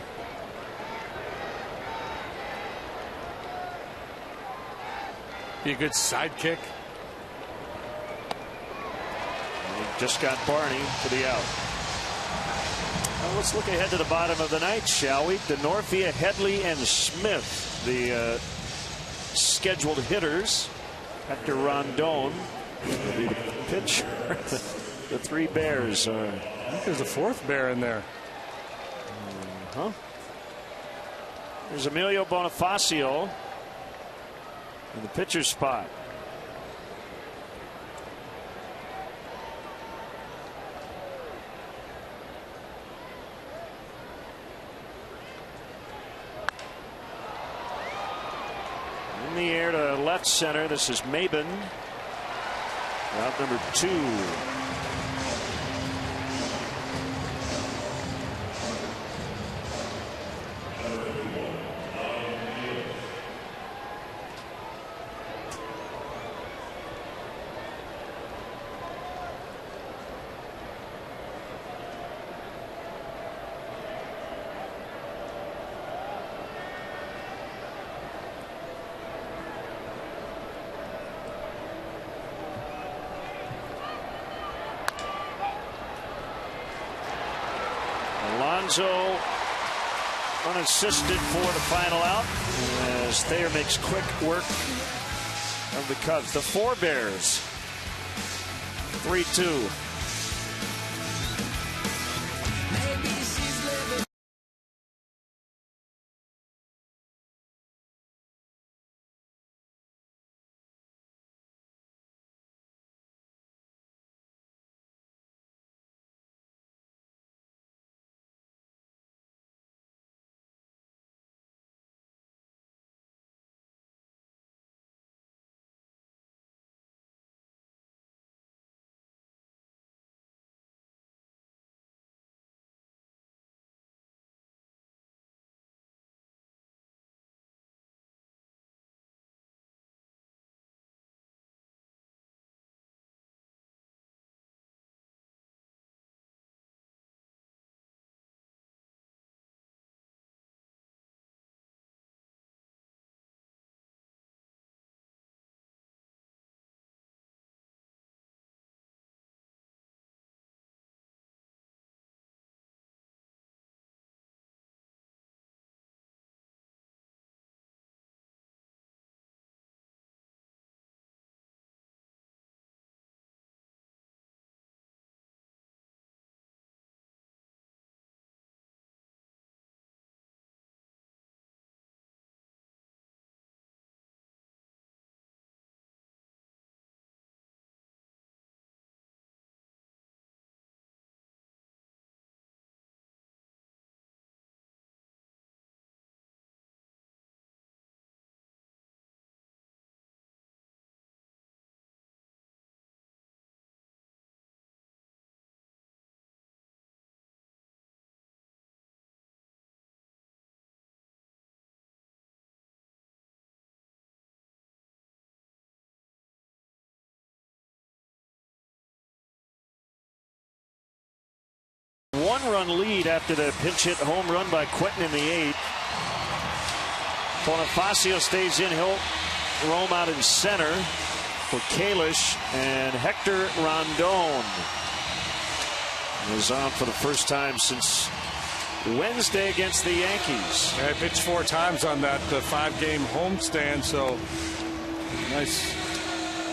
[SPEAKER 6] Be a good sidekick.
[SPEAKER 1] He just got Barney for the out. Well, let's look ahead to the bottom of the ninth, shall we? DeNorfia, Headley, and Smith, the scheduled hitters. Hector Rondon will be the pitcher. The three Bears.
[SPEAKER 6] I think there's a fourth Bear in there.
[SPEAKER 1] There's Emilio Bonifacio in the pitcher's spot. In the air to left center. This is Maben. Route number 2. Alonso unassisted for the final out as Thayer makes quick work of the Cubs. The four Bears 3-2. 1-run lead after the pinch hit home run by Quentin in the 8th. Bonifacio stays in. He'll roam out in center for Kalish, and Hector Rondon is on for the first time since Wednesday against the Yankees.
[SPEAKER 6] Yeah, he pitched 4 times on that 5-game homestand, so nice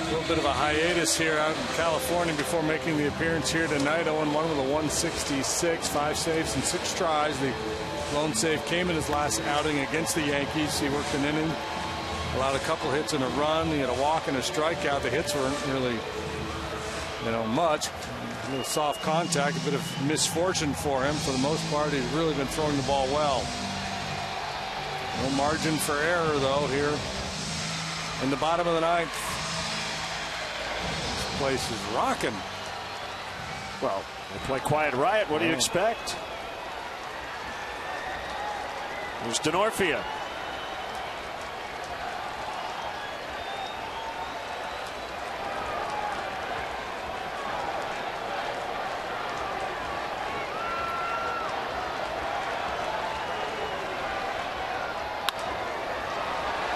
[SPEAKER 6] little bit of a hiatus here out in California before making the appearance here tonight. 0-1 with a 166, 5 saves and 6 tries. The lone save came in his last outing against the Yankees. He worked an inning, allowed a couple hits and a run. He had a walk and a strikeout. The hits weren't really, much. A little soft contact, a bit of misfortune for him. For the most part, he's really been throwing the ball well. No margin for error, though, here in the bottom of the 9th. This place is rocking.
[SPEAKER 1] Well, they play Quiet Riot. What do you expect? There's Denorfia.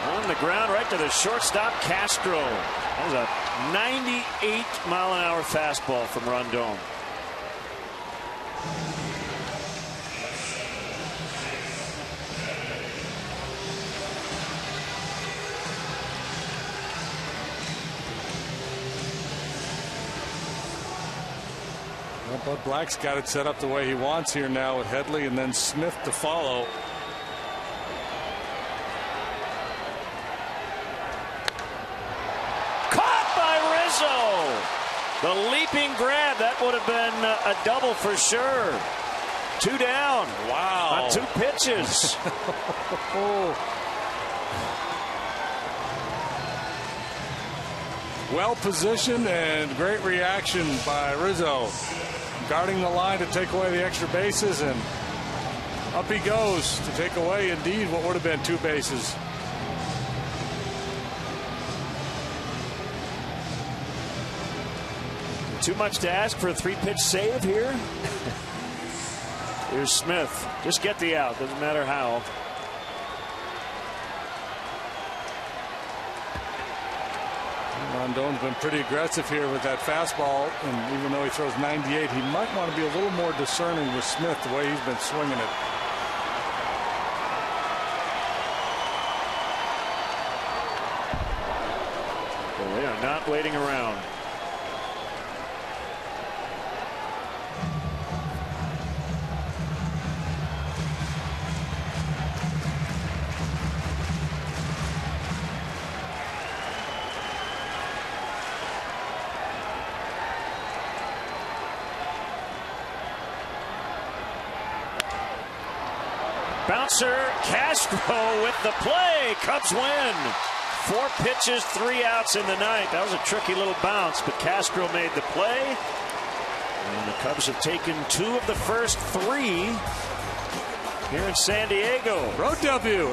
[SPEAKER 1] On the ground, right to the shortstop, Castro. That was a 98-mile-an-hour fastball from Rondon.
[SPEAKER 6] Well, Bud Black's got it set up the way he wants here now with Headley and then Smith to follow.
[SPEAKER 1] The leaping grab, that would have been a double for sure. 2 down.
[SPEAKER 6] Wow.
[SPEAKER 1] On 2 pitches.
[SPEAKER 6] Well positioned and great reaction by Rizzo. Guarding the line to take away the extra bases, and up he goes to take away indeed what would have been 2 bases.
[SPEAKER 1] Too much to ask for a 3-pitch save here. Here's Smith. Just get the out. Doesn't matter how.
[SPEAKER 6] Rondon's been pretty aggressive here with that fastball, and even though he throws 98, he might want to be a little more discerning with Smith the way he's been swinging it.
[SPEAKER 1] Well, they are not waiting around. Bouncer, Castro with the play. Cubs win. 4 pitches, 3 outs in the 9th. That was a tricky little bounce, but Castro made the play. And the Cubs have taken 2 of the first 3 here in San Diego.
[SPEAKER 6] Road debut.